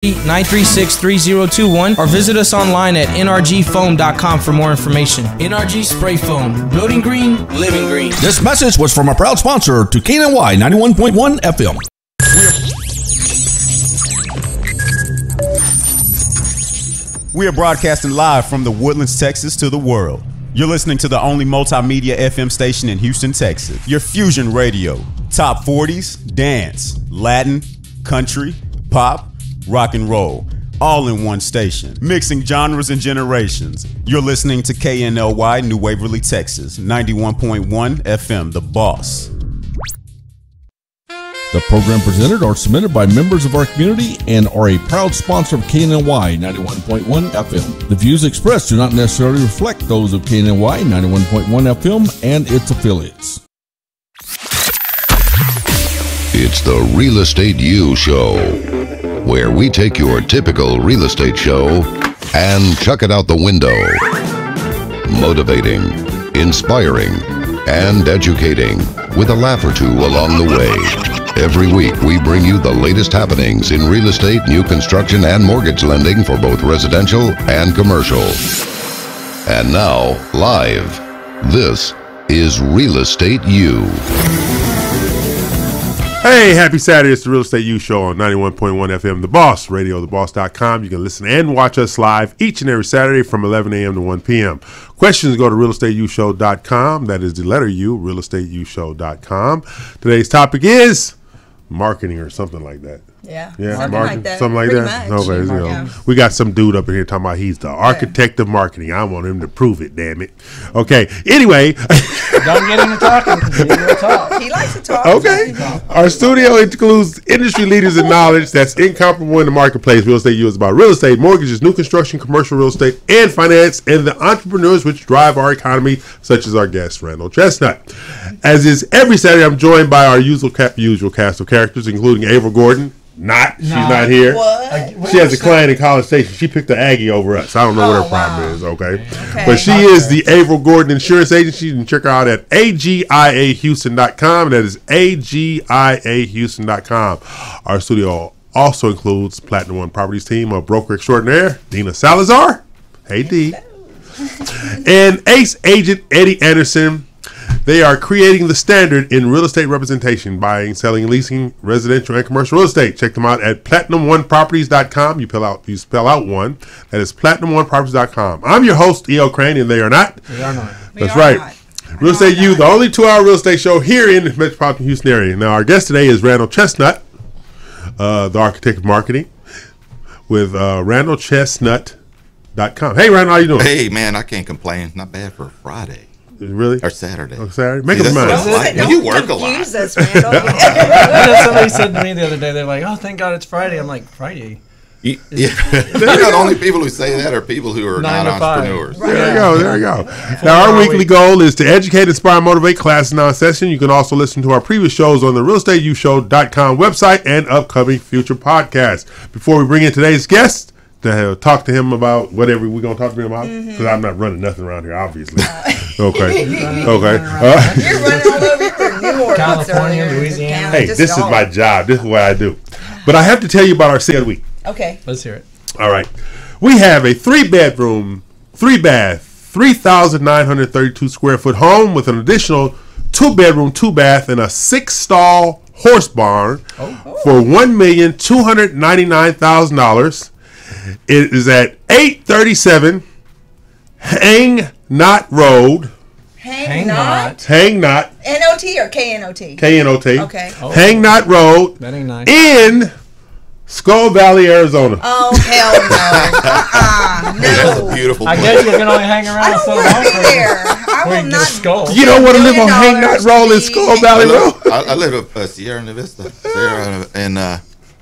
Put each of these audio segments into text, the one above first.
936-3021 or visit us online at nrgfoam.com for more information. NRG Spray Foam. Building green, living green. This message was from a proud sponsor to KNY 91.1 FM. We are broadcasting live from the Woodlands, Texas to the world. You're listening to the only multimedia FM station in Houston, Texas. Your Fusion Radio. Top 40s, dance, Latin, country, pop, rock and roll, all in one station, mixing genres and generations. You're listening to KNLY, New Waverly, Texas, 91.1 FM, The Boss. The program presented are submitted by members of our community and are a proud sponsor of KNLY 91.1 FM. The views expressed do not necessarily reflect those of KNLY 91.1 FM and its affiliates. It's the Real Estate U Show, where we take your typical real estate show and chuck it out the window. Motivating, inspiring, and educating with a laugh or two along the way. Every week we bring you the latest happenings in real estate, new construction, and mortgage lending for both residential and commercial. And now, live, this is Real Estate U. Hey, happy Saturday. It's the Real Estate U Show on 91.1 FM, The Boss, radiotheboss.com. You can listen and watch us live each and every Saturday from 11 a.m. to 1 p.m. Questions, go to realestateushow.com. That is the letter U, realestateushow.com. Today's topic is marketing or something like that. Yeah, something like that. Something like Pretty that. much. Okay, Yeah. we got some dude up in here talking about he's the architect of marketing. I want him to prove it, damn it. Okay, anyway. Don't get into talking because he will talk. He likes to talk. Okay. Our studio includes industry leaders in knowledge that's incomparable in the marketplace. Real Estate U is about real estate, mortgages, new construction, commercial real estate, and finance, and the entrepreneurs which drive our economy, such as our guest, Randall Chestnut. As is every Saturday, I'm joined by our usual cast of characters, including Ava Gordon. She's not here. What? She has a client in College Station. She picked the Aggie over us. I don't know what her problem is, okay? But she is the Averill Gordon Insurance Agency. You can check her out at agiahouston.com. That is agiahouston.com. Our studio also includes Platinum One Properties team of broker extraordinaire, Dina Salazar. Hey, D. And ace agent Eddie Anderson. They are creating the standard in real estate representation, buying, selling, leasing, residential, and commercial real estate. Check them out at PlatinumOneProperties.com. You spell out one. That is PlatinumOneProperties.com. I'm your host, E.O. Crane, and they are not. We are not. That's right. Real Estate U, the only 2-hour real estate show here in the metropolitan Houston area. Now, our guest today is Randall Chestnut, the architect of marketing, with RandallChestnut.com. Hey, Randall, how you doing? Hey, man, I can't complain. Not bad for a Friday. Really? Or Saturday. Oh, Saturday? Make up mind. You work a lot. Us, Randall. Somebody said to me the other day, they're like, oh, thank God it's Friday. I'm like, Friday? Yeah. The only people who say that are people who are not entrepreneurs. There you go. Now, our weekly goal is to educate, inspire, motivate. Class is now in session. You can also listen to our previous shows on the realestateushow.com website and upcoming future podcasts. Before we bring in today's guest, to talk to him about whatever we're going to talk to him about, because I'm not running nothing around here, obviously. Okay. You're running all over New Orleans, California, Louisiana. Hey, this is my job. This is what I do. But I have to tell you about our sale of the week. Okay. Let's hear it. All right. We have a 3-bedroom, 3-bath, 3,932 square foot home with an additional 2-bedroom, 2-bath, and a 6-stall horse barn for $1,299,000. It is at 837 Hang Knot Road. Hang Knot? Hang Knot. N-O-T or K-N-O-T? K-N-O-T. Okay. Hang Knot Road. That ain't nice. In Skull Valley, Arizona. Oh, hell no. No. That's a beautiful place. I guess you can only hang I around don't so want long to be there. I before you will get a not. skull. You don't want to live on Hang Knot Road in Skull Valley Road? I live at Sierra Vista in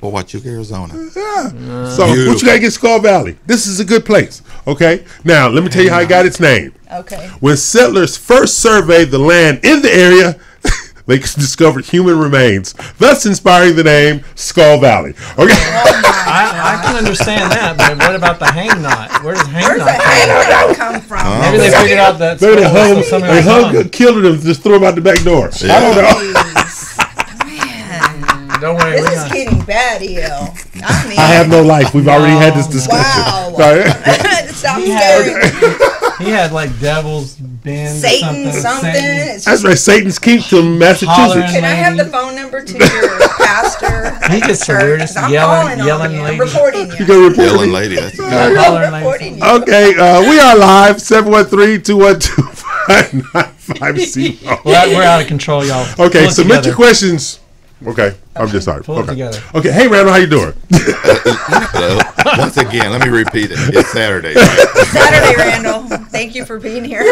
Huachuca, Arizona. Yeah. So, what you got to get Skull Valley? This is a good place. Okay? Now, let me tell you how it got its name. Okay. When settlers first surveyed the land in the area, they discovered human remains, thus inspiring the name Skull Valley. Okay. I can understand that, but what about the hang knot? Where does hang knot come from? Maybe they figured out that they hung, killed him, just threw him out the back door. Yeah. I don't know. Don't worry. This is getting bad, EL. I mean, I have no life. We've already had this discussion. wow. Right? Stop He staring. He had like Devil's Bend. Satan something. Satan. It's That's just, right. Satan's Keep to Massachusetts. Hollering. can I have the phone number to your pastor? He gets the Church? weirdest 'Cause I'm yelling calling on you. lady. I'm reporting you. You can report Yelling me. lady. That's Hollering I'm lady. reporting you. Okay, we are live. 713-212-5950. We're out of control, y'all. Okay, Pull it submit together. your questions. Okay, I'm just sorry. Pull it Okay. together. Okay, hey Randall, how you doing? Once again, let me repeat it. It's Saturday. Right? Saturday, Randall. Thank you for being here.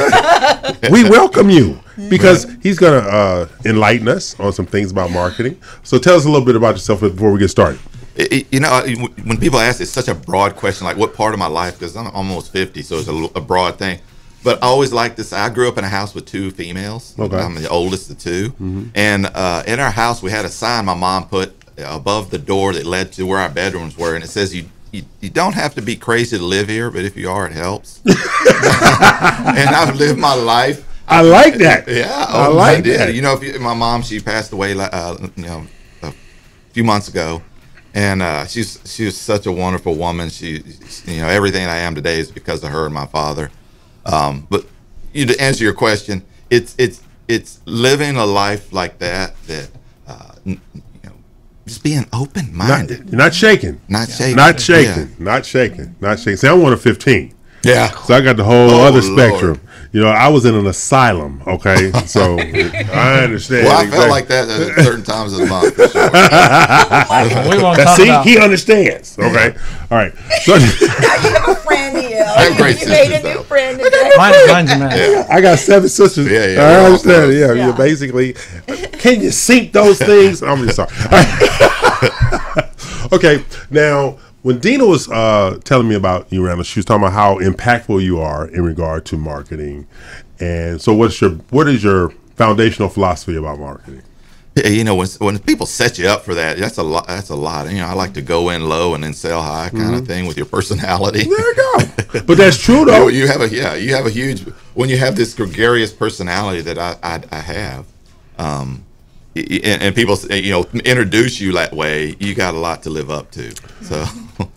We welcome you because he's gonna enlighten us on some things about marketing. So tell us a little bit about yourself before we get started. You know, when people ask, it's such a broad question, like what part of my life, because I'm almost 50, so it's a broad thing. But I always like this. I grew up in a house with 2 females. Okay. I'm the oldest of 2. And in our house, we had a sign my mom put above the door that led to where our bedrooms were. And it says, you don't have to be crazy to live here, but if you are, it helps. And I've lived my life. I like that. Yeah. I like did. that. You know, my mom, she passed away, a few months ago. And she was such a wonderful woman. She, everything I am today is because of her and my father. But to answer your question, it's living a life like that just being open-minded, Not shaking. not shaking, Not shaking. Not shaking. Not shaking. See, I'm one of 15. Yeah. So I got the whole other Lord. spectrum. You know, I was in an asylum, okay? So I understand. Well, I exactly. felt like that at certain times of the month. For sure. We won't talk See, about. he understands. Okay. All right. So Now you have a friend, EL. I have great You made a sisters, new though. friend today. Mine's a mess. I got 7 sisters. Yeah, yeah, I we're all understand. close. Yeah, Yeah. you basically. Can you sync those things? I'm just sorry. Okay. Now, when Dina was telling me about you, Randall, she was talking about how impactful you are in regard to marketing. And so, what is your foundational philosophy about marketing? Yeah, you know, when people set you up for that, that's a lot. That's a lot. You know, I like to go in low and then sell high, kind of thing, with your personality. There you go. But that's true, though. You have a huge, when you have this gregarious personality that I have, and people introduce you that way, you got a lot to live up to. So,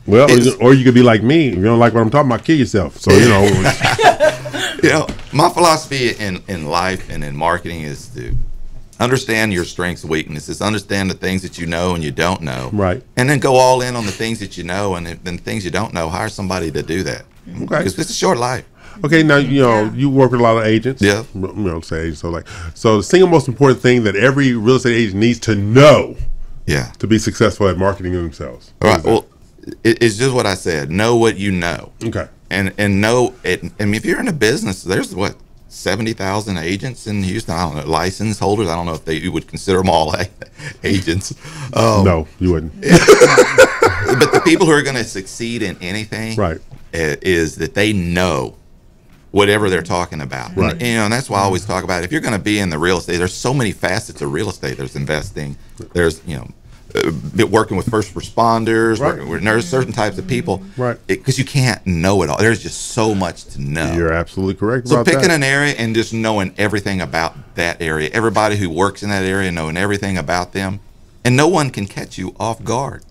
Well, or you could be like me. If you don't like what I'm talking about, kill yourself. So my philosophy in life and in marketing is to understand your strengths and weaknesses, understand the things that you know and you don't know, Right. and then go all in on the things that you know, and then things you don't know, hire somebody to do that. Okay. Because it's a short life. Okay, now you work with a lot of agents. Yeah. So the single most important thing that every real estate agent needs to know Yeah. to be successful at marketing themselves. All right. Well, it's just what I said. Know what you know, Okay. and know it. I mean, if you're in a business, there's 70,000 agents in Houston. I don't know, license holders. I don't know if you would consider them all agents. No, you wouldn't. But the people who are going to succeed in anything, Right. is that they know whatever they're talking about. Right. And that's why I always talk about, if you're going to be in the real estate, there's so many facets of real estate. There's investing. There's working with first responders. Right. Working with nurses, certain types of people. Right. Because you can't know it all. There's just so much to know. You're absolutely correct So about picking that. an area and just knowing everything about that area, everybody who works in that area, knowing everything about them, and no one can catch you off guard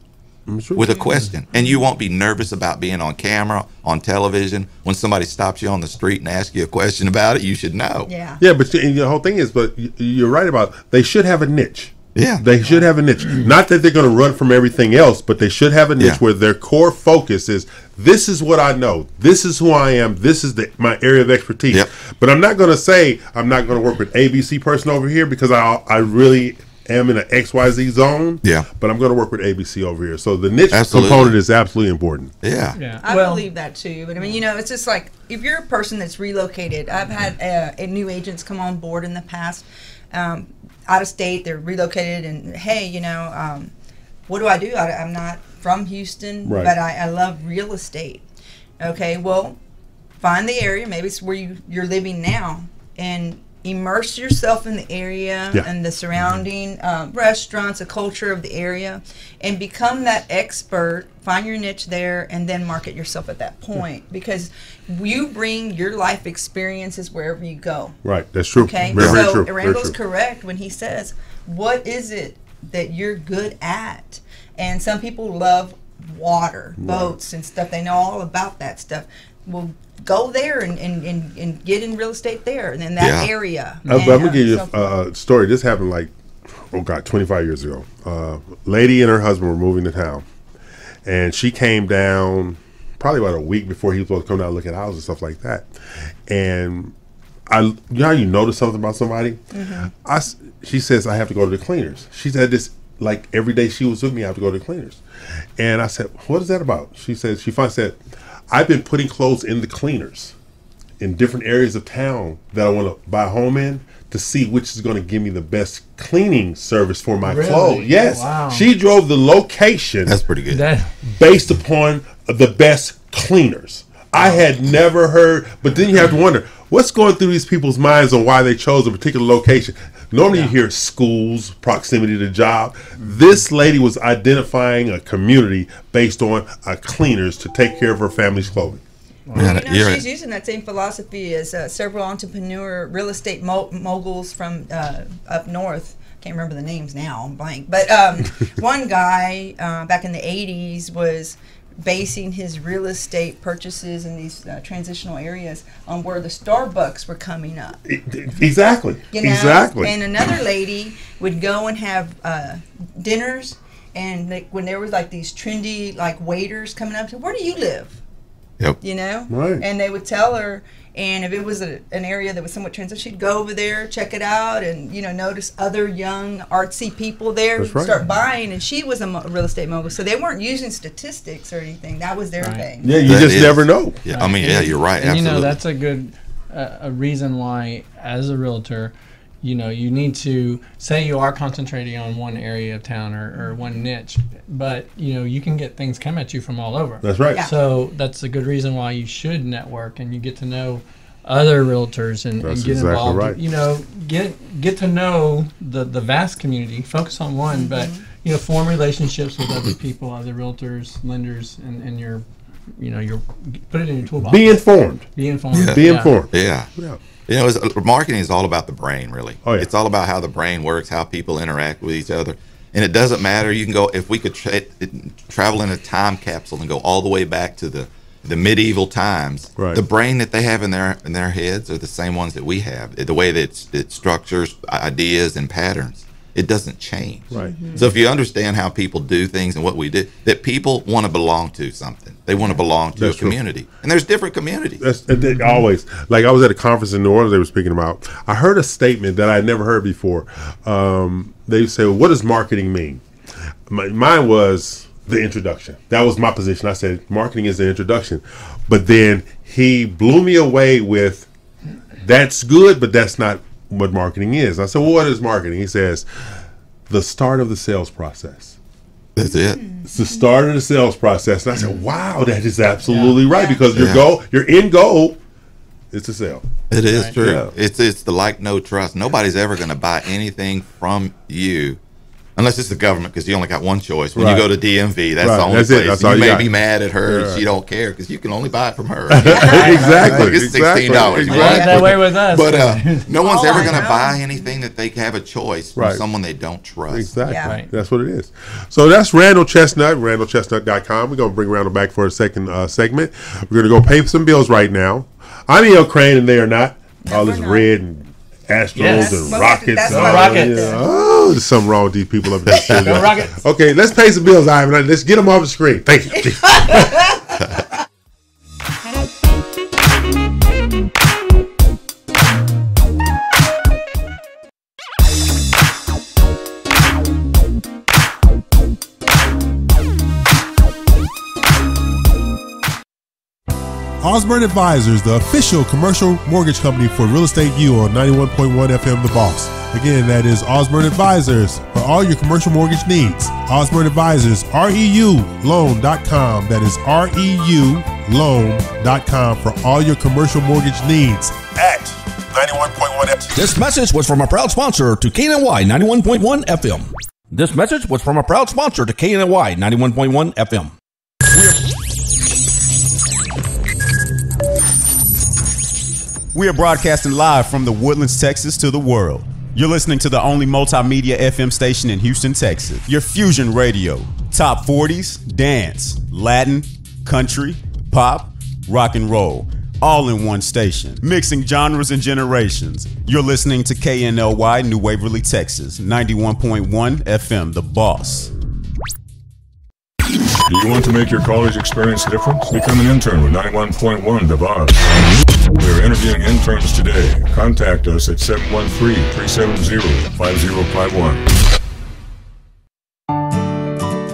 with a question, and you won't be nervous about being on camera, on television. When somebody stops you on the street and asks you a question about it, you should know. Yeah. Yeah, but the whole thing is, but you're right about they should have a niche. Yeah. They should have a niche. Not that they're going to run from everything else, but they should have a niche Yeah. where their core focus is, this is what I know. This is who I am. This is my area of expertise. Yep. But I'm not going to say I'm not going to work with ABC person over here because I really am in an XYZ zone. Yeah. But I'm going to work with ABC over here. So the niche Absolutely. component is absolutely important. Yeah. Yeah. I Well, believe that too, but I mean, it's just like if you're a person that's relocated. I've had new agents come on board in the past, out of state. They're relocated, and hey, what do? I'm not from Houston, Right. but I love real estate. Okay, well, find the area. Maybe it's where you're living now, and immerse yourself in the area Yeah. and the surrounding restaurants, the culture of the area, and become that expert. Find your niche there, and then market yourself at that point, because you bring your life experiences wherever you go. Right. That's true. Okay, Very, very so true. Very Randall's true. correct when he says, "What is it that you're good at. And some people love water, boats and stuff. They know all about that stuff. Well, go there and get in real estate there and in that area. I'm going to give you a story. This happened 25 years ago. Lady and her husband were moving to town. And she came down probably about a week before he was supposed to come down and look at houses and stuff like that. And you know how you notice something about somebody? She says, I have to go to the cleaners. She said this like every day she was with me, I have to go to the cleaners. And I said, what is that about? She said, she finally said, I've been putting clothes in the cleaners in different areas of town that I want to buy a home in to see which is going to give me the best cleaning service for my clothes. Yes. Wow. She drove the location. That's pretty good. Based upon the best cleaners. I had never heard, but then you have to wonder, what's going through these people's minds on why they chose a particular location? Normally you hear schools, proximity to job. This lady was identifying a community based on cleaners to take care of her family's clothing. Wow. She's using that same philosophy as several entrepreneur real estate moguls from up north. Can't remember the names now, I'm blank. But one guy back in the 80s was basing his real estate purchases in these transitional areas on where the Starbucks were coming up. Exactly. You know? Exactly. And another lady would go and have dinners, and when there was like these trendy like waiters coming up, where do you live? Yep. You know? Right. And they would tell her, and if it was an area that was somewhat transitional, she'd go over there, check it out, and, you know, notice other young, artsy people there who'd start buying, and she was a real estate mogul. So they weren't using statistics or anything. That was their thing. Yeah, you just never know. Yeah, I mean, yeah, you're right. And, absolutely. you know, that's a good a reason why, as a realtor, you know, you need to say you are concentrating on one area of town or one niche, but, you know, you can get things come at you from all over. That's right. Yeah. So that's a good reason why you should network and you get to know other realtors and get involved. Right. You know, get to know the vast community. Focus on one, but, you know, form relationships with other people, other realtors, lenders, and your, you know, your put it in your toolbox. Be informed. Be informed. Yeah. Be informed. Yeah. You know, marketing is all about the brain, really. Oh, yeah. It's all about how the brain works, how people interact with each other. And it doesn't matter. You can go, if we could travel in a time capsule and go all the way back to the medieval times, the brain that they have in their heads are the same ones that we have. The way that it structures ideas and patterns, it doesn't change. Right. So if you understand how people do things and what we do, that people want to belong to something. They want to belong to a community. And there's different communities. Always. Like I was at a conference in New Orleans they were speaking about. I heard a statement that I had never heard before. They say, well, what does marketing mean? Mine was the introduction. That was my position. I said, marketing is the introduction. But then he blew me away with, that's good, but that's not what marketing is. I said, well, what is marketing? He says, the start of the sales process. That's it. It's the start of the sales process. And I said, wow, that is absolutely right. Because your end goal is to sell. It is true. Yeah. It's the like, no trust. Nobody's ever going to buy anything from you unless it's the government, because you only got one choice. When you go to DMV, that's the only place. That's all you you may got. Be mad at her and she don't care because you can only buy it from her. Exactly. It's $16. That way with us. But no one's ever going to buy anything that they have a choice from someone they don't trust. Exactly. Yeah. Right. That's what it is. So that's Randall Chestnut, randallchestnut.com. We're going to bring Randall back for a second segment. We're going to go pay some bills right now. I'm E.L. Crane, and they are not. All this red and Astros and Rockets. There's something wrong with these people up there. Go Rockets. Okay, let's pay some bills, Ivan. Let's get them off the screen. Thank you. Osborne Advisors, the official commercial mortgage company for Real Estate U on 91.1 FM The Boss. Again, that is Osborne Advisors for all your commercial mortgage needs. Osborne Advisors, REULoan.com. That is REULoan.com for all your commercial mortgage needs at 91.1 FM. This message was from a proud sponsor to KNY 91.1 FM. This message was from a proud sponsor to KNY 91.1 FM. We are broadcasting live from the Woodlands, Texas to the world. You're listening to the only multimedia FM station in Houston, Texas. Your Fusion Radio. Top 40s, dance, Latin, country, pop, rock and roll. All in one station. Mixing genres and generations. You're listening to KNLY New Waverly, Texas. 91.1 FM, The Boss. Do you want to make your college experience different? Become an intern with 91.1 The Boss. We're interviewing interns today. Contact us at 713-370-5051.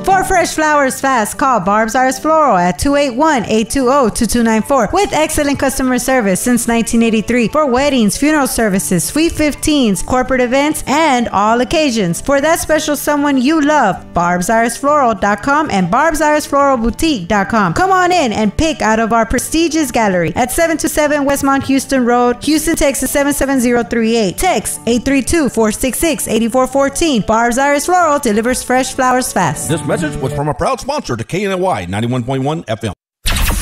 For fresh flowers fast, call Barb's Iris Floral at 281-820-2294 with excellent customer service since 1983 for weddings, funeral services, sweet 15s, corporate events, and all occasions. For that special someone you love, barbsirisfloral.com and barbsirisfloralboutique.com. Come on in and pick out of our prestigious gallery at 727 Westmont Houston Road, Houston, Texas 77038. Text 832-466-8414. Barb's Iris Floral delivers fresh flowers fast. This message was from a proud sponsor to KNY 91.1 FM.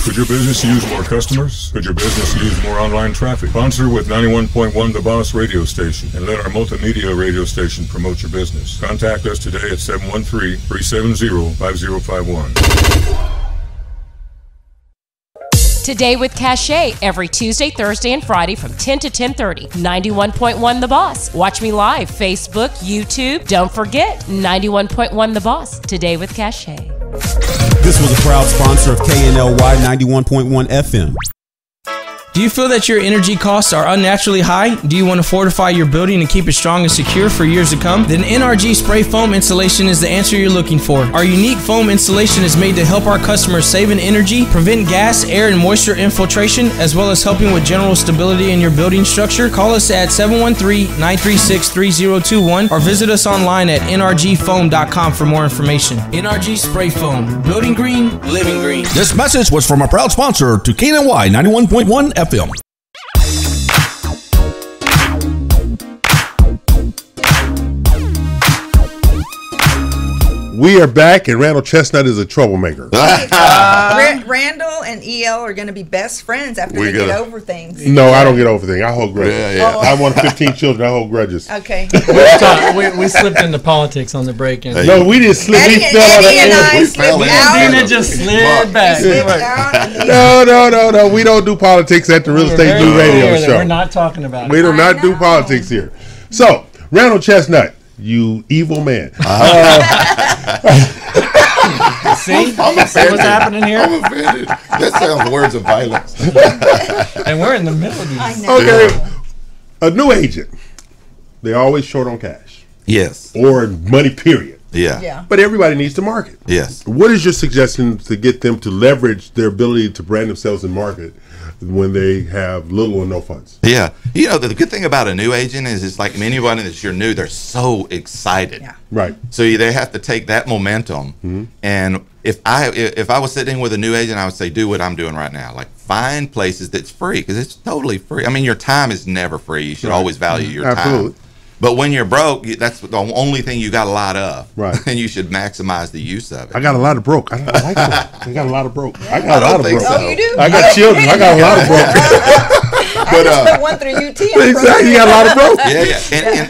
Could your business use more customers? Could your business use more online traffic? Sponsor with 91.1 The Boss radio station and let our multimedia radio station promote your business. Contact us today at 713-370-5051. Today with Cachet, every Tuesday, Thursday, and Friday from 10 to 10:30. 91.1 The Boss. Watch me live, Facebook, YouTube. Don't forget, 91.1 The Boss. Today with Cachet. This was a proud sponsor of KNLY 91.1 FM. Do you feel that your energy costs are unnaturally high? Do you want to fortify your building and keep it strong and secure for years to come? Then NRG Spray Foam Installation is the answer you're looking for. Our unique foam installation is made to help our customers save in energy, prevent gas, air, and moisture infiltration, as well as helping with general stability in your building structure. Call us at 713-936-3021 or visit us online at nrgfoam.com for more information. NRG Spray Foam. Building green, living green. This message was from a proud sponsor to KNY 91.1 FM. We are back, and Randall Chestnut is a troublemaker. Randall and EL are going to be best friends after they get over things. No, I don't get over things. I hold grudges. Yeah. I want 15 children. I hold grudges. Okay. we slipped into politics on the break-in. No, we didn't slip. Eddie and I slipped out. Dina just slid back. No. We don't do politics at the Real Estate Blue Radio Show. We're not talking about it. We do not do politics here. So, Randall Chestnut, you evil man. See what's happening here? I'm offended. That sounds words of violence. And we're in the middle of these. I know. Okay, a new agent, they always short on cash. Yes. Or money, period. Yeah. But everybody needs to market. Yes. What is your suggestion to get them to leverage their ability to brand themselves and market when they have little or no funds? Yeah. You know, the good thing about a new agent is it's like anybody that's you're new, they're so excited. Yeah. Right. So they have to take that momentum. And if I was sitting with a new agent, I would say, do what I'm doing right now. Like, find places that's free, because it's totally free. I mean, your time is never free. You should always value your Absolutely. time. But when you're broke, that's the only thing you got a lot of. Right. And you should maximize the use of it. I got a lot of broke. I don't like that. I got a lot of broke. I got a lot of broke. so. Oh, you do? I got children. I got a lot of broke. I just put one through UT. Exactly. You got a lot of broke. Yeah.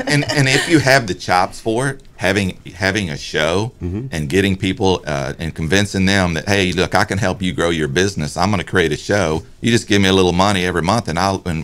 And if you have the chops for it, having a show and getting people and convincing them that, hey, look, I can help you grow your business. I'm going to create a show. You just give me a little money every month, and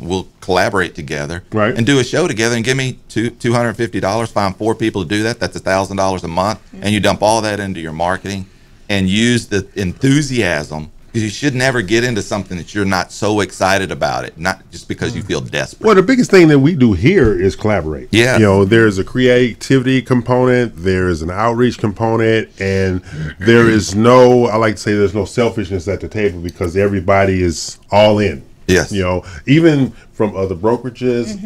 we'll collaborate together and do a show together, and give me $250. Find 4 people to do that. That's $1,000 a month, and you dump all that into your marketing and use the enthusiasm. Because you should never get into something that you're not so excited about it, not just because you feel desperate. Well, the biggest thing that we do here is collaborate. Yeah. You know, there's a creativity component, there's an outreach component, and there is I like to say there's no selfishness at the table, because everybody is all in. Yes. You know, even from other brokerages,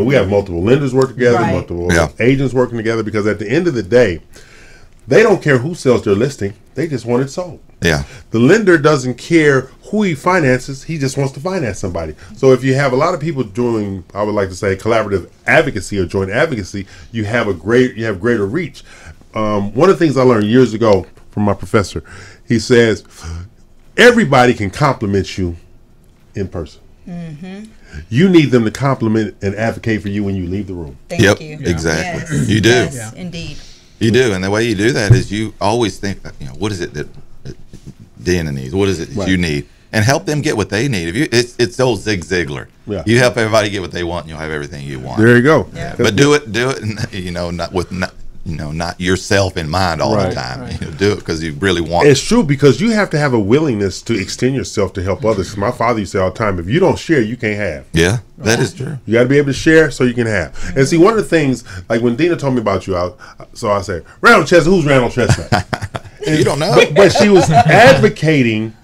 we have multiple lenders work together, multiple agents working together, because at the end of the day, they don't care who sells their listing. They just want it sold. Yeah. The lender doesn't care who he finances. He just wants to finance somebody. So if you have a lot of people doing, I would like to say, collaborative advocacy or joint advocacy, you have greater reach. One of the things I learned years ago from my professor, he says, everybody can compliment you in person. You need them to compliment and advocate for you when you leave the room. Thank you. Exactly. Yes. You do. Yes, indeed. You do, and the way you do that is you always think, what is it that Dana needs? What is it that you need? And help them get what they need. If you, it's old Zig Ziglar. Yeah. You help everybody get what they want, and you'll have everything you want. There you go. Yeah. But do it, not with not yourself in mind all the time. Right. Do it because you really want. It's true, because you have to have a willingness to extend yourself to help others. My father used to say all the time, if you don't share, you can't have. Yeah, that is true. You got to be able to share so you can have. And see, one of the things, like when Dina told me about you, I said, Randall Chestnut, who's Randall Chestnut? You don't know. But she was advocating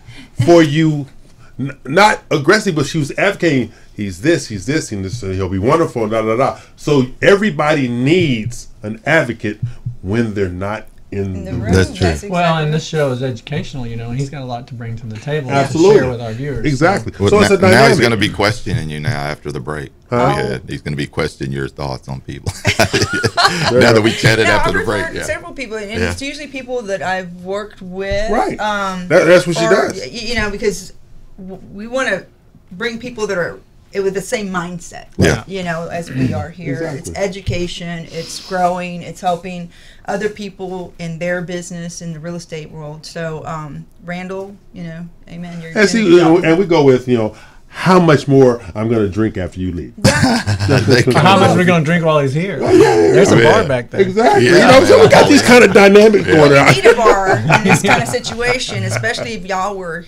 for you, not aggressive, but she was advocating, he's this, and this, he'll be wonderful, da, da, da. So everybody needs an advocate when they're not in the room. That's true. Exactly Well, and this show is educational, and he's got a lot to bring to the table Absolutely. to share with our viewers. Exactly. Well, So it's a now dynamic. he's going to be questioning you now after the break. He's going to be questioning your thoughts on people. Now that we chatted Now, after I've the break. referred several people, and it's usually people that I've worked with. Right. That's what she does. Because we want to bring people that are with the same mindset. Yeah. As we are here. Exactly. It's education. It's growing. It's helping other people in their business in the real estate world. So, Randall, amen. And we go with, how much more I'm going to drink after you leave. How much we're going to drink while he's here? There's a bar back there. Exactly. Yeah, so we got these kind of dynamics going on. We need a bar in this kind of situation, especially if y'all were.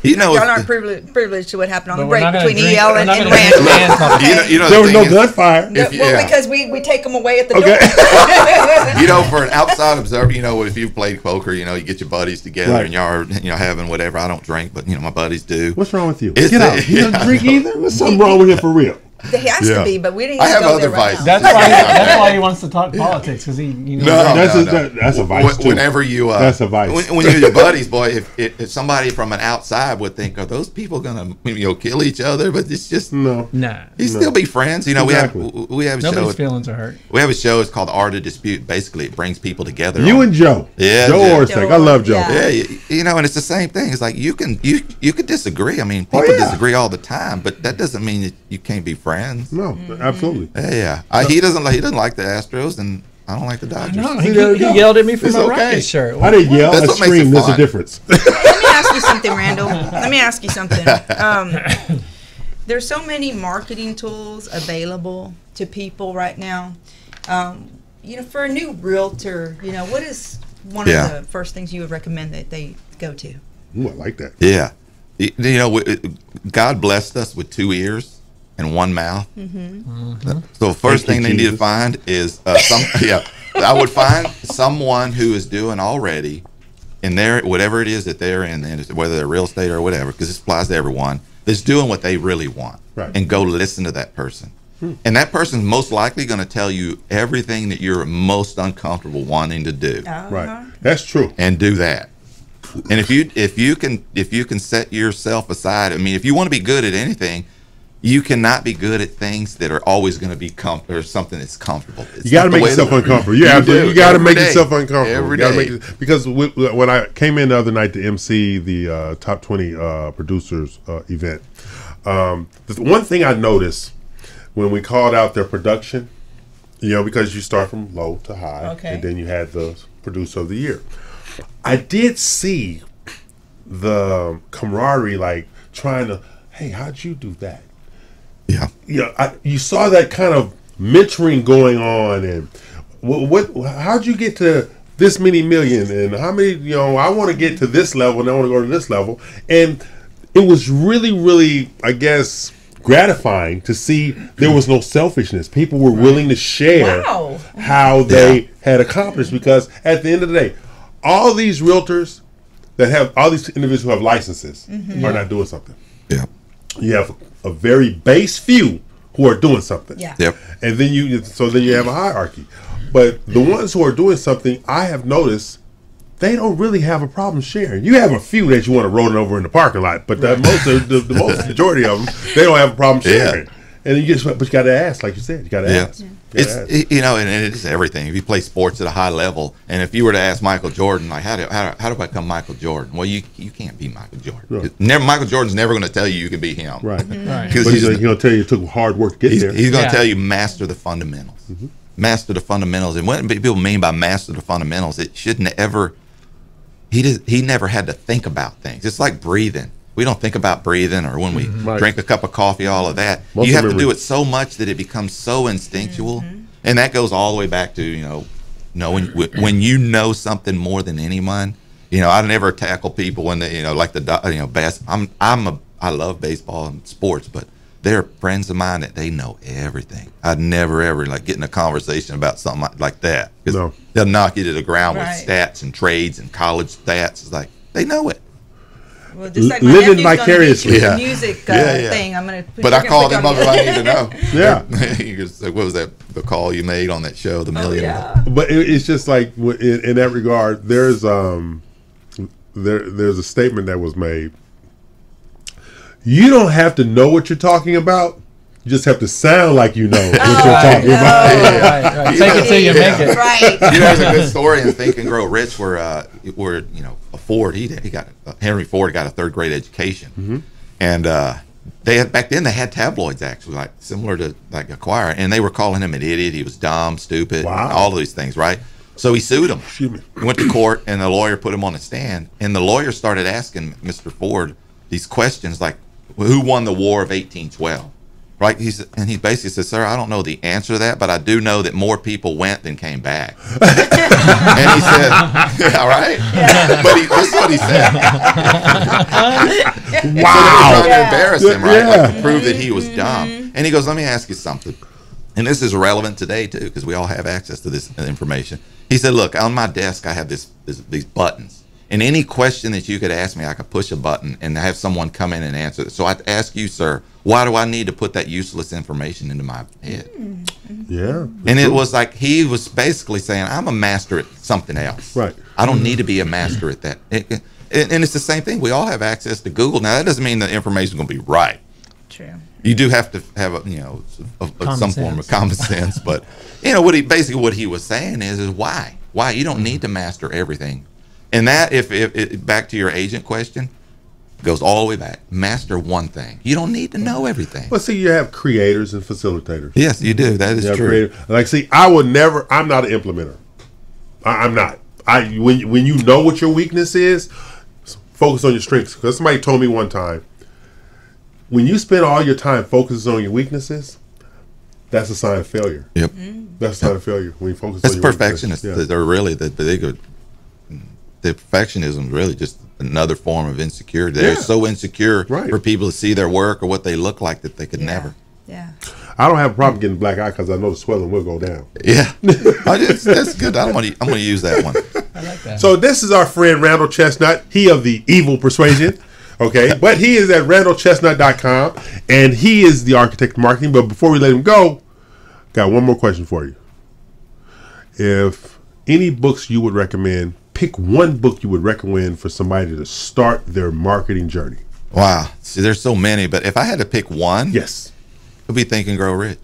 Y'all aren't privileged to what happened on the break between EL and Randall. There was no gunfire. Because we take them away at the door. For an outside observer, if you played poker, you get your buddies together and y'all are, having whatever. I don't drink, but my buddies do. What's wrong with you? Get out. He doesn't drink either? There's something wrong with him for real. There has to be, but we didn't. I have go other there right vices. now. That's why he wants to talk politics, because That's a vice too. Whenever you, that's a vice. When you're your buddies, boy, if somebody from an outside would think, are those people gonna kill each other? But it's just no. You still be friends. Exactly. we have a Nobody's show. feelings are hurt. We have a show. It's called The Art of Dispute. Basically, it brings people together. You and Joe. Yeah, Joe yeah. Orsick. I love Joe. Yeah, and it's the same thing. It's like you could disagree. I mean, people disagree all the time, but that doesn't mean that you can't be friends. No, absolutely. Yeah. He doesn't like the Astros, and I don't like the Dodgers. No, he yelled at me for my Rocket shirt. I didn't yell. That's I what makes it screamed. There's a fun. difference. Let me ask you something, Randall. Let me ask you something. There's so many marketing tools available to people right now. For a new realtor, what is one of the first things you would recommend that they go to? Ooh, I like that. Yeah. God blessed us with 2 ears and 1 mouth. So the first thing they need to find is I would find someone who is doing already in their whatever it is that they're in, whether they're real estate or whatever, because this applies to everyone, that's doing what they really want, and go listen to that person. And that person's most likely going to tell you everything that you're most uncomfortable wanting to do. Right. That's true. And do that. And if you can set yourself aside, I mean, if you want to be good at anything, you cannot be good at things that are always going to be or something that's comfortable. You got to make yourself uncomfortable. You got to make yourself uncomfortable. Every day. Because when I came in the other night to MC the Top 20 Producers event, the one thing I noticed when we called out their production, because you start from low to high, and then you had the Producer of the Year. I did see the camaraderie, like trying to, hey, how'd you do that? You saw that kind of mentoring going on, and how'd you get to this many million, and how many, I want to get to this level, and I want to go to this level, and it was really, really, I guess, gratifying to see there was no selfishness. People were willing to share how they had accomplished, because at the end of the day, all these realtors that have, all these individuals who have licenses are not doing something. Yeah. You have a very base few who are doing something. Yeah. Yep. And then you have a hierarchy. But the ones who are doing something, I have noticed, they don't really have a problem sharing. You have a few that you want to roll it over in the parking lot, but the most majority of them, they don't have a problem sharing. And you just, but you got to ask, like you said, you got to ask. It's and it is everything. If you play sports at a high level, and if you were to ask Michael Jordan, like how do I become Michael Jordan? Well, you can't be Michael Jordan. Right. Never, Michael Jordan's never going to tell you can be him. Right. Because But he's going to tell you it took hard work to get there. He's going to tell you master the fundamentals. Master the fundamentals. And what people mean by master the fundamentals, it shouldn't ever. He never had to think about things. It's like breathing. We don't think about breathing, or when we drink a cup of coffee, all of that. You have to do it so much that it becomes so instinctual, and that goes all the way back to knowing when you know something more than anyone. I never tackle people when they like I love baseball and sports, but they're friends of mine that they know everything. I'd never ever get in a conversation about something like that, because they'll knock you to the ground with stats and trades and college stats. It's like they know it. Well, just like my living nephew's vicariously. gonna do the music thing. I'm gonna. But I called him up if I need to know. Yeah. What was that? The call you made on that show, the million. But it's just like in that regard, there's a statement that was made. You don't have to know what you're talking about. You just have to sound like you know what you're talking about. Right. Take it till you make it. Right. There's a good story in Think and Grow Rich where a Ford, Henry Ford got a third grade education, and they had back then they had tabloids actually like similar to like Acquire, and they were calling him an idiot. He was dumb, stupid, all of these things, right? So he sued him. He went to court, and the lawyer put him on the stand, and the lawyer started asking Mr. Ford these questions like, who won the War of 1812? Right? He basically said, sir, I don't know the answer to that, but I do know that more people went than came back. And he said, all right? Yeah. But this is what he said. Wow. So they were trying to embarrass him, right? Like to prove that he was dumb. And he goes, let me ask you something. And this is relevant today, too, because we all have access to this information. He said, look, on my desk, I have these buttons. And any question that you could ask me, I could push a button and have someone come in and answer it. So I'd ask you, sir, why do I need to put that useless information into my head? Yeah. And it was like he was basically saying, I'm a master at something else. Right. I don't need to be a master at that. And it's the same thing. We all have access to Google. Now, that doesn't mean the information is going to be right. True. You do have to have some form of common sense. But, what he was saying is why? Why? You don't need to master everything. And that, if back to your agent question, goes all the way back. Master one thing. You don't need to know everything. Well, see, you have creators and facilitators. Yes, you do. That is true. Like, see, I'm not an implementer. I'm not. When you know what your weakness is, focus on your strengths. Because somebody told me one time, when you spend all your time focusing on your weaknesses, that's a sign of failure. Yep. That's a sign of failure when you focus that's on your perfectionists. weaknesses. They're really the perfectionism is really just another form of insecurity. They're so insecure for people to see their work or what they look like that they could never. Yeah. I don't have a problem getting black eye because I know the swelling will go down. Yeah. That's good. I'm going to use that one. I like that. So this is our friend Randall Chestnut. He of the evil persuasion. Okay. But he is at randallchestnut.com and he is the architect of marketing. But before we let him go, got one more question for you. If any books you would recommend, pick one book you would recommend for somebody to start their marketing journey. Wow. See, there's so many, but if I had to pick one, yes, it would be Think and Grow Rich.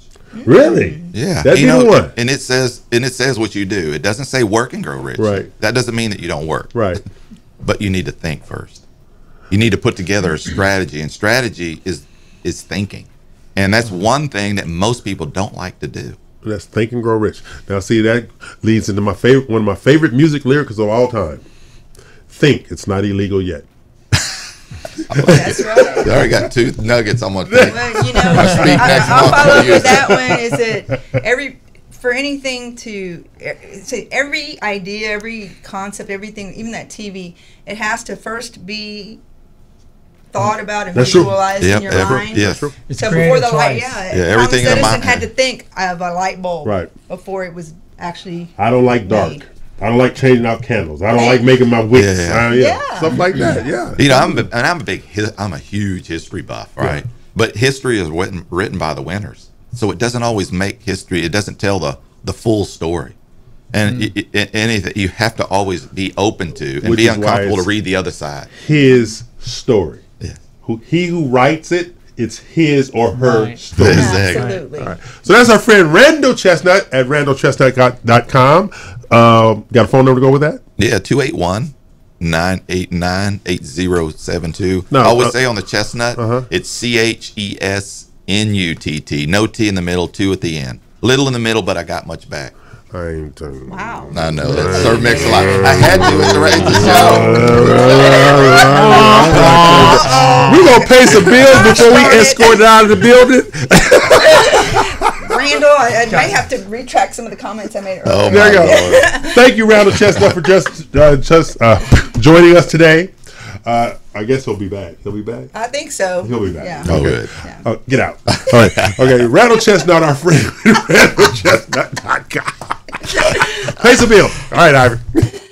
Really? Yeah. That'd be the one. And it says what you do. It doesn't say work and grow rich. Right. That doesn't mean that you don't work. Right. But you need to think first. You need to put together a strategy, and strategy is thinking. And that's one thing that most people don't like to do. That's Think and Grow Rich. Now, see, that leads into one of my favorite music lyrics of all time. Think it's not illegal yet. That's right. I already got two nuggets I'm going to think. Well, I'll follow up with that one. Is that every idea, every concept, everything, even that TV, it has to first be thought about and visualized in your mind. Yes. So before the light, everything Thomas Edison had to think of a light bulb before it was actually. I don't like dark. Made. I don't like changing out candles. I don't like making my wicks. Stuff like that. Yeah. I'm a huge history buff, right? Yeah. But history is written by the winners, so it doesn't always make history. It doesn't tell the full story, and anything you have to always be open to and be uncomfortable to read the other side. His story. Yeah. He who writes it it's his or her Right. story. Exactly. Absolutely. All right. So that's our friend Randall Chestnut at randallchestnut.com. Got a phone number to go with that? Yeah, 281-989-8072. No, I always say on the chestnut, it's CHESNUTT. No T in the middle, 2 at the end. Little in the middle, but I got much back. I ain't telling you. Wow. I know that Sir Mix a lot. I had to at the rate of the show. We gonna pay some bills before we escort it out of the building. Randall, I may have to retract some of the comments I made earlier. Oh, There you my go. Lord. Thank you, Randall Chestnut, for just joining us today. I guess he'll be back. He'll be back. I think so. He'll be back. Yeah. Oh, good. Get out. All right. Okay. Randall Chestnut, our friend. RandallChestnut.com. Pay some bill. All right, Ivory.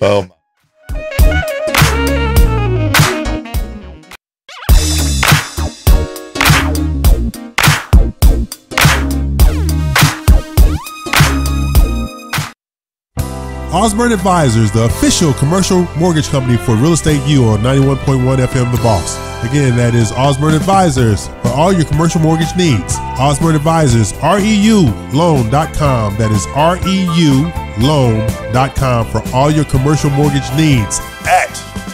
Oh, my. Osborne Advisors, the official commercial mortgage company for Real Estate U on 91.1 FM The Boss. Again, that is Osborne Advisors for all your commercial mortgage needs. Osborne Advisors, REULoan.com. That is REULoan.com for all your commercial mortgage needs at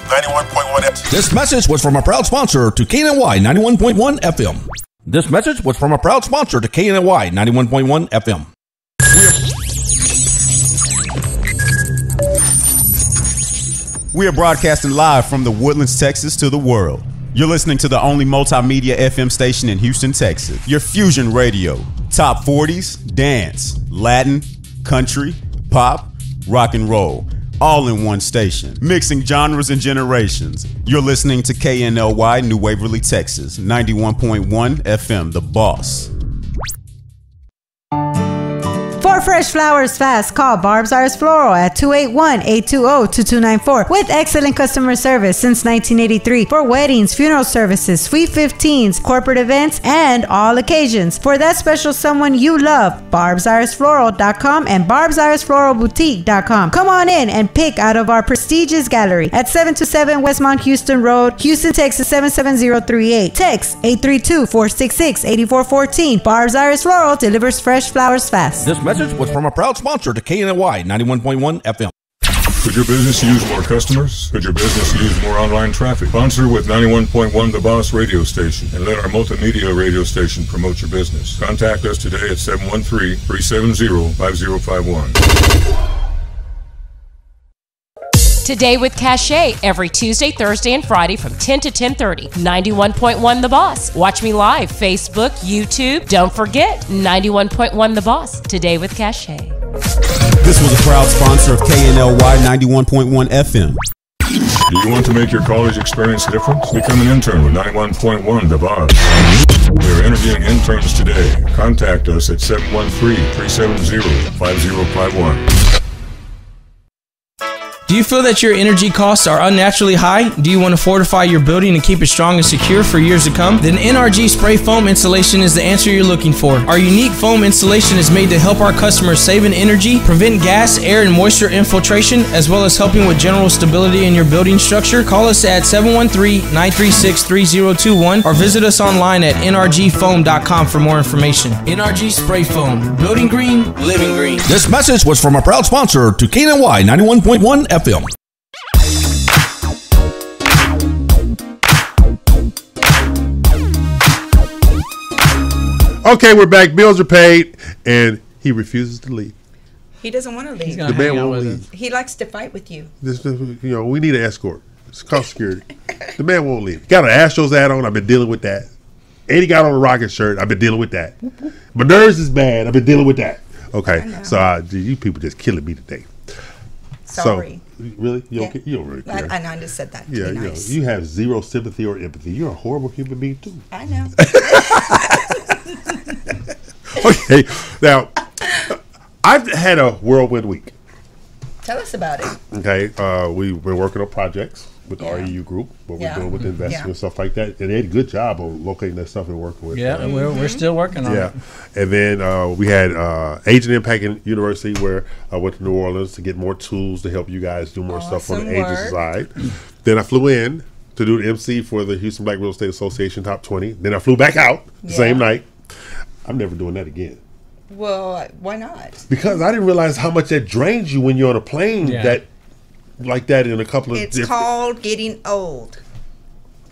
91.1 FM. This message was from a proud sponsor to KNY 91.1 FM. This message was from a proud sponsor to KNY 91.1 FM. We are broadcasting live from the Woodlands, Texas to the world. You're listening to the only multimedia FM station in Houston, Texas. Your Fusion Radio. Top 40s, dance, Latin, country, pop, rock and roll. All in one station. Mixing genres and generations. You're listening to KNLY New Waverly, Texas. 91.1 FM, The Boss. For fresh flowers fast, call Barb's Iris Floral at 281-820-2294 with excellent customer service since 1983 for weddings, funeral services, sweet 15s, corporate events, and all occasions. For that special someone you love, barbsirisfloral.com and barbsirisfloralboutique.com. Come on in and pick out of our prestigious gallery at 727 Westmont Houston Road, Houston, Texas 77038. Text 832-466-8414. Barb's Iris Floral delivers fresh flowers fast. This message was from a proud sponsor to KNY 91.1 FM. Could your business use more customers? Could your business use more online traffic? Sponsor with 91.1 The Boss radio station and let our multimedia radio station promote your business. Contact us today at 713-370-5051. Today with Cachet every Tuesday, Thursday, and Friday from 10 to 10:30. 91.1 The Boss. Watch me live, Facebook, YouTube. Don't forget, 91.1 The Boss. Today with Cachet. This was a proud sponsor of KNLY 91.1 FM. Do you want to make your college experience different? Become an intern with 91.1 The Boss. We are interviewing interns today. Contact us at 713-370-5051. Do you feel that your energy costs are unnaturally high? Do you want to fortify your building and keep it strong and secure for years to come? Then NRG Spray Foam Insulation is the answer you're looking for. Our unique foam insulation is made to help our customers save in energy, prevent gas, air, and moisture infiltration, as well as helping with general stability in your building structure. Call us at 713-936-3021 or visit us online at nrgfoam.com for more information. NRG Spray Foam. Building green, living green. This message was from a proud sponsor to KNY 91.1 FM. Okay, we're back. Bills are paid, and he refuses to leave. He doesn't want to leave. The man won't leave. He likes to fight with you. We need an escort. It's called security. The man won't leave. Got an Astros ad on. I've been dealing with that. And he got on a Rocket shirt. I've been dealing with that. My nerves is bad. I've been dealing with that. Okay, so you people just killing me today. Sorry. So, really? You don't really care. I just said that to Yeah, be nice. you have zero sympathy or empathy. You're a horrible human being too. I know. Okay, now I've had a whirlwind week. Tell us about it. Okay, we've been working on projects with the REU group, what we're doing with the investment and stuff like that. And they did a good job of locating that stuff and working with. Yeah, we're still working on it. Yeah, and then we had Agent Impact University, where I went to New Orleans to get more tools to help you guys do more stuff on the agent side. Then I flew in to to do the MC for the Houston Black Real Estate Association Top 20. Then I flew back out the same night. I'm never doing that again. Well, why not? Because I didn't realize how much that drains you when you're on a plane that like that in a couple of It's called getting old.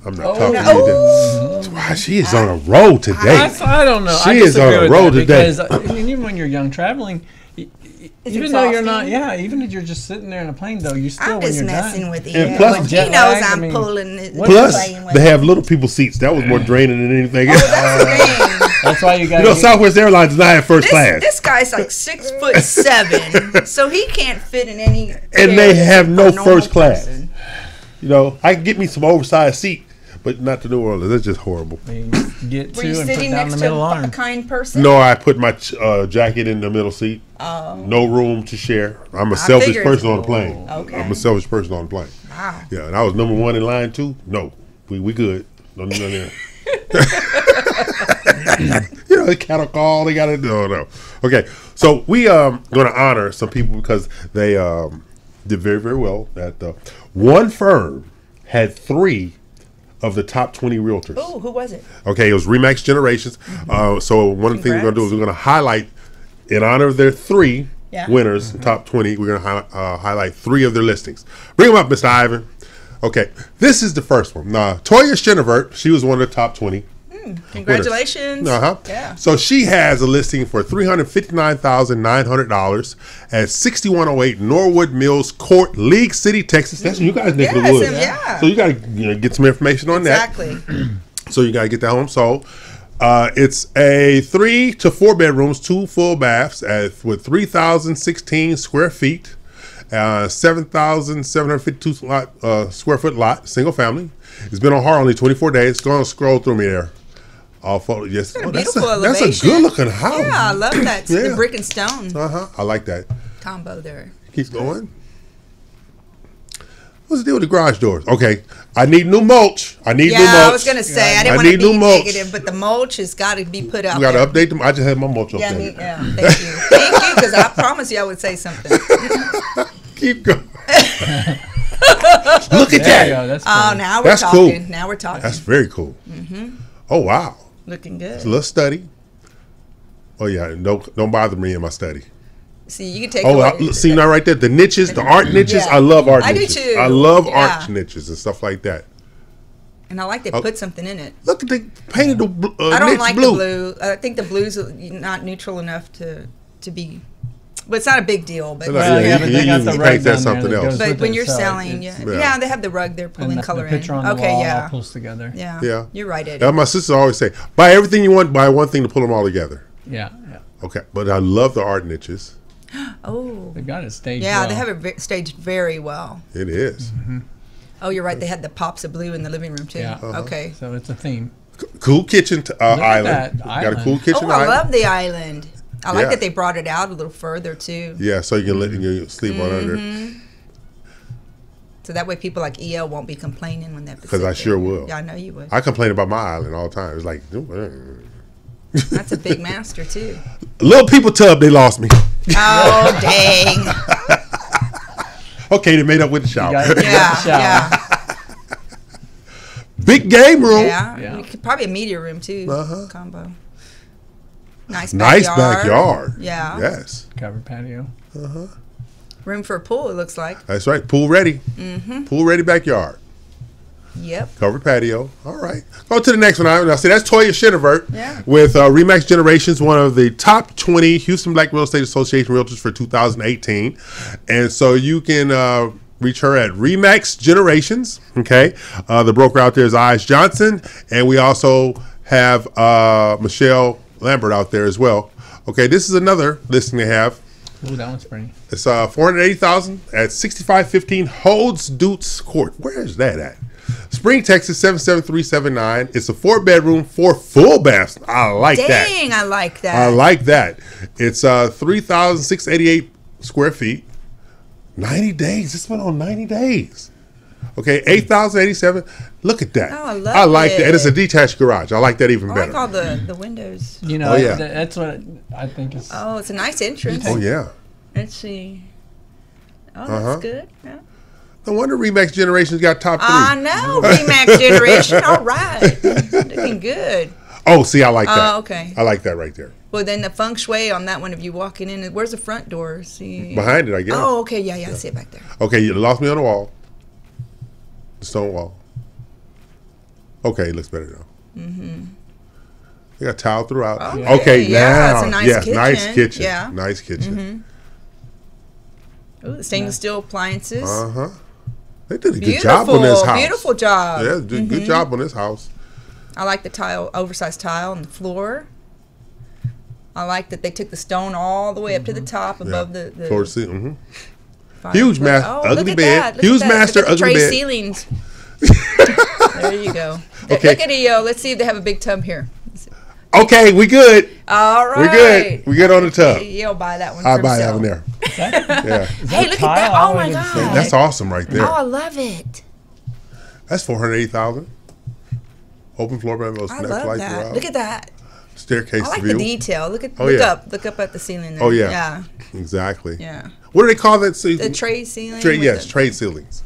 I'm not talking to you. Wow, she is on a roll today. I don't know. She is on a roll today. Because even when you're young traveling, even though you're not, even if you're just sitting there in a plane, though, you still I'm when just you're messing done. with And Ian. plus- Like, he jet knows lag, I'm I mean, pulling it. Plus, playing with they it. have little people seats. That was more draining than anything else. That's why you got. You know, Southwest Airlines does not have first class. This guy's like 6'7", so he can't fit in any. And they have for no a normal first class. person. You know, I can get me some oversized seat, but not to New Orleans. That's just horrible. Get Were to you and put sitting down next the to middle a arm. kind person? No, I put my jacket in the middle seat. Oh. No room to share. I'm a selfish figured. person on the plane. Okay. I'm a selfish person on the plane. Wow. Yeah, and I was number one in line too. No, we good. No. You know, the cattle call. They got to do. No. Okay, so we going to honor some people because they did very, very well. At one firm had 3 of the top 20 realtors. Oh, who was it? Okay, it was Remax Generations. So one of the things we're going to do is we're going to highlight, in honor of their 3 winners, top 20, we're going to highlight 3 of their listings. Bring them up, Mr. Ivan. Okay, this is the first one. Toya Shenevert, she was one of the top 20. Congratulations. Yeah. So she has a listing for $359,900 at 6108 Norwood Mills Court, League City, Texas. That's you guys' neck of the woods. Yeah. So you got to get some information on that. Exactly. So you got to get that home sold. It's a 3 to 4 bedrooms, 2 full baths with 3,016 square feet, 7,752 square foot lot, single family. It's been on hard only 24 days. Go on, scroll through me there. All photos. Yes. Beautiful that's elevation. a good looking house. Yeah, I love that. The brick and stone I like that. combo there. Keeps going. What's the deal with the garage doors? Okay, I need new mulch. I need new mulch. I was gonna say I didn't want to need new be mulch. negative, but the mulch has got to be put out. We got to there. update them. I just had my mulch Yeah, updated. thank you, because I promised you I would say something. Keep going. Look at that. That's Oh, cool. now we're That's talking. cool. Now we're talking. That's very cool. Oh wow, Looking good. it's a little study. Oh yeah, don't bother me in my study. See, you can take. Oh, away. see now right there, the niches, the art niches. Yeah. I love art I do niches. too. I love Yeah. art niches and stuff like that. And I like they put something in it. Look at they painted the I don't niche like blue. the blue. I think the blue's not neutral enough to be. But it's not a big deal. But Well, Yeah, but you they got can the paint rug that down something there that else. goes But with when it, you're so selling, it's- yeah, they have the rug there pulling and color the picture in. on the Okay, wall yeah, all pulls together. yeah, Yeah. You're right, Eddie. Yeah, my sisters always say, buy everything you want, buy one thing to pull them all together. Yeah. Okay, but I love the art niches. Oh, They got it staged. yeah, well. they have it staged very well. It is. Oh, you're right. They had the pops of blue in the living room too. Yeah. Okay. So it's a theme. Cool kitchen at island. that Got a island. cool kitchen Oh, I island. love the island. I like Yeah. that they brought it out a little further too. Yeah, so you can let you sleep on under. So that way people like EL won't be complaining when they have to Because sit I sure there. will. Yeah, I know you would. I complain about my island all the time. It's like, That's a big master too. little people tub, they lost me. Oh, dang. Okay, they made up with the shower. Yeah, yeah, Big game room. yeah. We could, probably a media room too. Combo. Nice Nice backyard. backyard. Yeah. Yes. Covered patio. Room for a pool, it looks like. That's right. Pool ready. Pool ready backyard. Yep. Covered patio. All right. Go to the next one. I see that's Toya Shenevert Yeah. with Remax Generations, one of the top 20 Houston Black Real Estate Association realtors for 2018. And so you can reach her at Remax Generations. Okay. The broker out there is Ives Johnson. And we also have Michelle Lambert out there as well. Okay. This is another listing they have. Ooh, that one's pretty. It's $480,000 at 6515 Holds Dutz Court. Where is that at? Spring, Texas 77379. It's a 4-bedroom, 4 full baths. I like that. Dang, I like that. I like that. It's 3,688 square feet. 90 days. It's been on 90 days. Okay, 8,087. Look at that. Oh, I love I like it. that. And it's a detached garage. I like that even I better. like all the windows. You know, Oh, yeah. that's what I think is. Oh, it's a nice entrance. Oh, yeah. Let's see. Oh, that's good. Yeah. No wonder Remax Generations got top 3. I know, Remax Generation. All right. Looking good. Oh, see, I like that. Okay. I like that right there. Well, then the feng shui on that one, if you're walking in, where's the front door? See? Behind it, I guess. Oh, okay. Yeah, I see it back there. Okay, you lost me on the wall. The stone wall. Okay, it looks better now. Mm-hmm. They got tile throughout. Okay, yeah, now. It's a nice kitchen. Nice kitchen. Yeah. Nice kitchen. Ooh, the stainless steel appliances. Uh-huh. They did a good job on this house. Beautiful job. Yeah, did a good job on this house. I like the tile, oversized tile on the floor. I like that they took the stone all the way up to the top above the floor to ceiling. Huge master, ugly bed. Huge master, ugly tray bed. Ceilings. There you go. Okay. Look at EO. Let's see if they have a big tub here. Okay, we good. All right. We good. We good on the tub. EO buy that one. I'll buy that one there. Yeah. Hey, look at that. Oh my God. That's awesome right there. Oh, I love it. That's $480,000. Open floor plan. I love that. Look at that. Staircase I like view. the detail. Look at look up at the ceiling there. Oh yeah. Yeah. Exactly. Yeah. What do they call that? The tray ceiling. Yes, tray ceilings.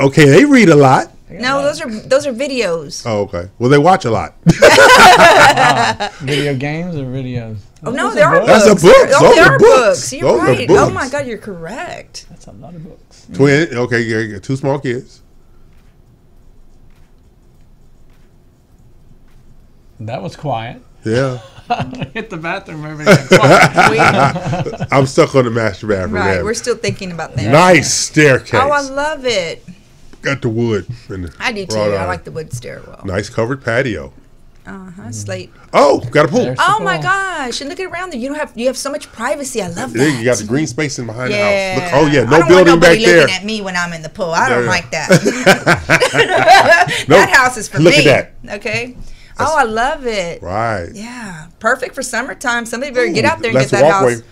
Okay, they read a lot. No, those are videos. Oh, okay. Well, they watch a lot. Video games or videos? Oh no, there are books. That's a book. Oh, there are books. You're Those are right. books. Oh my God, you're correct. That's a lot of books. Twin. Okay, you got 2 small kids. That was quiet. Yeah. Hit the bathroom. Everything quiet. I'm stuck on the master bathroom. Right, we're still thinking about that. Nice staircase. Oh, I love it. Got the wood. I do too. I like the wood stairwell. Nice covered patio. Slate. Oh, got a pool. Oh my gosh! And look at around there. You have so much privacy. I love that. You got the green space in behind the house. Look, no building back there. I don't want nobody looking at me when I'm in the pool. I don't like that. That house is for me. Look at that. Okay. I love it. Right. Yeah. Perfect for summertime. Somebody better get out there and get that house.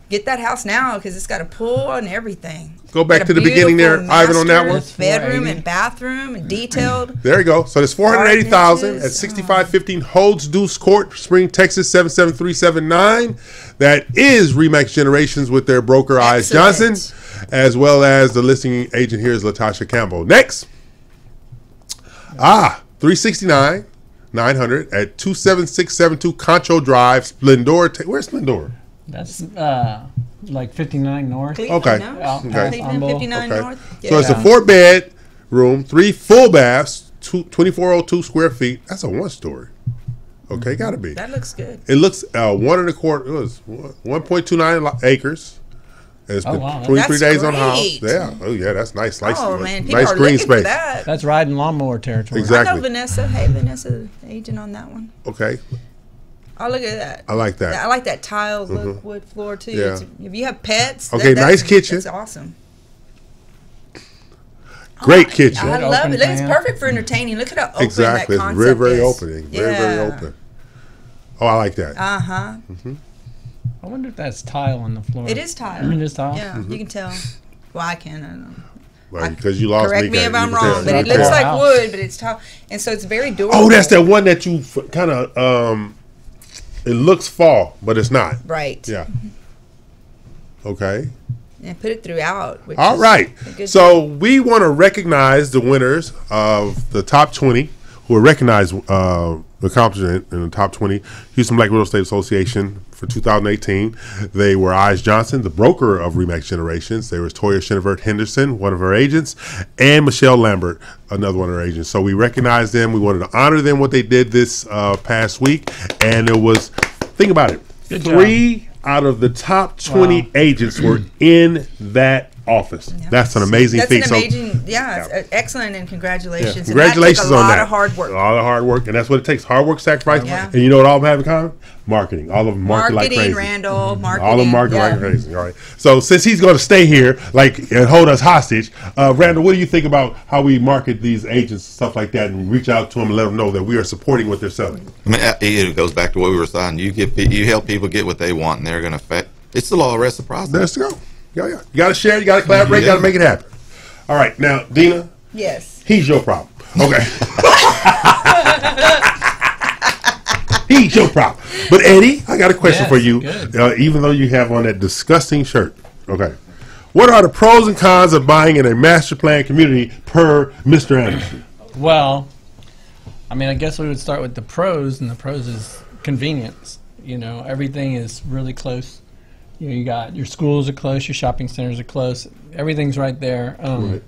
Get that house now because it's got a pool and everything. Go back to the beginning there, Ivan, on that one. Bedroom and bathroom and detailed. There you go. So there's $480,000 at 6515 Holds Deuce Court, Spring, Texas 77379. That is Remax Generations with their broker Eyes Johnson, as well as the listing agent here is Latasha Campbell. Next, 369 900 at 27672 Concho Drive, Splendor. Where's Splendor? That's like 59 North. Cleveland, Okay. No? Okay. Cleveland, 59 North. So it's a 4-bed room, 3 full baths, 2402 square feet. That's a 1-story. Okay, gotta be. That looks good. It looks 1.25. It was 1.29 acres. And it's been 23 days on the house. Yeah. Oh yeah, that's nice. Nice. Man, people nice are green looking for space. that. That's riding lawnmower territory. Exactly. I know Vanessa. Hey, Vanessa, agent on that one. Okay. Oh, look at that. I like that. I like that tile look wood floor too. Yeah. If you have pets, okay, nice kitchen. That's awesome. Great kitchen. I love it. It's perfect for entertaining. Look at how open exactly. that concept It's very, very is. opening. Very, very open. Oh, I like that. I wonder if that's tile on the floor. It is tile. It is tile? Yeah, you can tell. Well, I can. I don't know. Well, because you lost Correct me if I'm wrong, but it looks like wood, but it's tile. And so it's very durable. Oh, that's that one that you kind of, it looks fall, but it's not. Right. Yeah. Okay. And put it throughout. All right. So we want to recognize the winners of the top 20 who were recognized the accomplishment in the top 20 Houston Black Real Estate Association for 2018. They were Eyes Johnson, the broker of Remax Generations. There was Toya Shinevert Henderson, one of her agents, and Michelle Lambert, another one of her agents. So we recognized them. We wanted to honor them, what they did this past week. And it was, think about it, Good 3 job. Out of the top 20 agents were in that office. Yeah. That's an amazing feat. That's an amazing, it's excellent, and congratulations. Yeah. Congratulations and that took a on lot that. of hard work. A lot of hard work, and that's what it takes. Hard work, sacrifice, Yeah. and you know what all of them have in common? Marketing. All of them market like crazy. Randall, marketing. All of them market like crazy. All right. So since he's going to stay here, and hold us hostage, Randall, what do you think about how we market these agents, stuff like that, and reach out to them and let them know that we are supporting what they're selling? I mean, it goes back to what we were saying. You help people get what they want, and they're going to. It's the law of reciprocity. Let's go. Yeah. You got to share. You got to collaborate. You got to make it happen. All right. Now, Dina. Yes. He's your problem. Okay. He's your problem. But Eddie, I got a question for you. Even though you have on that disgusting shirt. Okay. What are the pros and cons of buying in a master plan community per Mr. Anderson? Well, I mean, I guess we would start with the pros, and the pros is convenience. You know, everything is really close. You know, you got your schools are close, your shopping centers are close, everything's right there. Right.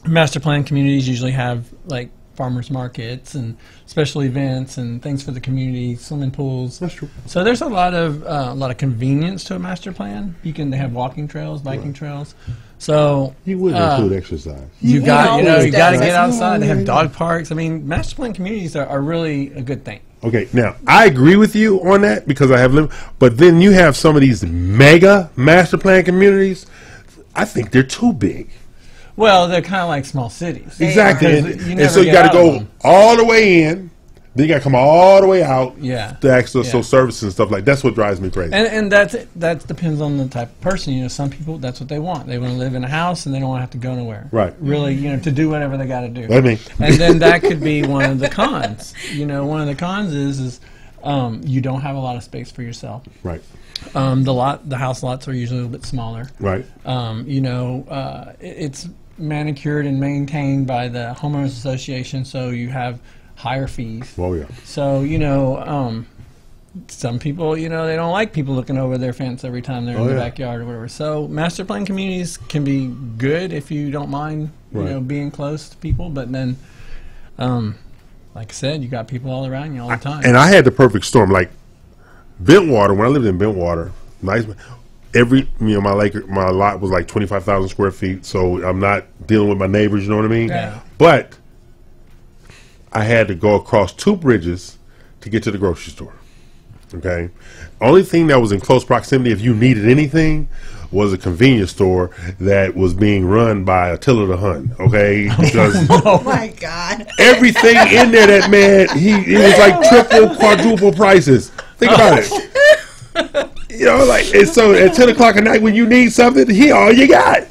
Master plan communities usually have like farmers markets and special events and things for the community, swimming pools. That's true. So there's a lot of convenience to a master plan. They have walking trails, biking trails. So You would include exercise. you got to always get does. outside. They have dog parks. I mean, master plan communities are really a good thing. Okay, now I agree with you on that because I have lived, but then you have some of these mega master plan communities. I think they're too big. Well, they're kind of like small cities. Exactly, Because you and never so you get got out to of go them. all the way in, then you got to come all the way out. Yeah. To access Yeah. those services and stuff like that's what drives me crazy. And that depends on the type of person. You know, some people that's what they want. They want to live in a house and they don't want to have to go nowhere. Right. Really, you know, to do whatever they got to do. That's me. And then that could be one of the cons. You know, one of the cons is you don't have a lot of space for yourself. Right. The house lots are usually a little bit smaller. Right. It's manicured and maintained by the homeowners association, so you have higher fees. Oh yeah. So some people, they don't like people looking over their fence every time they're in the backyard or whatever. So master plan communities can be good if you don't mind, being close to people. But then, like I said, you got people all around you all the time. And I had the perfect storm. Like Bentwater, when I lived in Bentwater, nice. My lot was like 25,000 square feet, so I'm not dealing with my neighbors. You know what I mean? Yeah. But I had to go across 2 bridges to get to the grocery store. Okay. Only thing that was in close proximity, if you needed anything, was a convenience store that was being run by Attila the Hun. Okay. Because Oh my God. everything in there, that man, he was like triple, quadruple prices. Think about it. And so at 10 o'clock at night when you need something, he all you got.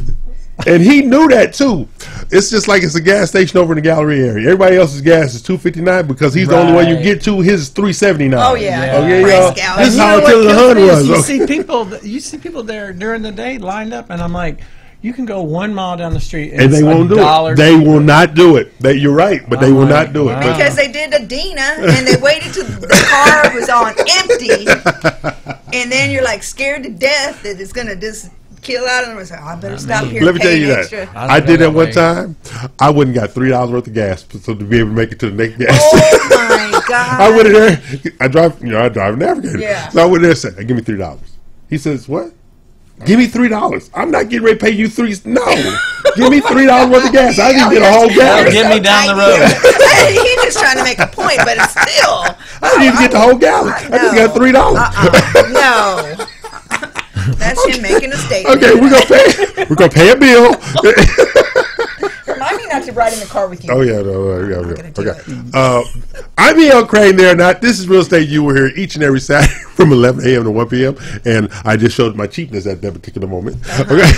And he knew that too. It's just like it's a gas station over in the gallery area. Everybody else's gas is $2.59 because he's the only one you get to. His is $3.79. Oh yeah. Okay, Price y'all. gouging. This is how Attila the Hun was. You see people there during the day lined up, and I'm like, you can go 1 mile down the street And they won't do it. They will not do it. You're right, but they will not do it. Wow. Because they did a Dina and they waited till the car was on empty, and then you're like scared to death that it's gonna just kill out, and I was like, I better stop here. Let me tell you extra. that. I did that one time. I wouldn't got $3 worth of gas so to be able to make it to the next gas Oh station. my God. I went in there. I drive a Navigator. Yeah. So I went there and said, "Give me $3." He says, "What? Give me $3. I'm not getting ready to pay you $3. No, give me $3 worth of gas. I didn't get a whole gallon. Get me down the road." He's just trying to make a point, but it's still. I didn't even get the whole gallon. I just got $3. No. That's him making a statement. Okay, we're gonna pay a bill. Remind me not to ride in the car with you. Oh yeah, okay. I'm E.L. Crane there. This is Real Estate You. We're here each and every Saturday from 11 a.m. to 1 p.m. And I just showed my cheapness at that particular moment. Okay,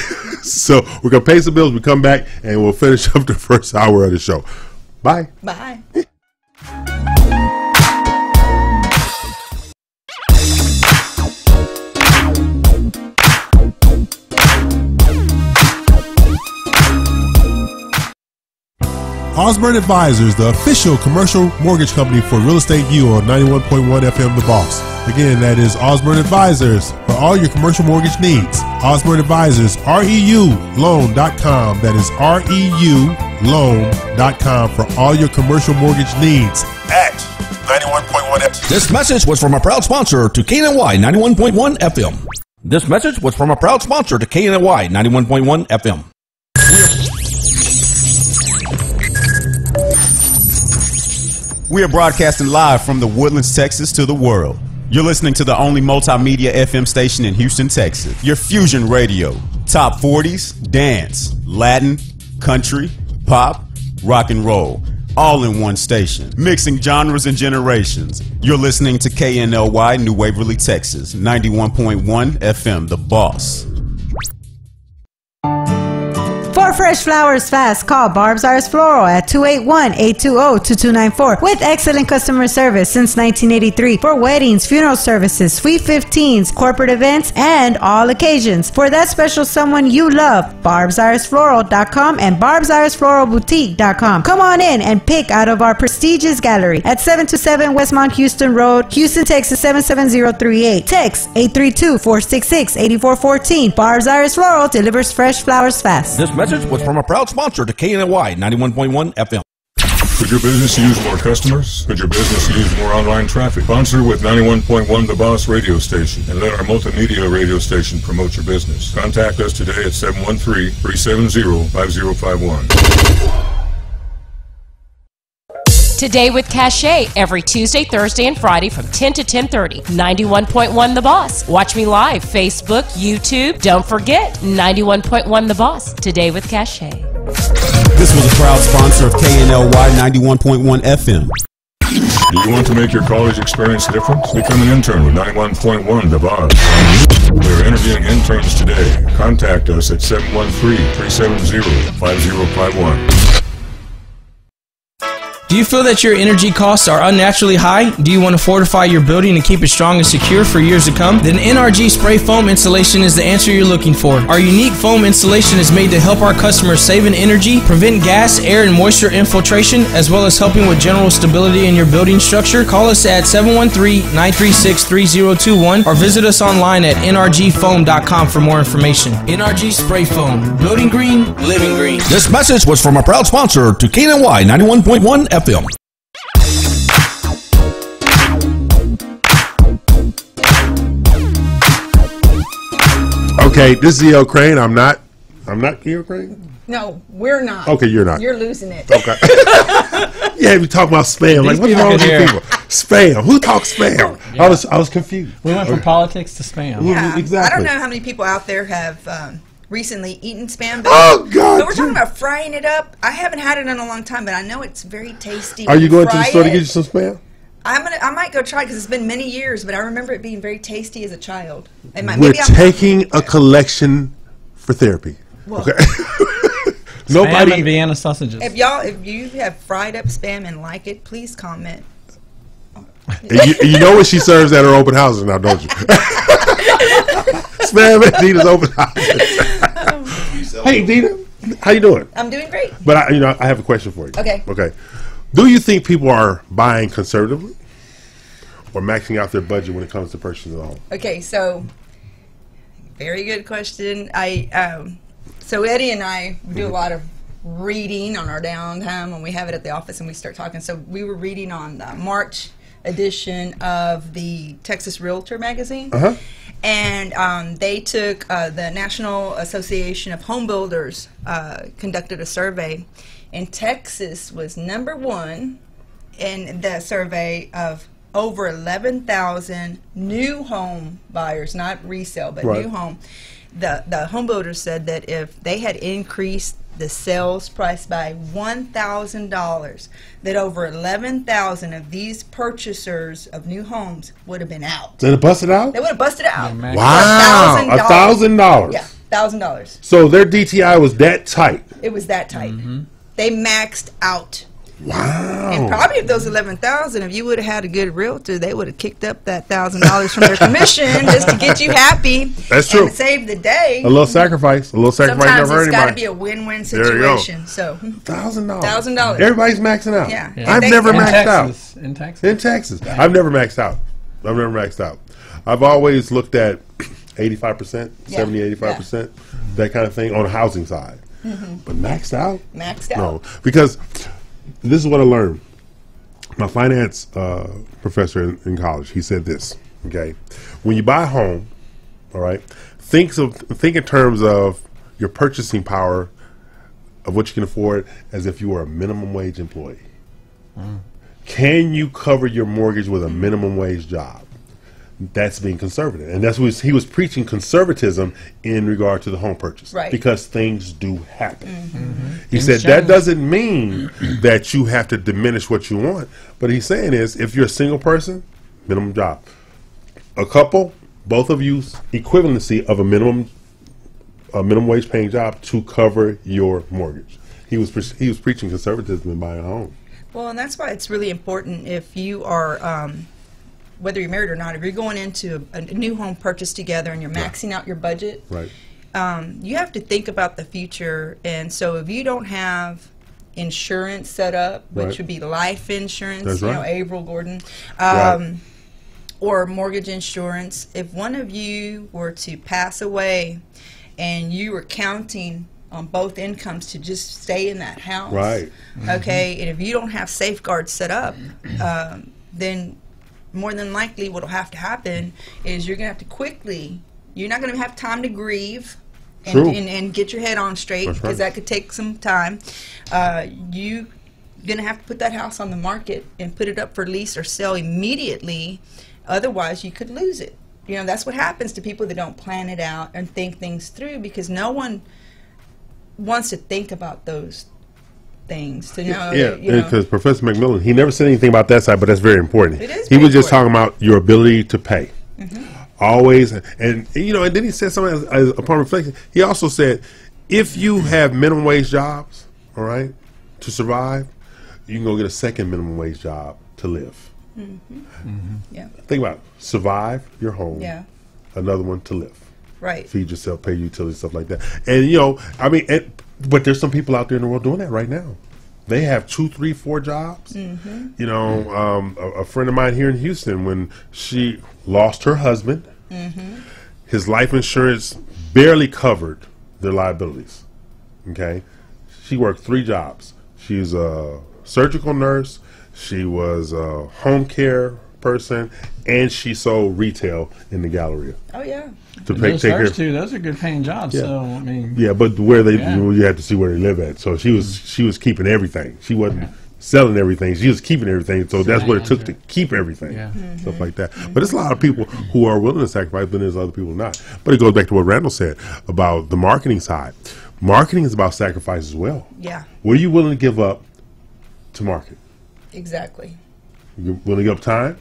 so we're gonna pay some bills. We come back and we'll finish up the first hour of the show. Bye. Bye. Osborne Advisors, the official commercial mortgage company for Real Estate U on 91.1 FM The Boss. Again, that is Osborne Advisors for all your commercial mortgage needs. Osborne Advisors, REULoan.com. That is REULoan.com for all your commercial mortgage needs at 91.1 FM. This message was from a proud sponsor to KNY 91.1 FM. This message was from a proud sponsor to KNY 91.1 FM. We are broadcasting live from the Woodlands, Texas to the world. You're listening to the only multimedia FM station in Houston, Texas. Your fusion radio. Top 40s, dance, Latin, country, pop, rock and roll. All in one station. Mixing genres and generations. You're listening to KNLY New Waverly, Texas. 91.1 FM, The Boss. For More fresh flowers fast. Call Barb's Iris Floral at 281-820-2294 with excellent customer service since 1983 for weddings, funeral services, Sweet 15s, corporate events, and all occasions. For that special someone you love, barbsirisfloral.com and barbsirisfloralboutique.com. Come on in and pick out of our prestigious gallery at 727 Westmont Houston Road, Houston, Texas 77038. Text 832-466-8414. Barb's Iris Floral delivers fresh flowers fast. This message was from a proud sponsor to KNY 91.1 FM. Could your business use more customers? Could your business use more online traffic? Sponsor with 91.1 The Boss radio station and let our multimedia radio station promote your business. Contact us today at 713-370-5051. Today with Cachet, every Tuesday, Thursday, and Friday from 10 to 10:30. 91.1 The Boss. Watch me live, Facebook, YouTube. Don't forget, 91.1 The Boss. Today with Cachet. This was a proud sponsor of KNLY 91.1 FM. Do you want to make your college experience different? Become an intern with 91.1 The Boss. We're interviewing interns today. Contact us at 713-370-5051. Do you feel that your energy costs are unnaturally high? Do you want to fortify your building and keep it strong and secure for years to come? Then NRG Spray Foam Insulation is the answer you're looking for. Our unique foam insulation is made to help our customers save in energy, prevent gas, air, and moisture infiltration, as well as helping with general stability in your building structure. Call us at 713-936-3021 or visit us online at nrgfoam.com for more information. NRG Spray Foam. Building green, living green. This message was from a proud sponsor to KNY 91.1 FM. Okay, this is E.O. Crane. I'm not E.O. Crane? No, we're not. Okay, you're not. You're losing it. Okay. Yeah, we talk about spam. Like, what's wrong with you people? Spam. Who talks spam? Yeah. I was confused. We went from politics to spam. Yeah, Exactly. I don't know how many people out there have recently eaten spam. But, Oh, God. But we're talking about frying it up. I haven't had it in a long time, but I know it's very tasty. Are you going to Fry the store to it. get you some spam? I might go try because it's been many years, but I remember it being very tasty as a child. We're taking a collection for therapy. Well, Okay. Spam and Vienna sausages. If you have fried up spam and like it, please comment. You know what she serves at her open houses now, don't you? Spam at Dina's open houses. Hey, Dina, how you doing? I'm doing great. But I have a question for you. Okay. Okay. Do you think people are buying conservatively or maxing out their budget when it comes to purchasing a home? Okay, so very good question. So Eddie and I do a lot of reading on our downtime when we have it at the office and we start talking. So we were reading on the March edition of the Texas Realtor magazine. Uh-huh. And they took the National Association of Home Builders conducted a survey, and Texas was number one in the survey of over 11,000 new home buyers, not resale, but Right. new home. The home builders said that if they had increased the sales price by $1,000, that over 11,000 of these purchasers of new homes would have been out. Did it bust it out? They would have busted out. Wow. $1,000. Yeah, $1,000. So their DTI was that tight. It was that tight. They maxed out. Wow. And probably if those 11,000, if you would have had a good realtor, they would have kicked up that $1,000 from their commission just to get you happy. That's true. And save the day. A little sacrifice. A little sacrifice Sometimes never hurt it's got to anybody. be a win-win There you go. situation. So $1,000. $1,000. Everybody's maxing out. Yeah. I've never In maxed Texas. out. In Texas. In Texas. I've never maxed out. I've always looked at 85%, Yeah. 70, 85%, that kind of thing on the housing side. But maxed out? Maxed out. No. Because this is what I learned. My finance professor in college, he said this, okay? When you buy a home, all right, think in terms of your purchasing power of what you can afford as if you were a minimum wage employee. Can you cover your mortgage with a minimum wage job? That's being conservative. And that's what he was preaching, conservatism in regard to the home purchase. Right. Because things do happen. He said that doesn't mean that you have to diminish what you want. But he's saying is if you're a single person, minimum job. A couple, both of you, equivalency of a minimum a minimum wage paying job to cover your mortgage. He was preaching conservatism in buying a home. Well, and that's why it's really important if you are, whether you're married or not, if you're going into a new home purchase together and you're maxing out your budget, right? You have to think about the future. And so if you don't have insurance set up, which would be life insurance, That's you know, right. Averill Gordon, Right. or mortgage insurance, if one of you were to pass away and you were counting on both incomes to just stay in that house, Right. okay, and if you don't have safeguards set up, then more than likely what will have to happen is you're going to have to quickly, you're not going to have time to grieve and get your head on straight, That's because right. that could take some time. You're going to have to put that house on the market and put it up for lease or sell immediately. Otherwise, you could lose it. You know, that's what happens to people that don't plan it out and think things through, because no one wants to think about those things. To know, Yeah, you know. because Professor McMillan, he never said anything about that side, but that's very important. It is He very was just talking important. about your ability to pay. Always, and you know, and then he said something as upon reflection. He also said, if you have minimum wage jobs, all right, to survive, you can go get a second minimum wage job to live. Yeah. Think about it. Survive your home. Yeah. Another one to live. Right. Feed yourself, pay utilities, stuff like that. And you know, I mean, but there's some people out there in the world doing that right now. They have 2, 3, 4 jobs. You know, a friend of mine here in Houston, when she lost her husband, his life insurance barely covered their liabilities. Okay, she worked 3 jobs. She's a surgical nurse. She was a home care person, and she sold retail in the Galleria. Oh yeah. To Those take care. first two, those are good paying jobs. Yeah. So I mean, Yeah, but where they Yeah. you have to see where they live at. So she was keeping everything. She wasn't selling everything. She was keeping everything. So that's what it took to keep everything. Yeah. Stuff like that. But there's a lot of people who are willing to sacrifice, but there's other people not. But it goes back to what Randall said about the marketing side. Marketing is about sacrifice as well. Yeah. What are you willing to give up to market? Exactly. You willing to give up time?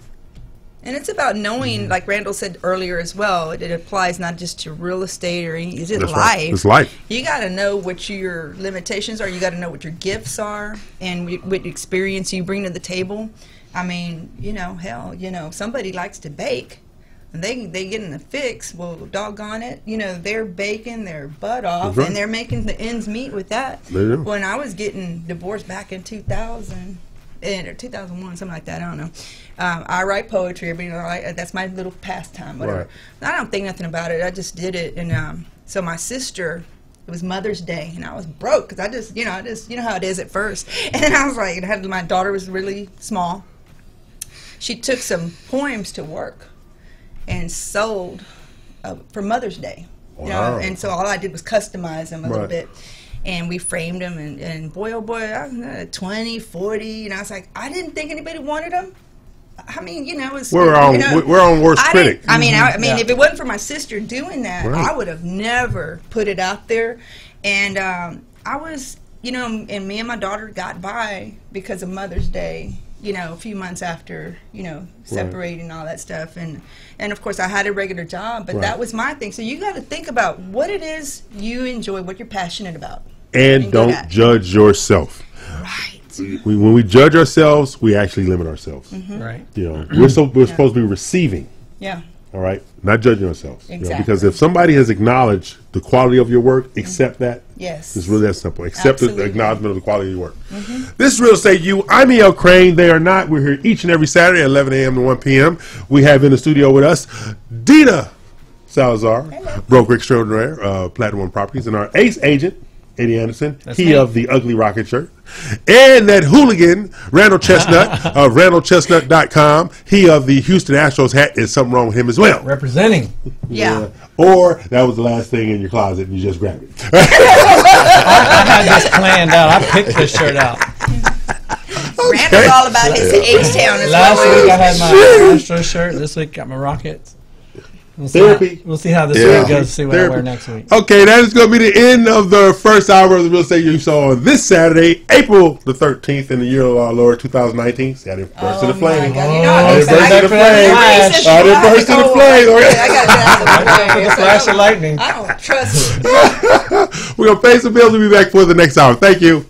And it's about knowing, like Randall said earlier as well, it applies not just to real estate or any, is it That's life? right. It's life. You got to know what your limitations are. You got to know what your gifts are and what experience you bring to the table. I mean, you know, hell, you know, somebody likes to bake and they get in a fix. Well, doggone it, you know, they're baking their butt off That's right. and they're making the ends meet with that. They do. When I was getting divorced back in 2000, or 2001, something like that, I don't know. I write poetry, but you know, that's my little pastime, whatever. Right. I don't think nothing about it. I just did it, and so my sister, it was Mother's Day, and I was broke because I just, you know how it is at first. And then I was like, my daughter was really small. She took some poems to work and sold for Mother's Day. You know, Wow. and so all I did was customize them a little Right. bit. And we framed them, and boy, oh boy, 20, 40, you know, I was like, I didn't think anybody wanted them. I mean, you know, it's, We're on you know, we're on worst I critic. didn't- I mean, Yeah. if it wasn't for my sister doing that, Right. I would have never put it out there. And I was, you know, and me and my daughter got by because of Mother's Day, you know, a few months after, you know, separating and all that stuff. And of course, I had a regular job, but Right. that was my thing. So you got to think about what it is you enjoy, what you're passionate about. And do don't that. judge yourself. Right. When we judge ourselves, we actually limit ourselves. right. You know, we're supposed to be receiving. Yeah. All right, not judging ourselves. You know, Exactly. because if somebody has acknowledged the quality of your work, accept that. Yes. It's really that simple. Accept the Absolutely. acknowledgement of the quality of your work. This is Real Estate You. I'm E.L. Crane. They are not. We're here each and every Saturday at 11 a.m. to 1 p.m. We have in the studio with us Dina Salazar, broker extraordinaire, Platinum One Properties, and our ace agent, Eddie Anderson, he me. of the Ugly Rocket shirt. And that hooligan, Randall Chestnut of RandallChestnut.com, he of the Houston Astros hat. Is something wrong with him as well? Representing. Yeah. Or that was the last thing in your closet and you just grabbed it. I had this planned out. I picked this shirt out. Randall's all about his H-Town as Last well. week I had my Astro shirt. This week got my Rockets. Therapy. We'll see how this Yeah. week goes. See what I wear next week. Okay, that is going to be the end of the first hour of the Real Estate You Saw this Saturday, April the 13th in the year of our Lord 2019. See, I didn't burst in the flame. I didn't burst in the flame. I didn't burst in the flame. I got that. With a flash of lightning. I don't trust you. We're going to pay some bills. We'll be back for the next hour. Thank you.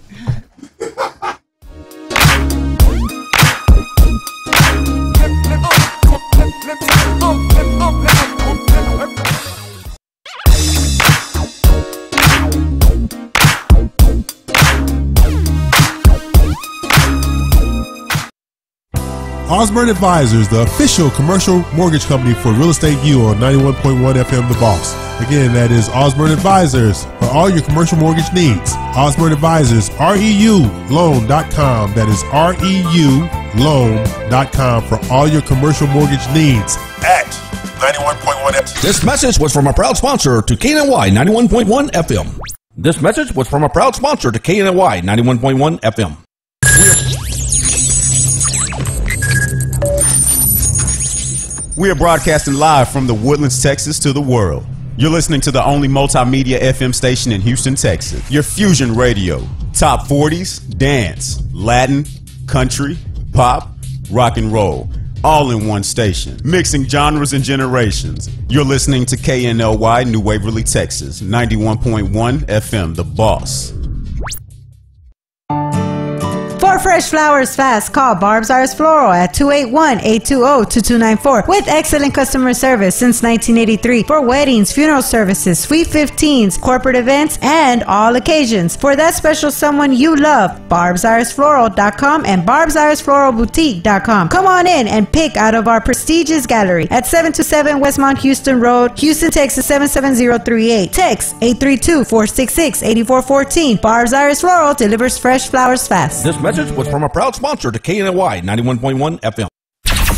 Osborne Advisors, the official commercial mortgage company for Real Estate U on 91.1 FM The Boss. Again, that is Osborne Advisors for all your commercial mortgage needs. Osborne Advisors, REULoan.com. That is REULoan.com for all your commercial mortgage needs at 91.1 FM. This message was from a proud sponsor to KNY 91.1 FM. This message was from a proud sponsor to KNY 91.1 FM. We are broadcasting live from the Woodlands, Texas to the world. You're listening to the only multimedia FM station in Houston, Texas. Your Fusion Radio. Top 40s, dance, Latin, country, pop, rock and roll. All in one station. Mixing genres and generations. You're listening to KNLY New Waverly, Texas. 91.1 FM, The Boss. For fresh flowers fast, call Barb's Iris Floral at 281-820-2294 with excellent customer service since 1983 for weddings, funeral services, sweet 15s, corporate events, and all occasions. For that special someone you love, barbsirisfloral.com and barbsirisfloralboutique.com. Come on in and pick out of our prestigious gallery at 727 Westmont Houston Road, Houston, Texas 77038. Text 832-466-8414. Barb's Iris Floral delivers fresh flowers fast. This message was from a proud sponsor to KNY 91.1 FM.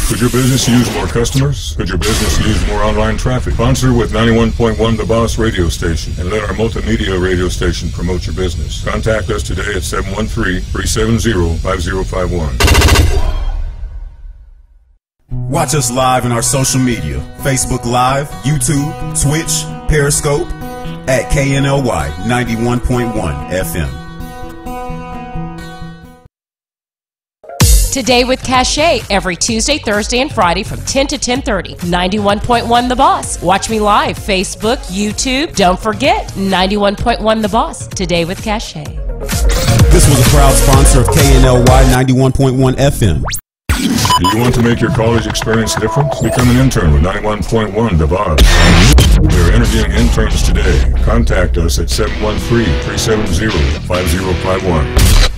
Could your business use more customers? Could your business use more online traffic? Sponsor with 91.1 The Boss radio station and let our multimedia radio station promote your business. Contact us today at 713-370-5051. Watch us live in our social media. Facebook Live, YouTube, Twitch, Periscope at KNLY 91.1 FM. Today with Cachet every Tuesday, Thursday, and Friday from 10 to 10:30. 91.1 The Boss. Watch me live. Facebook, YouTube. Don't forget 91.1 The Boss. Today with Cachet. This was a proud sponsor of KNLY 91.1 FM. Do you want to make your college experience different? Become an intern with 91.1 The Boss. We are interviewing interns today. Contact us at 713-370-5051.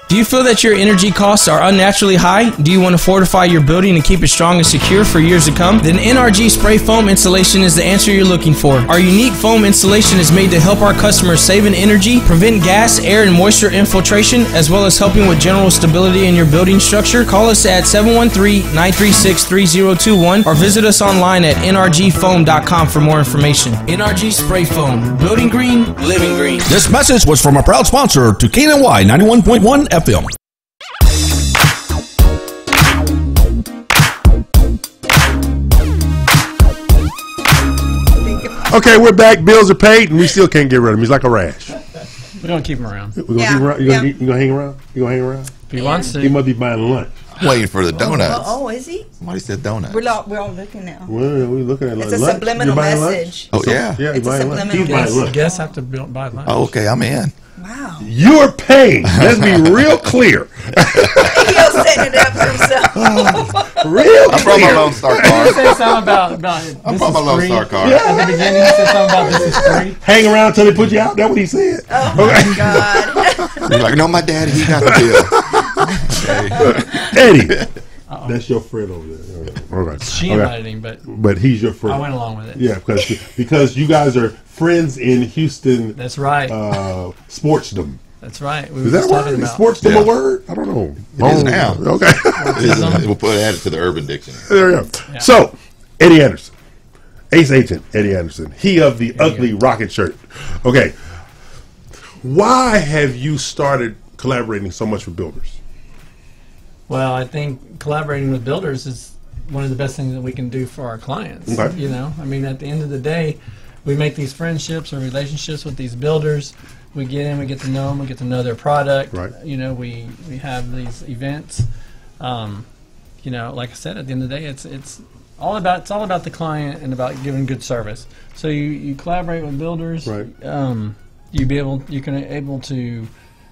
Do you feel that your energy costs are unnaturally high? Do you want to fortify your building and keep it strong and secure for years to come? Then NRG Spray Foam Insulation is the answer you're looking for. Our unique foam insulation is made to help our customers save in energy, prevent gas, air, and moisture infiltration, as well as helping with general stability in your building structure. Call us at 713-936-3021 or visit us online at nrgfoam.com for more information. NRG Spray Foam. Building green, living green. This message was from a proud sponsor to KNY 91.1 FM. Okay, we're back. Bills are paid, and we still can't get rid of him. He's like a rash. We're going to keep him around. We're gonna keep him around? You gonna hang around? You gonna hang around? If he wants to. He must be buying lunch. I'm waiting for the donuts. Oh, is he? Somebody said donuts. We're all looking now. We're looking at It's lunch. a subliminal You buying lunch? message. Oh, yeah. Yeah, It's he's a buying lunch. subliminal He's buying message. lunch. Guests have to buy lunch. Oh, okay, I'm in. Wow. You're paying. Let's be real clear. He'll set it up for himself. Real I brought my clear. Lone Star He card. said something about I this brought is my Lone free. Star card. At the beginning, he said something about this is free. Hang around until they put you out. That's what he said. Oh my God. You're like, no, my daddy, he got the bill. Eddie, that's your friend over there. Okay. She invited him, But he's your friend. I went along with it. Yeah, because you guys are friends in Houston. That's right. Sportsdom. That's right. We Is were that a just word? talking Is about sportsdom Yeah. a word? I don't know. It is now. Okay. We'll add it to the Urban Dictionary. There we go. Yeah. So, Eddie Anderson. Ace Agent Eddie Anderson. He of the ugly rocket shirt. Okay. Why have you started collaborating so much with builders? Well, I think collaborating with builders is, one of the best things that we can do for our clients. Okay. You know, I mean, at the end of the day, we make these friendships or relationships with these builders. We get in, we get to know them, we get to know their product. Right. You know, we have these events. You know, like I said, at the end of the day, it's all about the client and about giving good service. So you collaborate with builders. Right. You can able to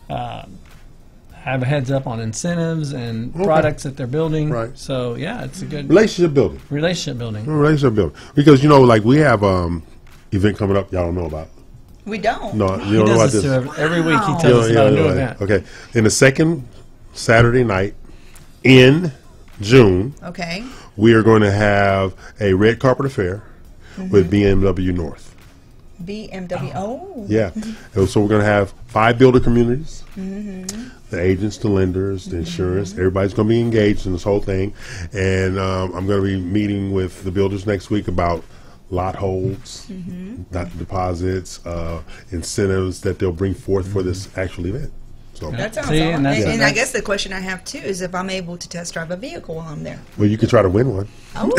have a heads up on incentives and products that they're building. Right. So yeah, it's a good Relationship building. relationship building. Relationship building. Because, you know, like we have event coming up y'all don't know about. We don't. No, He you don't know about does this. this to every week. He Wow. tells us about a new Yeah. event. Okay. In the second Saturday night in June, Okay. we are going to have a red carpet affair with BMW North. BMW. Oh. Yeah. And so we're going to have 5 builder communities, the agents, the lenders, the insurance. Everybody's going to be engaged in this whole thing. And I'm going to be meeting with the builders next week about lot holds, not deposits, incentives that they'll bring forth for this actual event. So, That sounds See, awesome. and that's- And I guess the question I have too is if I'm able to test drive a vehicle while I'm there. well, you can try to win one. Oh,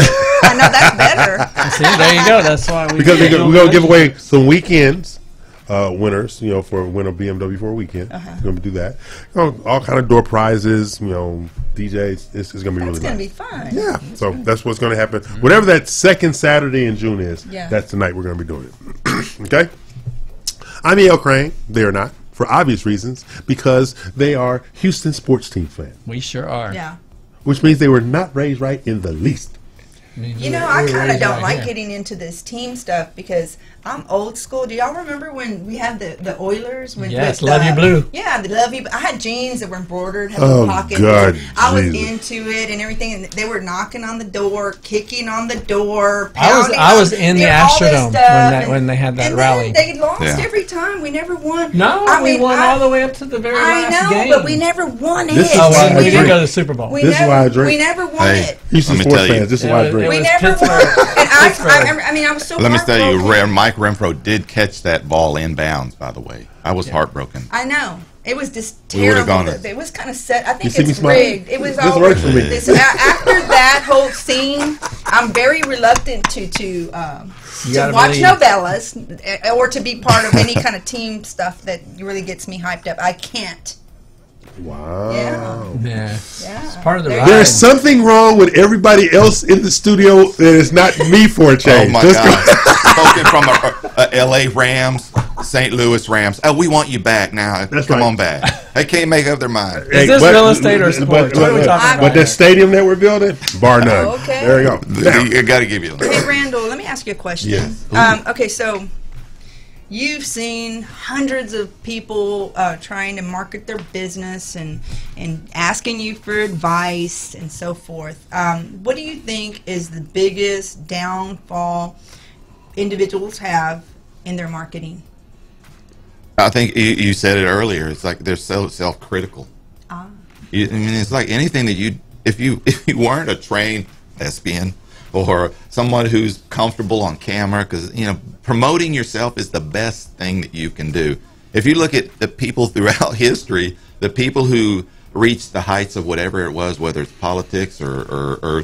I know that's better. See, there you go. That's why we Because we're going to give away some weekends, winners, you know, for win a BMW for a weekend. We're going to do that. You know, all kind of door prizes, you know, DJs. It's going to be That's really gonna nice. be fun. Yeah, so that's what's going to happen. Whatever that second Saturday in June is, Yeah. that's the night we're going to be doing it. Okay? I'm E.L. Crane. They are not, for obvious reasons, because they are Houston sports team fans, We sure are. Yeah. which means they were not raised right in the least. You know, I kind of don't like getting into this team stuff because I'm old school. Do y'all remember when we had the Oilers? When, Yes, with, Love You Blue. Yeah, the Love You. I had jeans that were embroidered, had Oh, pockets. God, I was Jesus. into it and everything, and they were knocking on the door, kicking on the door, I was pounding in the all this Astrodome stuff, when they had that and rally. Then they lost Yeah. every time. We never won. No, I we mean, won all the way up to the very I last know, game. but we never won it. This is Oh, why well, I we didn't drink. go to the Super Bowl. We This is never, why I drink. We never won Hey, it. Houston Let me sports tell you. fans, this is It why I was- drink. it We was never Pittsburgh. won. And Pittsburgh. I mean, I was so Let me tell you, heartbroken. Mike Renfro did catch that ball inbounds, by the way. I was heartbroken. I know. It was just We would've terrible. gone It was kind of set. I You think see me it's smiling? rigged. It was This all works for me. this, after that whole scene. I'm very reluctant to gotta watch believe- novellas or to be part of any kind of team stuff that really gets me hyped up. I can't. Wow. Yeah. Yeah. Yeah. It's part of the There- ride. There's something wrong with everybody else in the studio that is not me for a Oh change. my Let's God! go. Spoken from a L.A. Rams, St. Louis Rams. Oh, we want you back now. That's Come right. on back. They can't make up their mind. Is this real estate or sports? What are we talking But about the here? stadium that we're building, bar none. Oh, okay. There you go. Now, I got to give you. Hey, Randall, let me ask you a question. Yes. Okay, so you've seen hundreds of people trying to market their business and asking you for advice and so forth. What do you think is the biggest downfall individuals have in their marketing? I think you said it earlier. It's like they're so self-critical. Ah. I mean, it's like anything that if you weren't a trained thespian or someone who's comfortable on camera, because promoting yourself is the best thing that you can do. If you look at the people throughout history, the people who reached the heights of whatever it was, whether it's politics or Jim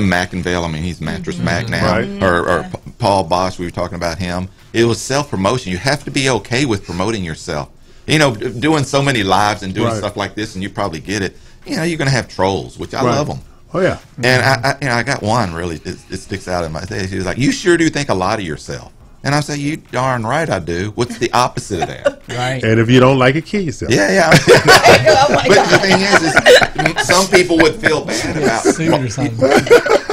McIngvale, I mean, he's Mattress Mac now, Right. or Paul Bosch, we were talking about him. It was self-promotion. You have to be okay with promoting yourself. Doing so many lives and doing Right. stuff like this, and you probably get it. You're going to have trolls, which I Right. love them. Oh yeah. And I got one really. It sticks out in my face. He was like, "You sure do think a lot of yourself." And I say, "You darn right I do. What's the opposite of that?" Right. And if you don't like it, kill yourself. Yeah. Oh my But God. the thing is some people would feel bad about. Suit or something.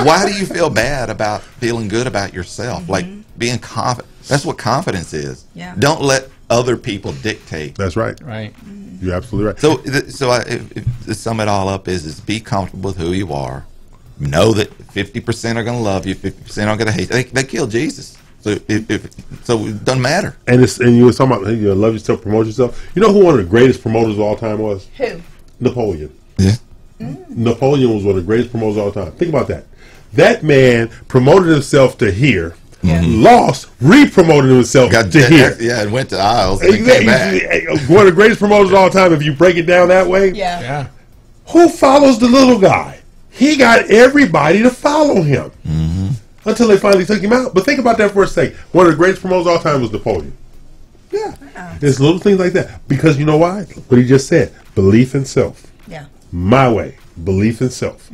Why do you feel bad about feeling good about yourself? Like being confident. That's what confidence is. Yeah. Don't let other people dictate. That's right. Right. You're absolutely right. If to sum it all up is be comfortable with who you are. Know that 50% are going to love you, 50% are going to hate you. They killed Jesus, so so it doesn't matter. And you were talking about love yourself, promote yourself. You know who one of the greatest promoters of all time was? Who? Napoleon. Yeah. Napoleon was one of the greatest promoters of all time. Think about that. That man promoted himself to here, lost, re-promoted himself to here. Yeah, and went to Isles and then came back. One of the greatest promoters of all time. If you break it down that way, Yeah. Yeah. who follows the little guy? he got everybody to follow him until they finally took him out. But think about that for a second. One of the greatest promos of all time was Napoleon. Yeah. There's little things like that. Because you know why? What he just said. Belief in self. Yeah. My way. Belief in self.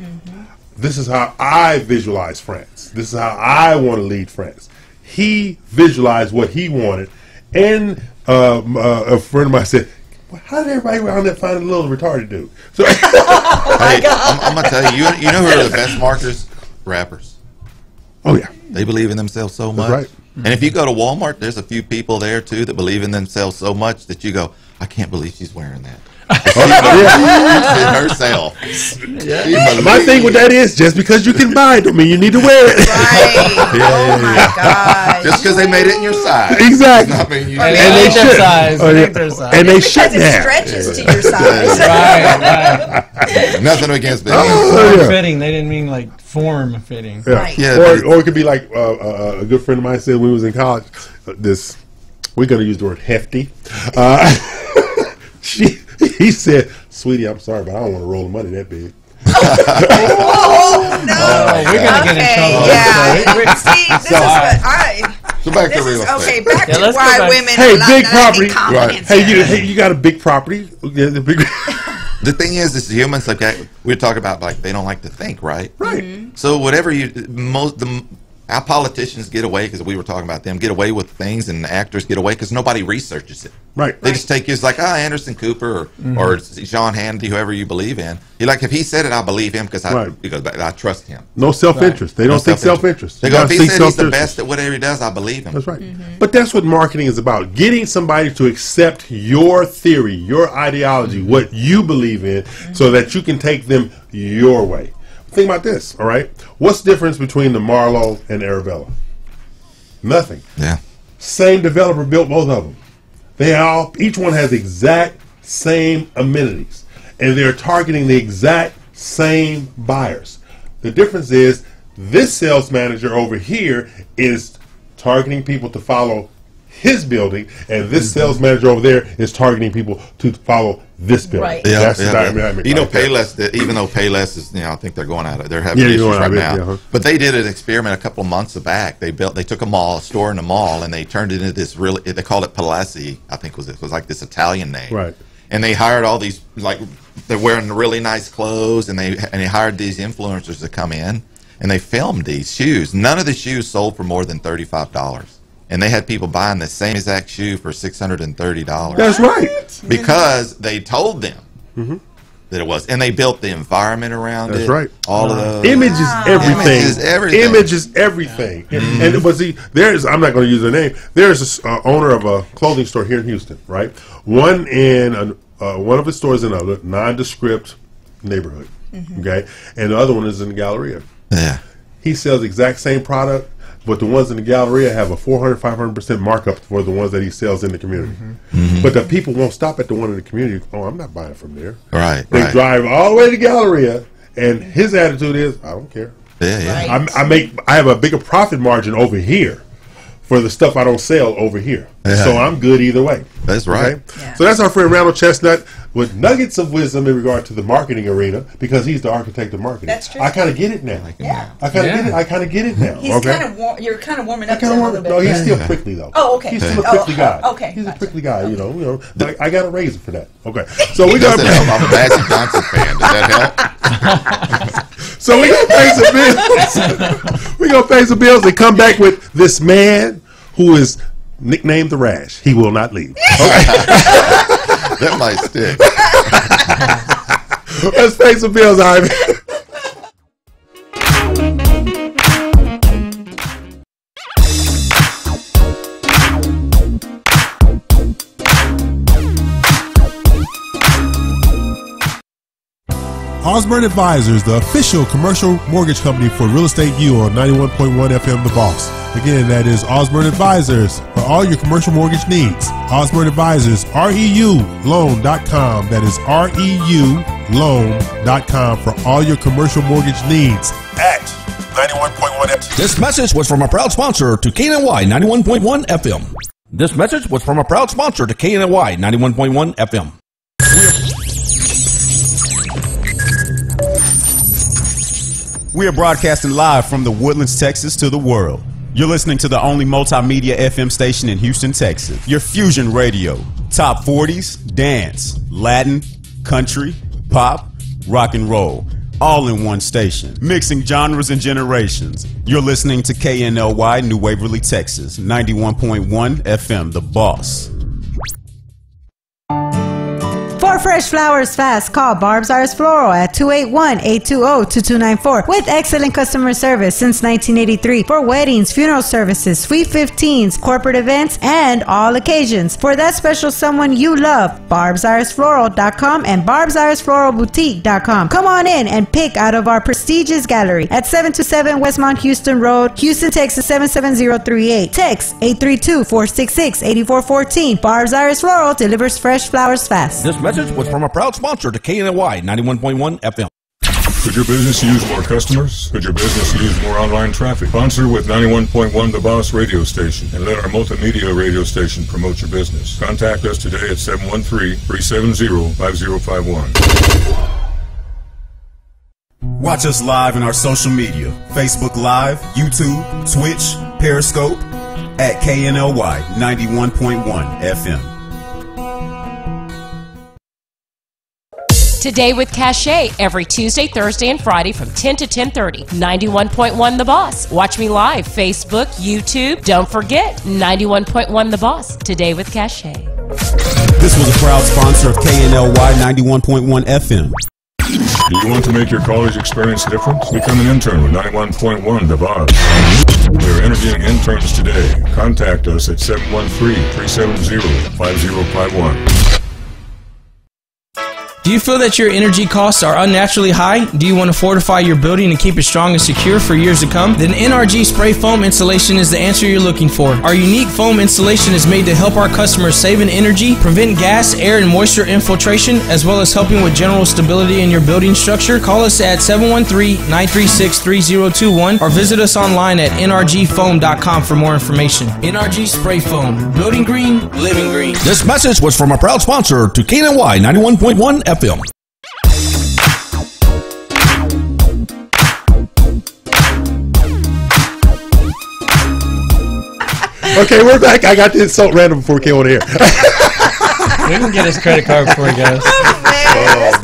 This is how I visualize France. This is how I want to lead France. He visualized what he wanted. And a friend of mine said, well, how did everybody around there find a little retarded dude? So I'm going to tell you, you know who are the best marketers? Rappers. Oh, yeah. They believe in themselves so much. That's right. And if you go to Walmart, there's a few people there, too, that believe in themselves so much that you go, I can't believe she's wearing that. Herself. My thing with that is, just because you can buy it, don't mean you need to wear it. Right. Oh my God. Just because they made it in your size. Exactly. I mean, you and they should. And they should Because it stretches to your size. Right. Nothing against that. Form fitting. They didn't mean like form fitting. Yeah. Right. Yeah, Or it could be like a good friend of mine said when we was in college. We're going to use the word hefty. He said, "Sweetie, I'm sorry, but I don't want to roll the money that big." Oh, no. We're going to get in trouble. Yeah. See, this is what So back to real estate. okay, back to let's go why back. women Hey, are big not property. confidence. Hey, you got a big property. Yeah, the big. The thing is humans, like we're talking about, like they don't like to think, right? Right. So whatever our politicians get away, because we were talking about them, get away with things, and actors get away because nobody researches it. Right. They just take you as like, Anderson Cooper or Sean Hannity, whoever you believe in. You're like, if he said it, I believe him because I trust him. No self-interest. They don't think self-interest. They go, if he said he's the best at whatever he does, I believe him. That's right. But that's what marketing is about. Getting somebody to accept your theory, your ideology, what you believe in, so that you can take them your way. Think about this, all right? What's the difference between the Marlowe and the Arabella? Nothing. Yeah. Same developer built both of them. Each one has the exact same amenities, and they're targeting the exact same buyers. The difference is this sales manager over here is targeting people to follow his building, and this sales manager over there is targeting people to follow this building. Right. Yeah, That's you know, Payless, even though Payless is, I think they're going out of, they're having issues right now. But they did an experiment a couple of months back. They took a store in a mall, and they turned it into this they called it Palazzi, I think it was like this Italian name. Right. And they hired all these, like, they're wearing really nice clothes, and they hired these influencers to come in, and they filmed these shoes. None of the shoes sold for more than $35. And they had people buying the same exact shoe for $630. That's right. Because they told them that it was. And they built the environment around it. That's right. All of those. Image is everything. Image is everything. Image is everything. And but see, I'm not going to use their name. There's an owner of a clothing store here in Houston, right? One of his stores in a nondescript neighborhood, okay? And the other one is in the Galleria. Yeah. He sells the exact same product, but the ones in the Galleria have a 400-500% markup for the ones that he sells in the community. But the people won't stop at the one in the community. Oh, I'm not buying from there. Right. They drive all the way to Galleria, and his attitude is, I don't care. Yeah, yeah. Right. I have a bigger profit margin over here for the stuff I don't sell over here. Yeah. So I'm good either way. That's right. Okay? Yeah. So that's our friend Randall Chestnut with nuggets of wisdom in regard to the marketing arena, because he's the architect of marketing. That's true. I kind of get it now. Yeah. I kind of get it now. He's You're kind of warming up to him a little bit. No, he's still prickly though. Oh, okay. He's still a prickly guy. Okay. He's a prickly guy. You know. Like, I got a razor for that. Okay. So we got. I'm a Magic Johnson fan. Does that help? So we gonna pay some bills. We're gonna pay some bills and come back with this man who is nicknamed the Rash. He will not leave. Okay. That might stick. Let's pay some bills, Ivy. Osborne Advisors, the official commercial mortgage company for Real Estate U on 91.1 FM The Boss. Again, that is Osborne Advisors for all your commercial mortgage needs. Osborne Advisors, REULoan.com. That is REULoan.com for all your commercial mortgage needs at 91.1 FM. This message was from a proud sponsor to KNY 91.1 FM. This message was from a proud sponsor to KNY 91.1 FM. We are broadcasting live from the Woodlands, Texas to the world. You're listening to the only multimedia FM station in Houston, Texas. Your fusion radio. Top 40s, dance, Latin, country, pop, rock and roll. All in one station. Mixing genres and generations. You're listening to KNLY New Waverly, Texas. 91.1 FM, The Boss. For fresh flowers fast, call Barb's Iris Floral at 281-820-2294 with excellent customer service since 1983 for weddings, funeral services, sweet 15s, corporate events, and all occasions. For that special someone you love, barbsirisfloral.com and barbsirisfloralboutique.com. Come on in and pick out of our prestigious gallery at 727 Westmont Houston Road, Houston, Texas 77038. Text 832-466-8414. Barb's Iris Floral delivers fresh flowers fast. This message was from a proud sponsor to KNY 91.1 FM. Could your business use more customers? Could your business use more online traffic? Sponsor with 91.1 The Boss radio station and let our multimedia radio station promote your business. Contact us today at 713-370-5051. Watch us live in our social media. Facebook Live, YouTube, Twitch, Periscope at KNLY 91.1 FM. Today with Cachet, every Tuesday, Thursday, and Friday from 10 to 10:30. 91.1 The Boss. Watch me live, Facebook, YouTube. Don't forget, 91.1 The Boss. Today with Cachet. This was a proud sponsor of KNLY 91.1 FM. Do you want to make your college experience different? Become an intern with 91.1 The Boss. We are interviewing interns today. Contact us at 713-370-5051. Do you feel that your energy costs are unnaturally high? Do you want to fortify your building and keep it strong and secure for years to come? Then NRG Spray Foam Insulation is the answer you're looking for. Our unique foam insulation is made to help our customers save in energy, prevent gas, air, and moisture infiltration, as well as helping with general stability in your building structure. Call us at 713-936-3021 or visit us online at nrgfoam.com for more information. NRG Spray Foam. Building green, living green. This message was from a proud sponsor to KNY 91.1 FM. Okay, we're back. I got to insult random before we came on the air. We can get his credit card before he goes. Oh, man, that's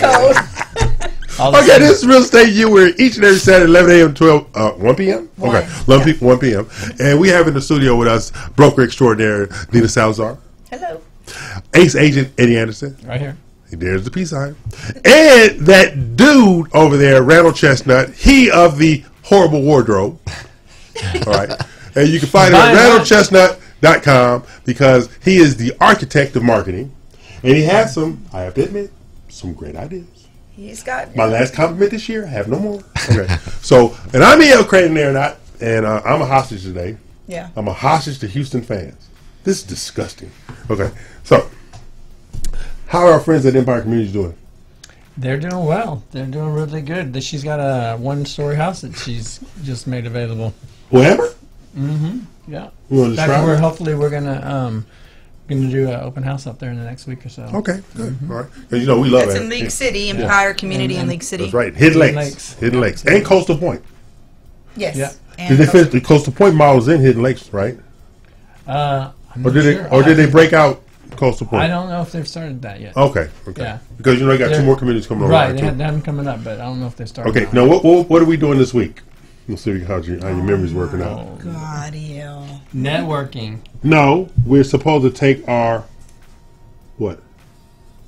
cold. Okay, this is Real Estate U. We're each and every Saturday, 11 a.m. 1 p.m.? Okay, 1 p.m. And we have in the studio with us broker extraordinaire Dina Salazar. Hello. Ace agent Eddie Anderson. Right here. There's the peace sign. And that dude over there, Randall Chestnut, he of the horrible wardrobe. All right. And you can find him at randallchestnut.com because he is the architect of marketing. And he has some, I have to admit, some great ideas. He's got my last compliment this year. I have no more. Okay. So, and I'm E.L. Creighton there, and I'm a hostage today. Yeah. I'm a hostage to Houston fans. This is disgusting. Okay. So, how are our friends at Empire Communities doing? They're doing well. They're doing really good. She's got a one-story house that she's just made available. Whatever? Mm-hmm. Yeah. You want to describe? Hopefully we're gonna do an open house up there in the next week or so. Okay, good. All right. Because, we love it. It's in League City, Empire Community in League City. That's right. Hidden Lakes. And Coastal Point. Yes. Yeah. Did they finish the Coastal Point models in Hidden Lakes, right? Or did they break out Coastal Point? I don't know if they've started that yet. Okay. Yeah. Because they got two more communities coming on. Right, they have them coming up, but I don't know if they started. Okay. Now, what are we doing this week? Let's see how your memory's working out. Oh, God, yeah. Networking. No, we're supposed to take our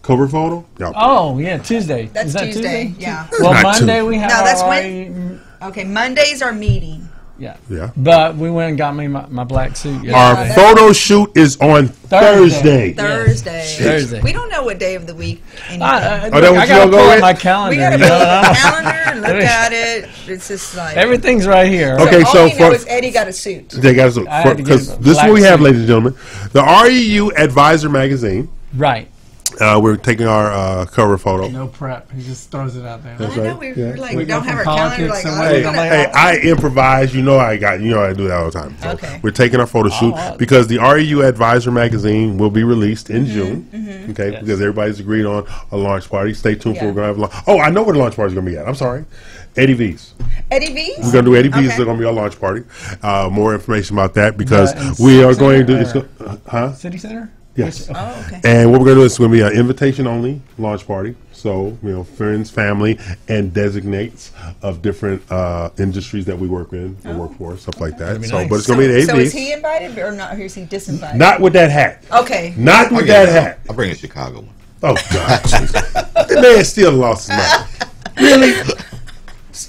cover photo. Yep. Oh yeah, Tuesday. That's Is that Tuesday. Yeah. Well, Monday we have. No, that's when. Okay, Monday's our meeting. Yeah. Yeah. But we went and got me my black suit yesterday. Our photo shoot is on Thursday. Thursday. We don't know what day of the week. I got to pull up my calendar. We got to pull up the calendar and look at it. It's just like everything's right here. Okay, all you know is Eddie got a suit. They got a suit. Because this is what we have, ladies and gentlemen. The REU Advisor magazine. Right. We're taking our cover photo. No prep. He just throws it out there. That's I know right. we Yeah. like don't have our calendar. Like, Hey, I improvise. You know I do that all the time. So Okay. we're taking our photo shoot because the REU Advisor magazine will be released in June. Okay, because everybody's agreed on a launch party. Stay tuned for we're gonna have a launch. Oh, I know where the launch party is gonna be at. I'm sorry, Eddie V's. Eddie V's. We're gonna do Eddie V's. Okay. They're gonna be our launch party. More information about that because And we are City going to. Center Huh? City Center? Yes. Oh, okay. And what we're going to do is going to be an invitation only launch party. So, friends, family, and designates of different industries that we work in and work for, stuff like that. So, nice. but it's going to be the So AVs. is he invited or not? Or is he disinvited? Not with that hat. Okay. Not with that hat. I'll bring a Chicago one. Oh, God. The man still lost his mind. Really?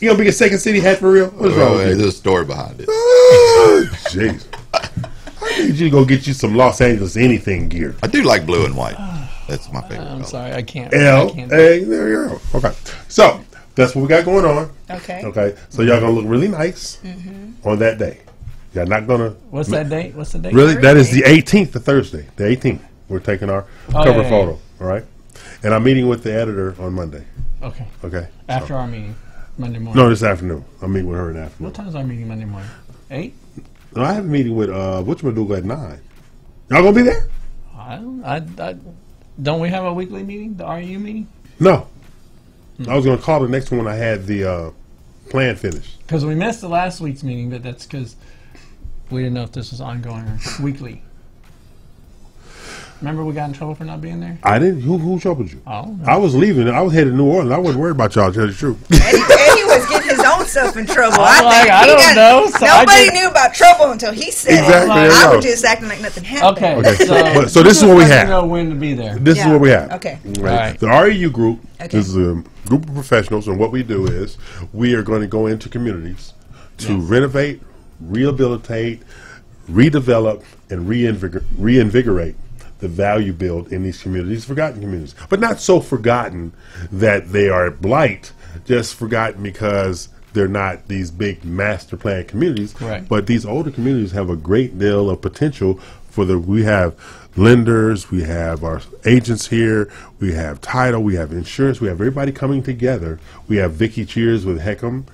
You going to be a Second City hat for real? What's wrong with you? There's a story behind it. Oh, jeez. I need you to go get you some Los Angeles anything gear. I do like blue and white. That's my favorite I'm color. sorry, I can't. L I can't. A. There you go. Okay, so that's what we got going on. Okay. Okay, so y'all gonna look really nice on that day. Y'all not gonna. What's that date? What's the date? Really, that is the 18th, the Thursday, the 18th. We're taking our cover yeah, photo. All right, and I'm meeting with the editor on Monday. Okay. Okay. After our meeting, Monday morning. No, this afternoon. I'm meeting with her in the afternoon. What time is our meeting Monday morning? 8? No, I have a meeting with whatchamacallit at 9. Y'all gonna be there? Don't we have a weekly meeting? The RU meeting? No. I was gonna call the next one when I had the plan finished. Because we missed the last week's meeting, but that's because we didn't know if this was ongoing or weekly. Remember we got in trouble for not being there? I didn't. Who troubled you? Oh, no. I was leaving. I was headed to New Orleans. I wasn't worried about y'all. To tell you the truth. Eddie was getting his own self in trouble. I don't know. So nobody knew about trouble until he said Exactly, it. there you I go. was just acting like nothing happened. Okay, So this is what we let me have. know when to be there. This is Yeah. what we have. Okay. Right. All right. The REU group Okay. is a group of professionals, and what we do is we are going to go into communities to renovate, rehabilitate, redevelop, and reinvigorate the value built in these communities, forgotten communities. But not so forgotten that they are blight, just forgotten because they're not these big master plan communities. Correct. But these older communities have a great deal of potential we have lenders, we have our agents here, we have title, we have insurance, we have everybody coming together. We have Vicky Cheers with Heckham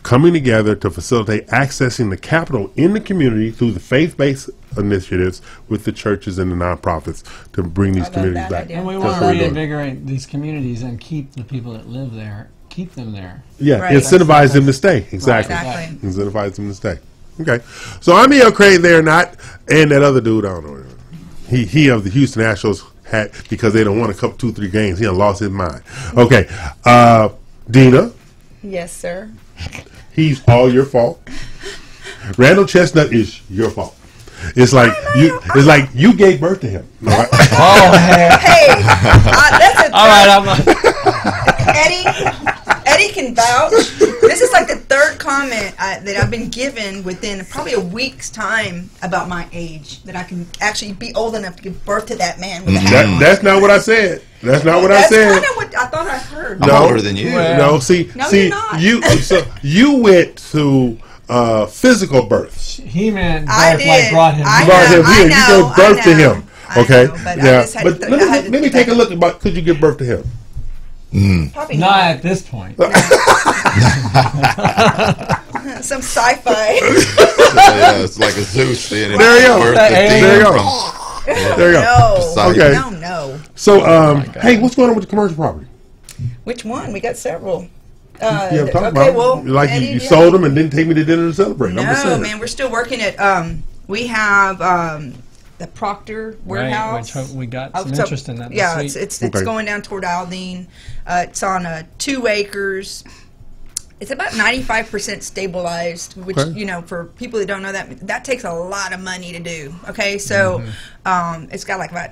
coming together to facilitate accessing the capital in the community through the faith-based initiatives with the churches and the nonprofits to bring these communities back. And we That's want to what we're doing. reinvigorate these communities and keep the people that live there, keep them there. Yeah, Right. incentivize them to stay. Exactly. Exactly. Incentivize them to stay. Okay. So I'm E.L. Craig there, not, and that other dude, I don't know. He of the Houston Astros hat because they don't want a couple 2-3 games. He done lost his mind. Okay. Dina, Yes, sir. he's all your fault. Randall Chestnut is your fault. It's like you gave birth to him. All right? Oh, heck. Hey, that's a All right, Eddie can vouch. This is like the third comment that I've been given within probably a week's time about my age. That I can actually be old enough to give birth to that man. With a hat. That's not what I said. That's not what I That's said. kind of what I thought I heard. I'm older than you. No, see, No, you're not. you went to physical birth. He meant I birth did. like brought him. I Brought know, him here. I You know, gave birth I to know. him. I Okay, know, but I yeah. just had But to- let I had to me think take a back. look about. Could you give birth to him? Probably Not not. at this point. Some sci-fi. Yeah, it's like a Zeus thing. and There you go. birth There the you demon go. from- There you go. No. Poseidon. Okay. No, no. So, hey, what's going on with the commercial property? Which one? We got several. You haven't talked okay, about well, it. Like Eddie, you yeah. sold them and didn't take me to dinner to celebrate. I'm just No, saying. man, we're still working at. We have the Proctor warehouse. Which we got some So- interest in that. Yeah, this week. it's Okay. going down toward Aldine. It's on 2 acres. It's about 95% stabilized, which Okay. for people that don't know that takes a lot of money to do. Okay, so it's got like about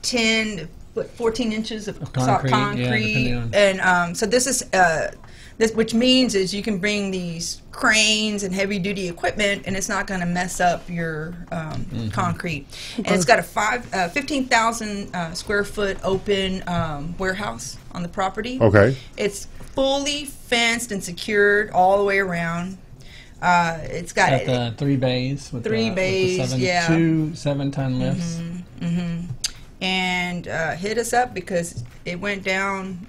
10 to 14 inches of concrete, concrete, yeah, depending and so this is this, which means is you can bring these cranes and heavy duty equipment, and it's not going to mess up your concrete. And it's got a 15,000 square foot open warehouse on the property. Okay. It's fully fenced and secured all the way around. It's got At the 3 bays. With 3 the bays, yeah. 2 7-ton lifts. and hit us up because it went down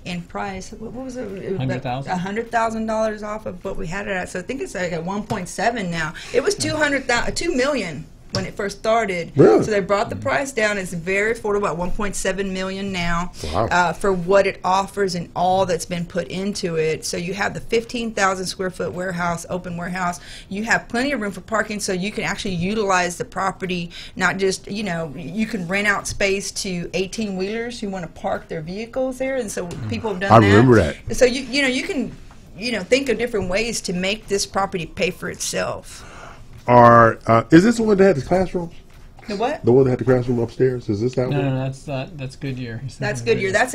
in price. What was it? $100,000 off of what we had it at. So I think it's like at 1.7 now. It was $2 million when it first started. Really? So they brought the price down. It's very affordable at $1.7 million now. Wow. For what it offers and all that's been put into it. So you have the 15,000 square foot warehouse, open warehouse. You have plenty of room for parking, so you can actually utilize the property. Not just, you can rent out space to 18-wheelers who want to park their vehicles there, and so people have done that. I remember that. So you can think of different ways to make this property pay for itself. Is this the one that had the classrooms? The what? The one that had the classroom upstairs? Is this that one? No, that's Goodyear. That's Goodyear. That's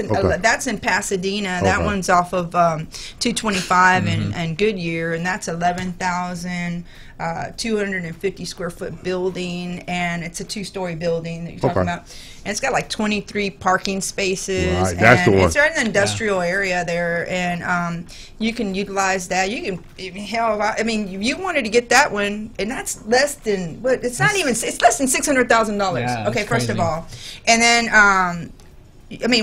in Pasadena. That Okay. one's off of 225 and Goodyear, and that's 11,250 square foot building, and it's a 2-story building that you're talking about. And it's got like 23 parking spaces. Right, that's the one. It's right in the industrial area there, and you can utilize that. You can, you wanted to get that one, and that's less than it's less than $600,000. Yeah, okay, that's first crazy. of all, and then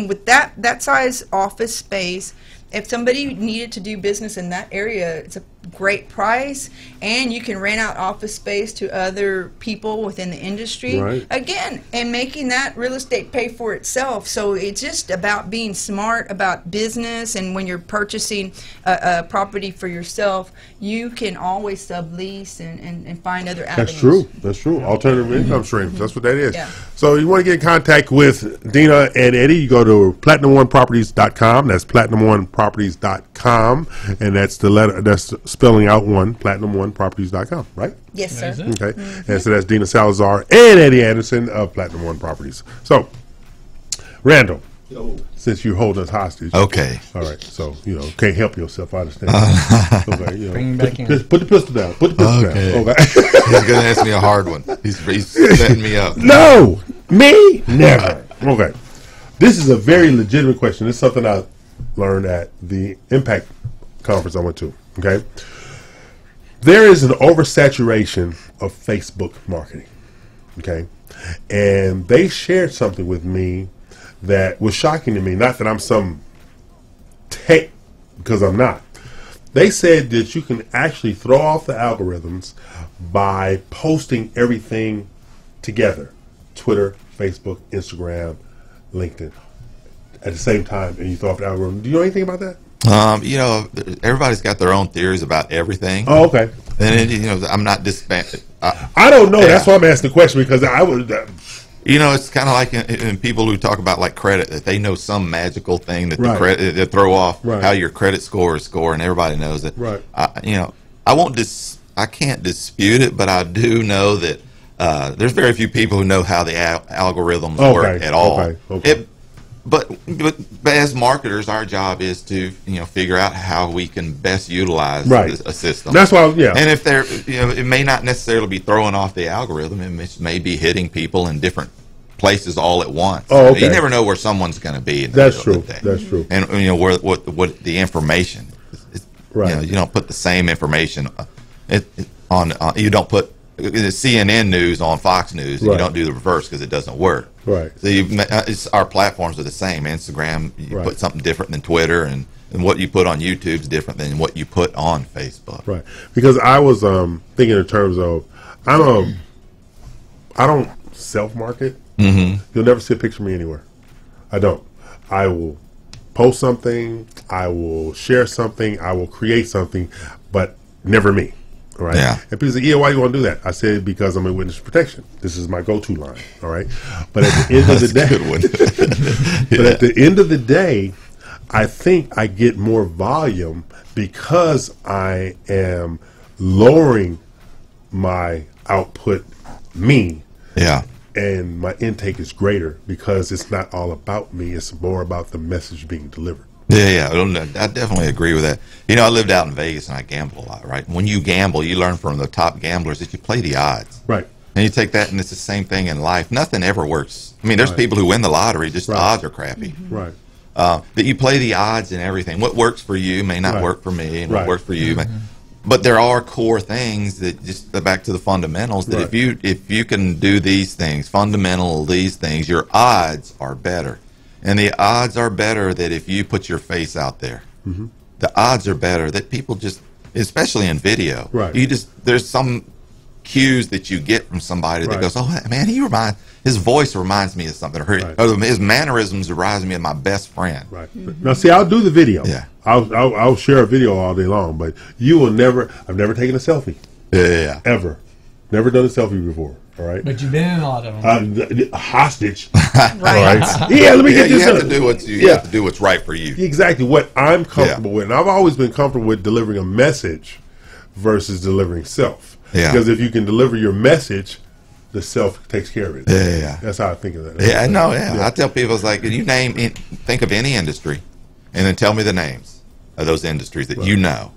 with that size office space, if somebody needed to do business in that area, it's a great price, and you can rent out office space to other people within the industry. Right. Again, and making that real estate pay for itself. So it's just about being smart about business, and when you're purchasing a property for yourself, you can always sublease and find other avenues. That's true. Alternative income streams. That's what that is. Yeah. So you want to get in contact with Dina and Eddie, you go to PlatinumOneProperties.com. That's PlatinumOneProperties.com, and that's that's spelling out PlatinumOneProperties.com, right? Yes, sir. Okay. And so that's Dina Salazar and Eddie Anderson of Platinum One Properties. So, Randall, since you hold us hostage. Okay. All right. So, can't help yourself. I understand. Okay, Bring him back in. Put the pistol down. Put the pistol down. Okay. He's going to ask me a hard one. He's setting me up. No! Me? Never. Okay. This is a very legitimate question. This is something I learned at the Impact conference I went to. Okay. There is an oversaturation of Facebook marketing. Okay. And they shared something with me that was shocking to me. Not that I'm some tech, because I'm not. They said that you can actually throw off the algorithms by posting everything together. Twitter, Facebook, Instagram, LinkedIn at the same time, and you throw off the algorithm. Do you know anything about that? Everybody's got their own theories about everything. Oh, okay. And I'm not disbanded. I don't know. Yeah. That's why I'm asking the question, because I would. It's kind of like in people who talk about like credit, that they know some magical thing that Right. the credit they throw off Right. how your credit score is scored, and everybody knows it. Right. I can't dispute it, but I do know that there's very few people who know how the algorithms work at all. Okay. But as marketers, our job is to figure out how we can best utilize a system. That's why, And if they're it may not necessarily be throwing off the algorithm. It may be hitting people in different places all at once. Oh, okay. You never know where someone's going to be. In the That's middle true. of the day. That's true. And what the information. Right. You don't put the same information on. You don't put CNN news on Fox News, and Right. you don't do the reverse because it doesn't work. Right. So our platforms are the same. Instagram, you Right. put something different than Twitter, and what you put on YouTube is different than what you put on Facebook. Right. Because I was thinking in terms of I don't self-market. Mm-hmm. You'll never see a picture of me anywhere. I don't. I will post something. I will share something. I will create something, but never me. All right. Yeah. And people say, "Yeah, why you want to do that?" I said, "Because I'm in witness protection. This is my go-to line." All right. But at the end of the day, Good one. but at the end of the day, I think I get more volume because I am lowering my output, Yeah. and my intake is greater because it's not all about me. It's more about the message being delivered. Yeah. I definitely agree with that. I lived out in Vegas and I gamble a lot, right? When you gamble, you learn from the top gamblers that you play the odds. Right. And you take that, and it's the same thing in life. Nothing ever works. I mean, there's people who win the lottery, just the odds are crappy. Right. That you play the odds and everything. What works for you may not Right. work for me, and Right. what works for you may. But there are core things that just back to the fundamentals that if you can do these things, these things, your odds are better. And the odds are better that if you put your face out there, the odds are better that people just, especially in video, there's some cues that you get from somebody that goes, oh man, his voice reminds me of something, or his mannerisms reminds me of my best friend. Now see, I'll do the video. I'll share a video all day long, but you will never. I've never taken a selfie. Ever. Never done a selfie before. All right. But you've been in a lot of them. Hostage. All right. Yeah. Let me get this. You have to do what you have to do what's right for you. Exactly what I'm comfortable with, and I've always been comfortable with delivering a message versus delivering self. Because if you can deliver your message, the self takes care of it. That's how I think of that. I know. I tell people, it's like, think of any industry, and then tell me the names of those industries that you know.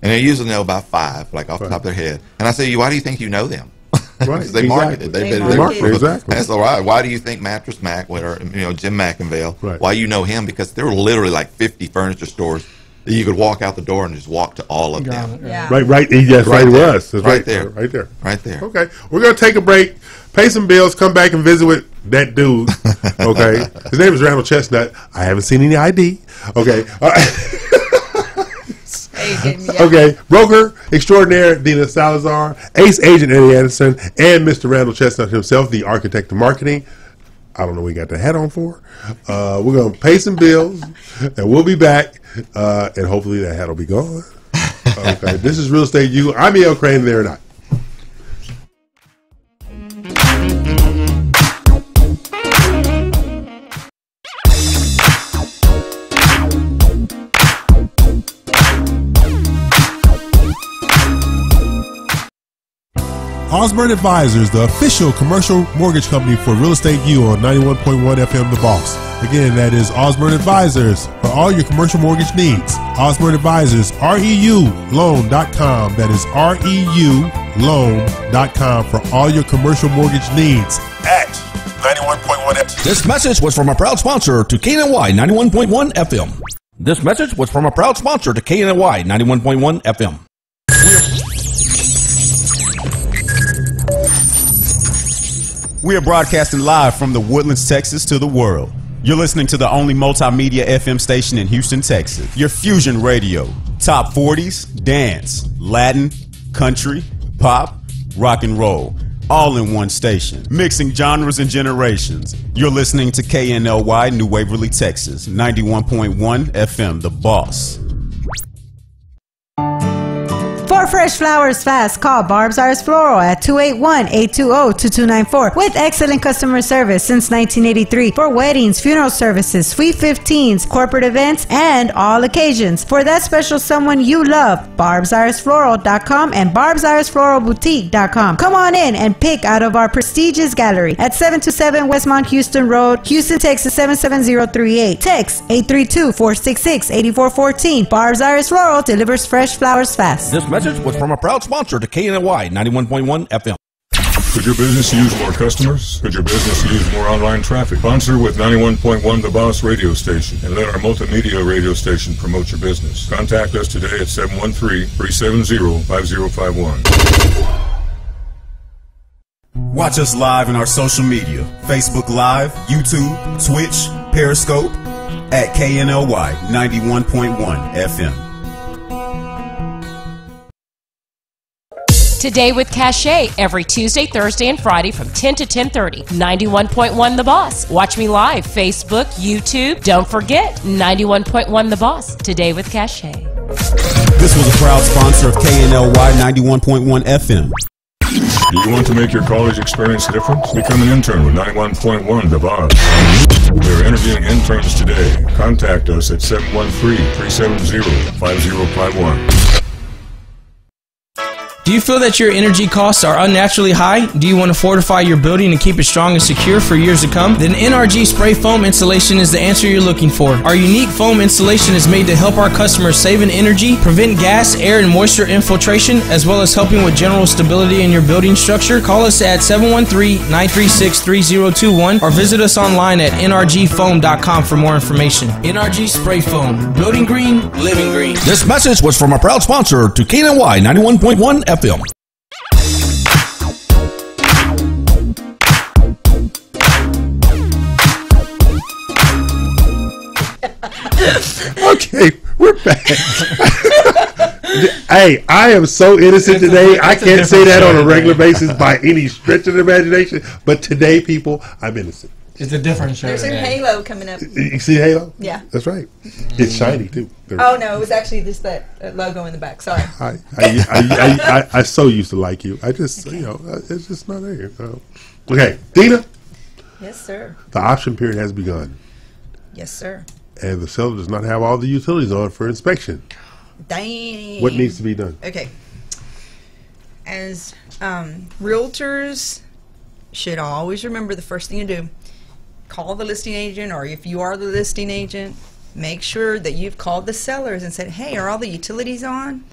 And they usually know about 5, like off the top of their head. And I say, why do you think you know them? Because they marketed. They marketed. Exactly. That's all right. Why do you think Mattress Mac, or Jim McInville? Why you know him? Because there were literally like 50 furniture stores that you could walk out the door and just walk to all of them. Right. Yes, right. It was. That's right there. Right there. Right there. Okay, we're gonna take a break, pay some bills, come back and visit with that dude. Okay, his name is Randall Chestnut. I haven't seen any ID. Okay. Okay, broker extraordinaire Dina Salazar, ace agent Eddie Anderson, and Mr. Randall Chestnut himself, the architect of marketing. I don't know what he got the hat on for. We're going to pay some bills, and we'll be back, and hopefully that hat will be gone. Okay, this is Real Estate U. I'm E.L. Crane, there or not. Osborne Advisors, the official commercial mortgage company for Real Estate U on 91.1 FM The Boss. Again, that is Osborne Advisors for all your commercial mortgage needs. Osborne Advisors, REULoan.com. That is REULoan.com for all your commercial mortgage needs at 91.1 FM. This message was from a proud sponsor to KNY 91.1 FM. This message was from a proud sponsor to KNY 91.1 FM. We are broadcasting live from the Woodlands, Texas to the world. You're listening to the only multimedia FM station in Houston, Texas. Your fusion radio. Top 40s, dance, Latin, country, pop, rock and roll. All in one station. Mixing genres and generations. You're listening to KNLY, New Waverly, Texas. 91.1 FM, The Boss. For fresh flowers fast, call Barb's Iris Floral at 281-820-2294 with excellent customer service since 1983 for weddings, funeral services, sweet 15s, corporate events, and all occasions. For that special someone you love, barbsirisfloral.com and barbsirisfloralboutique.com. Come on in and pick out of our prestigious gallery at 727 Westmont Houston Road, Houston, Texas 77038. Text 832-466-8414. Barb's Iris Floral delivers fresh flowers fast. This message was from a proud sponsor to KNY 91.1 FM. Could your business use more customers? Could your business use more online traffic? Sponsor with 91.1 The Boss radio station and let our multimedia radio station promote your business. Contact us today at 713-370-5051. Watch us live in our social media. Facebook Live, YouTube, Twitch, Periscope at KNLY 91.1 FM. Today with Cachet, every Tuesday, Thursday, and Friday from 10 to 10:30. 91.1 The Boss. Watch me live, Facebook, YouTube. Don't forget, 91.1 The Boss. Today with Cachet. This was a proud sponsor of KNLY 91.1 FM. Do you want to make your college experience different? Become an intern with 91.1 The Boss. We are interviewing interns today. Contact us at 713-370-5051. Do you feel that your energy costs are unnaturally high? Do you want to fortify your building and keep it strong and secure for years to come? Then NRG Spray Foam Insulation is the answer you're looking for. Our unique foam insulation is made to help our customers save in energy, prevent gas, air, and moisture infiltration, as well as helping with general stability in your building structure. Call us at 713-936-3021 or visit us online at nrgfoam.com for more information. NRG Spray Foam. Building green, living green. This message was from a proud sponsor to KNY 91.1 FM. Okay, we're back. Hey, I am so innocent today. I can't say that on a regular basis by any stretch of the imagination. But today, people, I'm innocent. It's a different show. There's a Halo coming up. You see Halo? Yeah. That's right. It's shiny, too. Oh, no, it was actually just that logo in the back. Sorry. I so used to like you. I just, it's just not there. Okay, Dina. Yes, sir. The option period has begun. Yes, sir. And the seller does not have all the utilities on for inspection. Dang. What needs to be done? Okay. As realtors should always remember, the first thing you do, call the listing agent, or if you are the listing agent, make sure that you've called the sellers and said, hey, are all the utilities on?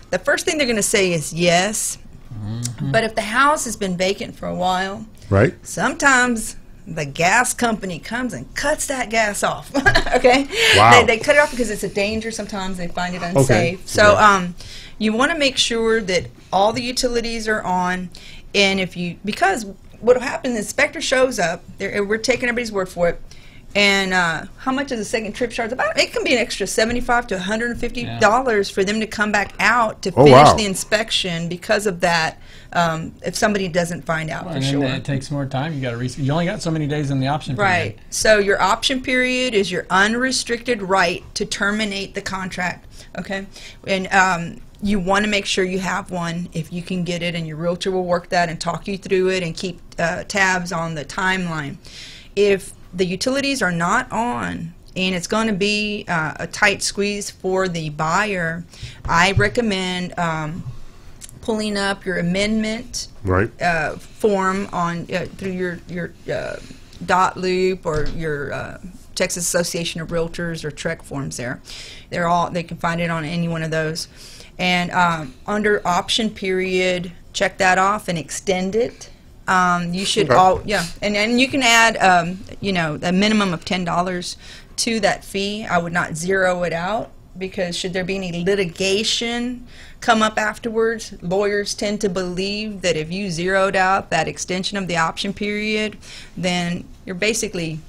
The first thing they're going to say is yes. Mm-hmm. But if the house has been vacant for a while, right? Sometimes the gas company comes and cuts that gas off. Okay? Wow. They cut it off because it's a danger. Sometimes they find it unsafe. Okay. So okay. You want to make sure that all the utilities are on. And because what will happen, the inspector shows up, we're taking everybody's word for it, and how much is a second trip charge? It can be an extra $75 to $150 for them to come back out to finish the inspection because of that. If somebody doesn't find out for sure, it takes more time. You got to you only got so many days in the option period. Right. So your option period is your unrestricted right to terminate the contract. Okay, and you want to make sure you have one if you can get it, and your realtor will work that and talk you through it and keep tabs on the timeline. If the utilities are not on and it's going to be a tight squeeze for the buyer, I recommend pulling up your amendment form on through your dot loop or your Texas Association of Realtors or TREC forms. They can find it on any one of those. And under option period, check that off and extend it. You should and you can add a minimum of $10 to that fee. I would not zero it out, because should there be any litigation come up afterwards, lawyers tend to believe that if you zeroed out that extension of the option period, then you're basically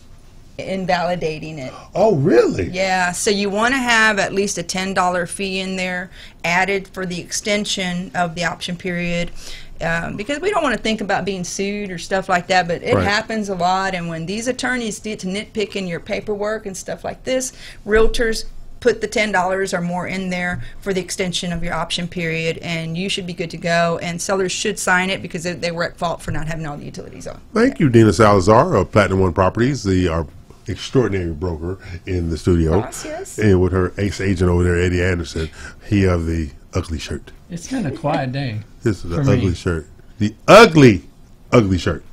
invalidating it. Oh, really? Yeah, so you want to have at least a $10 fee in there added for the extension of the option period, because we don't want to think about being sued or stuff like that, but it happens a lot. And when these attorneys get to nitpick in your paperwork and stuff like this, realtors put the $10 or more in there for the extension of your option period, and you should be good to go. And sellers should sign it because they were at fault for not having all the utilities on. Thank you, Dina Salazar of Platinum One Properties, our extraordinary broker in the studio. Yes. And with her ace agent over there, Eddie Anderson, he of the ugly shirt. It's been a quiet day. This is the ugly shirt. The ugly shirt.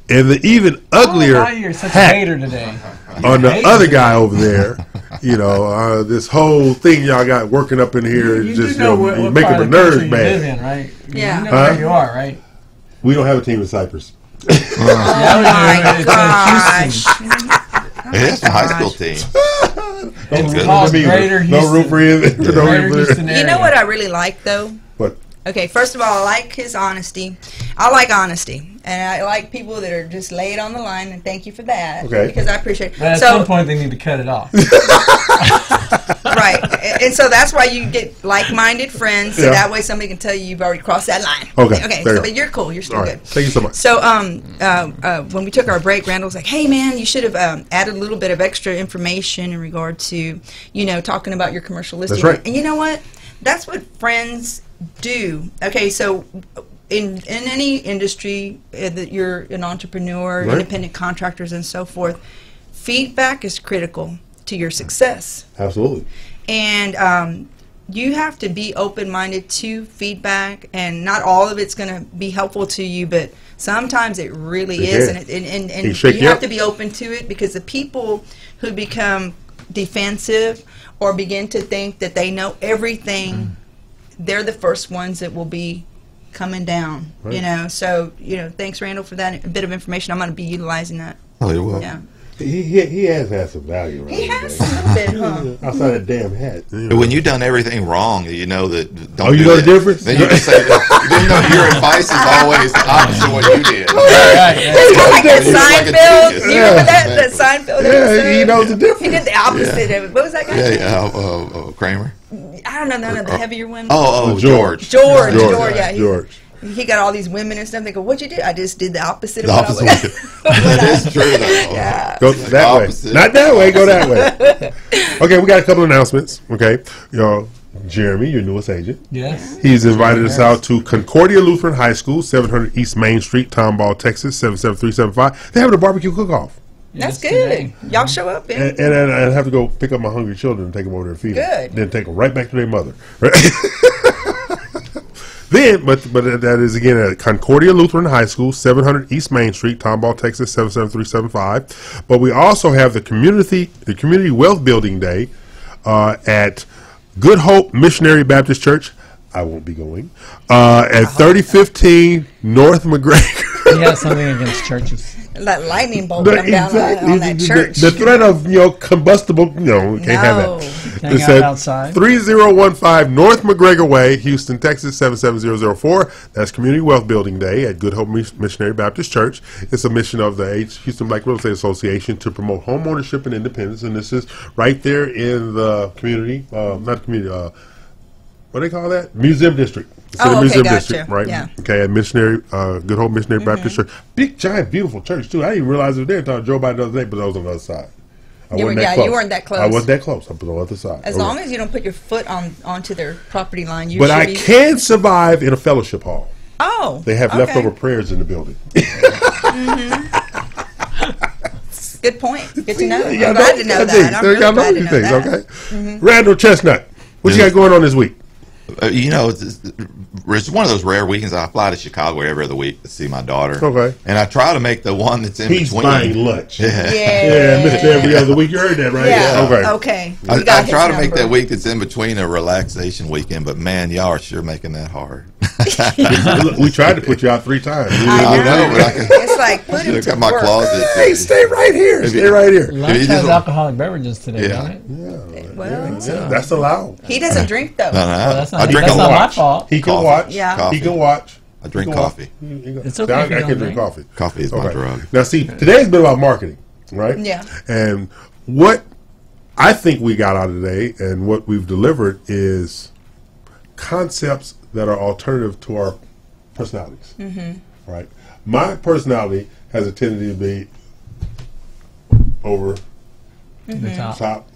And the even uglier why you're such a hater today. On the other guy over there, this whole thing y'all got working up in here is just what making my nerves bad. You live in, right? Yeah. You know where you are, right? We don't have a team in Cyprus. Oh my gosh. It is a high school team. It's called Greater Houston. No room for him. You know what I really like, though? What? Okay, first of all, I like his honesty. I like honesty. And I like people that are just laid on the line, and thank you for that. Okay. Because I appreciate it. But at some point, they need to cut it off. Right. And so that's why you get like-minded friends, so that way somebody can tell you you've already crossed that line. Okay. But you're cool. You're still good. Thank you so much. So when we took our break, Randall was like, hey, man, you should have added a little bit of extra information in regard to, talking about your commercial listing. That's right. And you know what? That's what friends do. Okay, so in any industry that you're an entrepreneur, independent contractors, and so forth, feedback is critical to your success. Absolutely. And you have to be open-minded to feedback, and not all of it's going to be helpful to you, but sometimes it really is, and you have to be open to it, because the people who become defensive or begin to think that they know everything, they're the first ones that will be coming down, you know. So, you know, thanks, Randall, for that bit of information. I'm going to be utilizing that. Oh, you're welcome. Yeah. He has had some value, right? He has a little bit, huh? Outside that damn hat. When you've done everything wrong, you know that. You know the difference? Then you just say, you know, your advice is always the opposite of what you did. It's kind of like that Seinfeld. Like You remember that Seinfeld? Yeah, he knows the difference. He did the opposite of it. What was that guy's name? Kramer. I don't know, none of the heavier women. George. Yeah. George. He got all these women and stuff. They go, "What'd you do?" I just did the opposite of That is true, though. Yeah. Go that way. Not that way. Go that way. Okay, we got a couple of announcements. Okay, Jeremy, your newest agent. Yes. He's invited us out to Concordia Lutheran High School, 700 East Main Street, Tomball, Texas, 77375. They're having a barbecue cook-off. That's good. Y'all show up, and I have to go pick up my hungry children and take them over there and feed them. Then take them right back to their mother. Right? Then, but that is again at Concordia Lutheran High School, 700 East Main Street, Tomball, Texas, 77375. But we also have the Community Wealth Building Day at Good Hope Missionary Baptist Church. I won't be going. At 3015 North McGregor. He has something against churches. That lightning bolt come down on that church. The threat of combustible, can't have that. Hang out outside. 3015 North McGregor Way, Houston, Texas 77004. That's Community Wealth Building Day at Good Hope Missionary Baptist Church. It's a mission of the Houston Black Real Estate Association to promote home ownership and independence, and this is right there in the community, not community. What do they call that? Museum District. Museum District, right? Yeah. Okay, at Missionary, Good Hope Missionary Baptist Church. Big, giant, beautiful church, too. I didn't even realize it was there until I drove by the other day, but I was on the other side. You weren't that close. I wasn't that close. I was on the other side. As long as you don't put your foot onto their property line, you But should I can survive in a fellowship hall. Oh. They have leftover prayers in the building. Good point. Good to know. I'm glad to know that. I'm really glad to know that. Okay. Randall Chestnut, what you got going on this week? It's one of those rare weekends. I fly to Chicago every other week to see my daughter. Okay. And I try to make the one that's in He's between. buying lunch. Yeah, Mr. Every Other Week. You heard that, right? Yeah. Okay. I try to make that week that's in between a relaxation weekend, but man, y'all are sure making that hard. We tried to put you out 3 times. I know, but it's like put him to my work. closet. Hey, stay right here. Stay right here. Lunch has alcoholic beverages today, doesn't it? Well, that's allowed. He doesn't drink though. No, I drink a lot. He can watch. Yeah. He can watch. I drink coffee. It's okay. I can drink coffee. Coffee is my drug. Now, see, today's been about marketing, right? Yeah. And what I think we got out of today and what we've delivered is concepts that are alternative to our personalities, right? My personality has a tendency to be over The top.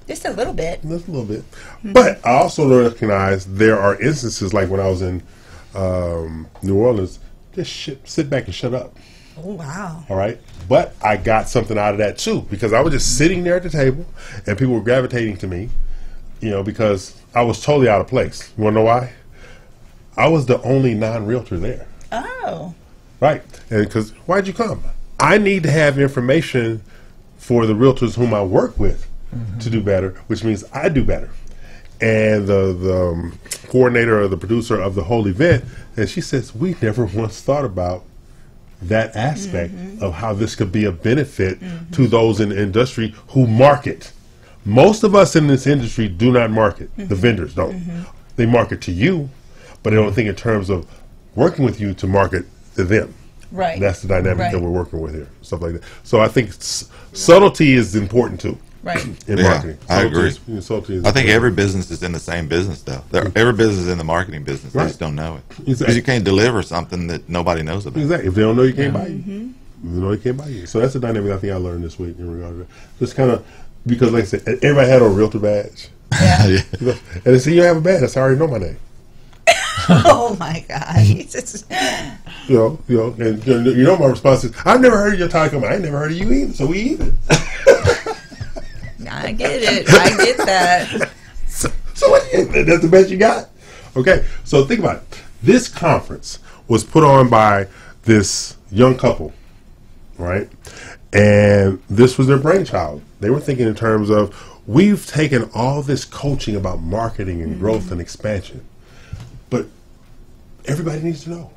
Just a little bit. Just a little bit. But I also recognize there are instances like when I was in New Orleans, just sit back and shut up. Oh, wow. All right. But I got something out of that too, because I was just sitting there at the table and people were gravitating to me, because I was totally out of place. You want to know why? I was the only non-realtor there. Oh. Right. And because why'd you come? I need to have information for the realtors whom I work with to do better, which means I do better. And the coordinator or the producer of the whole event, and she says, we never once thought about that aspect of how this could be a benefit to those in the industry who market. Most of us in this industry do not market. The vendors don't. They market to you, but they don't think in terms of working with you to market to them. Right. That's the dynamic that we're working with here, stuff like that. So I think subtlety is important too. Right. In marketing. I agree. Subtlety I think every business is in the same business, though. Every business is in the marketing business. They just don't know it. Because you can't deliver something that nobody knows about. Exactly. If they don't know, you can't buy you. You know, they can't buy you. So that's the dynamic I think I learned this week in regard to that. Just kind of, because like I said, everybody had a realtor badge. Yeah. And they say, you have a badge. I said, I already know my name. Oh my God! And my response is, I've never heard of your title. I ain't never heard of you either. So we even. I get it. I get that. So that's the best you got? Okay, so think about it. This conference was put on by this young couple, right? And this was their brainchild. They were thinking in terms of, we've taken all this coaching about marketing and growth and expansion, but everybody needs to know.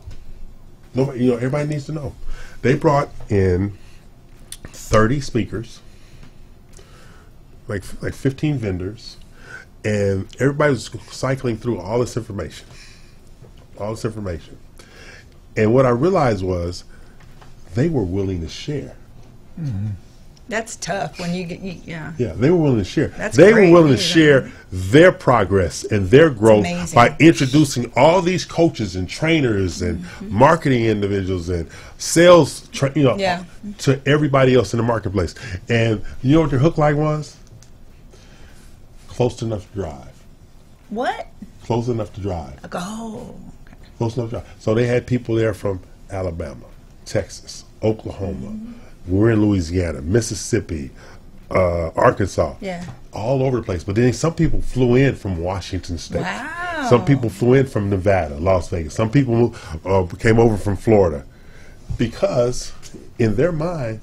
Nobody, everybody needs to know. They brought in 30 speakers, like 15 vendors, and everybody was cycling through all this information. And what I realized was they were willing to share. Mm-hmm. That's tough when you get, yeah. Yeah, they were willing to share. They were willing to share their progress and their growth by introducing all these coaches and trainers and marketing individuals and sales, to everybody else in the marketplace. And you know what their hook line was? Close enough to drive. What? Close enough to drive. Oh. Okay. Close enough to drive. So they had people there from Alabama, Texas, Oklahoma. We're in Louisiana, Mississippi, Arkansas, all over the place. But then some people flew in from Washington State. Wow. Some people flew in from Nevada, Las Vegas. Some people came over from Florida. Because in their mind,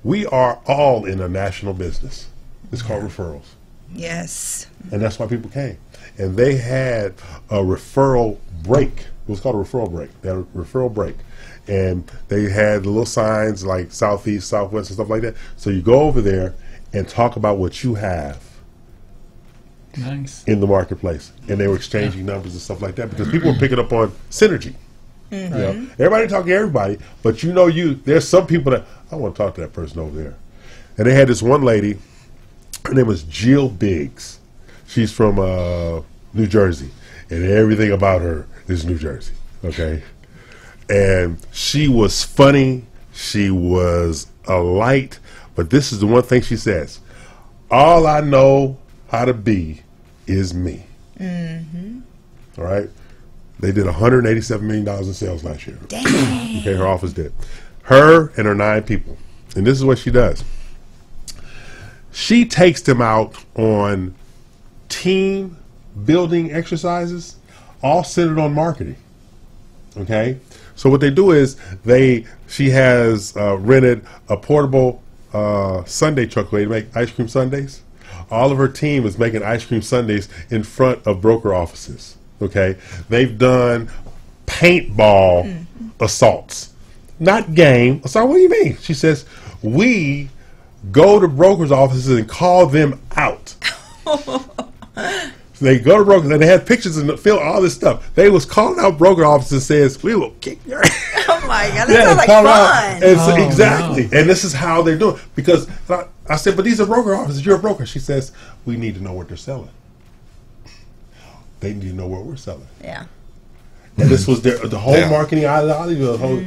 we are all in a national business. It's called referrals. Yes. And that's why people came. And they had a referral break. It was called a referral break. They had a referral break. And they had little signs like Southeast, Southwest, and stuff like that. So you go over there and talk about what you have in the marketplace. And they were exchanging numbers and stuff like that because people were picking up on synergy. Mm-hmm. Everybody talking to everybody, but there's some people that, I want to talk to that person over there. And they had this one lady, her name was Jill Biggs. She's from New Jersey. And everything about her is New Jersey. Okay? And she was funny. She was a light. But this is the one thing she says. All I know how to be is me. Mm-hmm. All right? They did $187 million in sales last year. Dang. Okay, her office did. Her and her 9 people. And this is what she does. She takes them out on team building exercises, all centered on marketing. Okay? So what they do is she has rented a portable sundae truck where they make ice cream sundaes. All of her team is making ice cream sundaes in front of broker offices. Okay, they've done paintball assaults, not game assault. What do you mean? She says we go to brokers' offices and call them out. They go to brokers and they had pictures and film all this stuff. They was calling out broker offices and says, "We will kick your ass." Oh my God, that sounds like fun. Exactly, and this is how they're doing. Because I said, "But these are broker offices. You're a broker." She says, "We need to know what they're selling. They need to know what we're selling." Yeah. And this was the whole marketing ideology.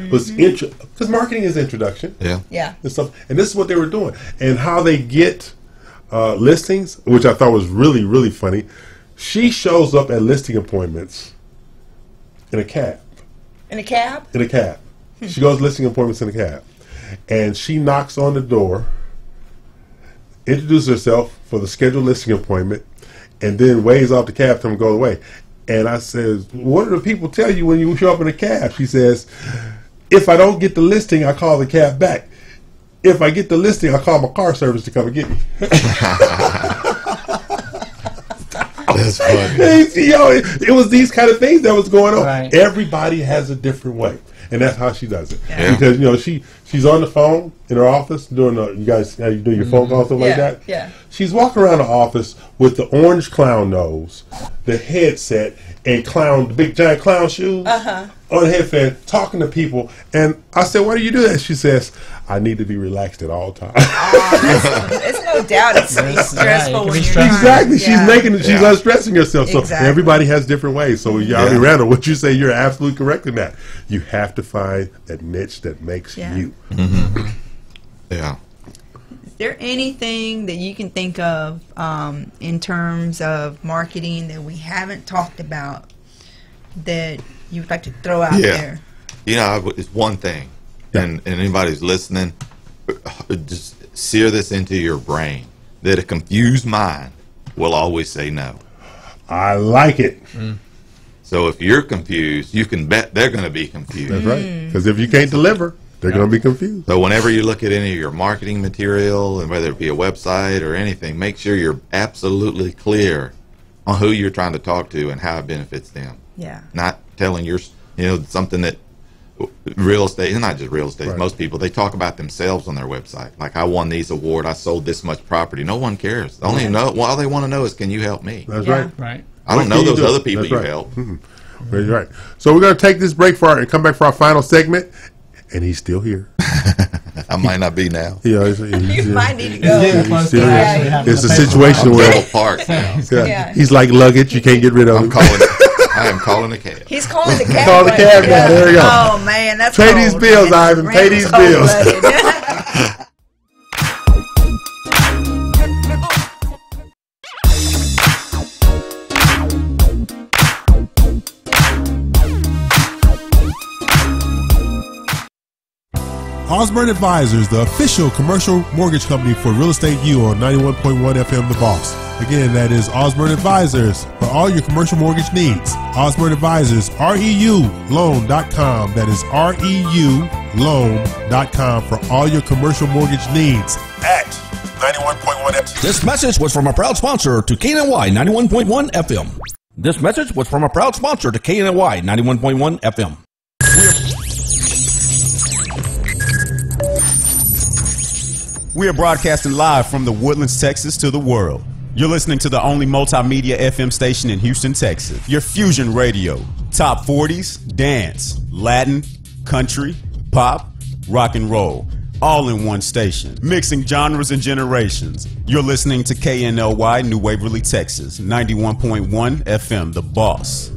Was because marketing is introduction. Yeah. And stuff. And this is what they were doing, and how they get listings, which I thought was really, really funny. She shows up at listing appointments in a cab. In a cab? In a cab. She goes to listing appointments in a cab. And she knocks on the door, introduces herself for the scheduled listing appointment, and then waves off the cab to them go away. And I says, what do the people tell you when you show up in a cab? She says, if I don't get the listing, I call the cab back. If I get the listing, I call my car service to come and get me. That's funny. It was these kind of things that was going on. Right. Everybody has a different way, and that's how she does it. Yeah. Because she's on the phone in her office doing you guys how you do your phone calls stuff like that. Yeah. She's walking around the office with the orange clown nose, the headset, and the big giant clown shoes on the headband, talking to people. And I said, "Why do you do that?" She says, "I need to be relaxed at all times." It's no doubt it's stressful when you're exactly. She's unstressing herself. So everybody has different ways. So Randall, what you say, you're absolutely correct in that. You have to find that niche that makes you. Mm-hmm. Yeah. Is there anything that you can think of in terms of marketing that we haven't talked about that you would like to throw out there? It's one thing, and anybody who's listening, just sear this into your brain, that a confused mind will always say no. I like it. So if you're confused, you can bet they're going to be confused. That's right. Because if you can't deliver, they're going to be confused. So whenever you look at any of your marketing material, and whether it be a website or anything, make sure you're absolutely clear on who you're trying to talk to and how it benefits them. Yeah. Not telling something that real estate, and not just real estate, Right. most people, they talk about themselves on their website. Like, I won these awards, I sold this much property. No one cares. All they want to know is, can you help me? That's right. Right. I don't know those other people That's you right. help. That's right. So we're going to take this break and come back for our final segment. And he's still here. I might not be now. Yeah, You might need to go. he's still here. actually having It's to a pay for situation where Middle Park now. Yeah. he's like luggage. You can't get rid of him. I am calling a cab. He's calling the cab. Call the cab now. There we go. Oh man, that's Pay cold, these bills, man. Ivan. Pay these Randall's bills. cold-blooded. Osborne Advisors, the official commercial mortgage company for Real Estate U on 91.1 FM The Boss. Again, that is Osborne Advisors for all your commercial mortgage needs. Osborne Advisors, REULoan.com. That is REULoan.com for all your commercial mortgage needs at 91.1 FM. This message was from a proud sponsor to KNY 91.1 FM. This message was from a proud sponsor to KNY 91.1 FM. We are broadcasting live from the Woodlands, Texas to the world. You're listening to the only multimedia FM station in Houston, Texas. Your Fusion Radio. Top 40s, dance, Latin, country, pop, rock and roll. All in one station. Mixing genres and generations. You're listening to KNLY, New Waverly, Texas. 91.1 FM, The Boss.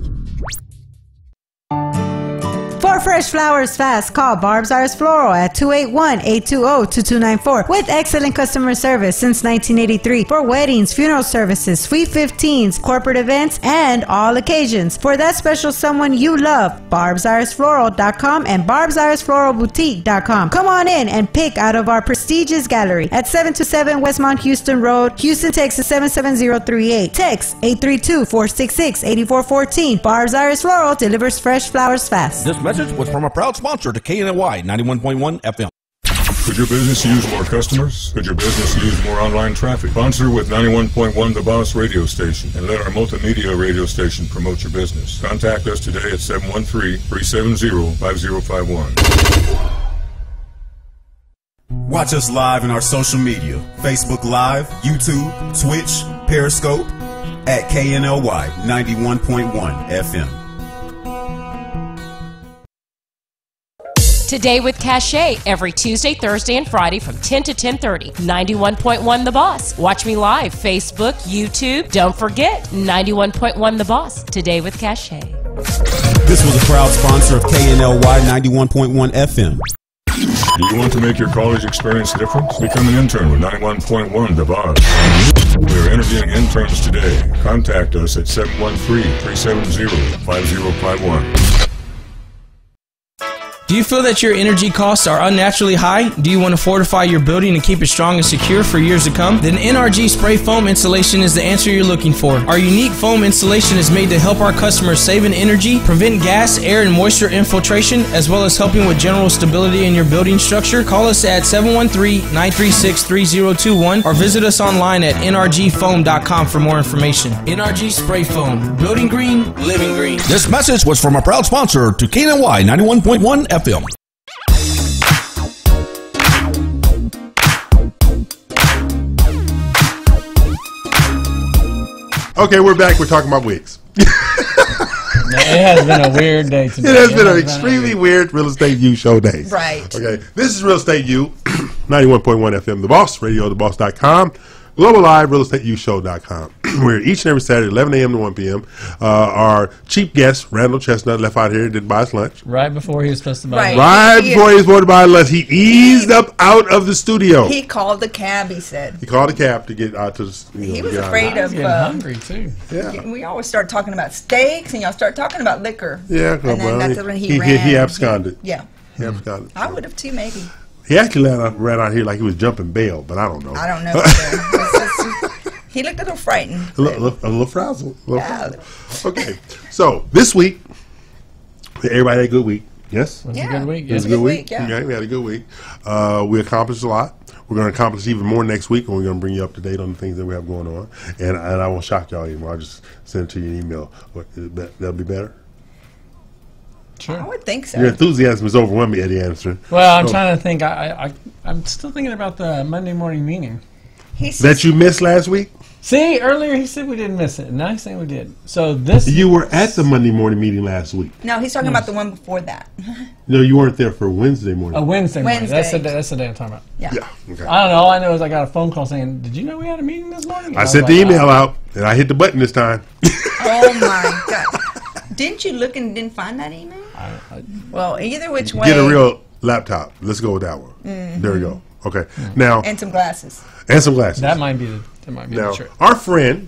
For fresh flowers fast, call Barb's Iris Floral at 281-820-2294 with excellent customer service since 1983 for weddings, funeral services, sweet 15s, corporate events, and all occasions. For that special someone you love, barbsirisfloral.com and barbsirisfloralboutique.com. Come on in and pick out of our prestigious gallery at 727 Westmont Houston Road, Houston, Texas 77038. Text 832-466-8414. Barb's Iris Floral delivers fresh flowers fast. This message was from a proud sponsor to KNY 91.1 FM. Could your business use more customers? Could your business use more online traffic? Sponsor with 91.1 The Boss radio station and let our multimedia radio station promote your business. Contact us today at 713-370-5051. Watch us live in our social media. Facebook Live, YouTube, Twitch, Periscope at KNLY 91.1 FM. Today with Cachet every Tuesday, Thursday, and Friday from 10 to 10:30. 91.1 The Boss. Watch me live. Facebook, YouTube. Don't forget 91.1 The Boss. Today with Cachet. This was a proud sponsor of KNLY 91.1 FM. Do you want to make your college experience different? Become an intern with 91.1 The Boss. We are interviewing interns today. Contact us at 713-370-5051. Do you feel that your energy costs are unnaturally high? Do you want to fortify your building and keep it strong and secure for years to come? Then NRG Spray Foam Insulation is the answer you're looking for. Our unique foam insulation is made to help our customers save in energy, prevent gas, air, and moisture infiltration, as well as helping with general stability in your building structure. Call us at 713-936-3021 or visit us online at nrgfoam.com for more information. NRG Spray Foam. Building green, living green. This message was from a proud sponsor to KNY 91.1 FM. Okay, we're back. We're talking about wigs. It has been a weird day today. It has been an extremely weird Real Estate U show day. Right. Okay, this is Real Estate U, 91.1 FM, The Boss, radiotheboss.com, Global Live, realestateu.show.com. We're each and every Saturday, 11 a.m. to 1 p.m. Our cheap guest, Randall Chestnut, left out here, didn't buy us lunch. Right before he was supposed to buy Right. lunch. Right before he was supposed to buy lunch, he eased up out of the studio. He called the cab, he said. He called a cab to get out to the. He was get out afraid I was of. getting hungry too. Yeah. We always start talking about steaks, and y'all start talking about liquor. Yeah, And then well, that's when he ran. he absconded. Yeah. He absconded. I would have too, maybe. He actually ran out here like he was jumping bail, but I don't know. I don't know. He looked a little frightened. A little frazzled. Yeah. Okay, so this week, everybody had a good week. Yes? It was a good week. It was a good week. Yeah, we had a good week. We accomplished a lot. We're going to accomplish even more next week, and we're going to bring you up to date on the things that we have going on. And I won't shock y'all anymore. I'll just send it to you in email. That'll be better? Sure. I would think so. Your enthusiasm is overwhelming, Eddie Anderson. Well, I'm trying to think. I'm still thinking about the Monday morning meeting. That you missed last week? See, earlier he said we didn't miss it, and now he's saying we did. So this... You were at the Monday morning meeting last week. No, he's talking about the one before that. No, you weren't there for Wednesday morning. Wednesday morning. That's the day I'm talking about. Yeah. Okay. I don't know. All I know is I got a phone call saying, "Did you know we had a meeting this morning?" I sent the email out, and I hit the button this time. Oh, my God. Didn't you look and didn't find that email? Well, either which way. Get a real laptop. Let's go with that one. Mm-hmm. There we go. Okay. Now... And some glasses. That might be the trick. Our friend,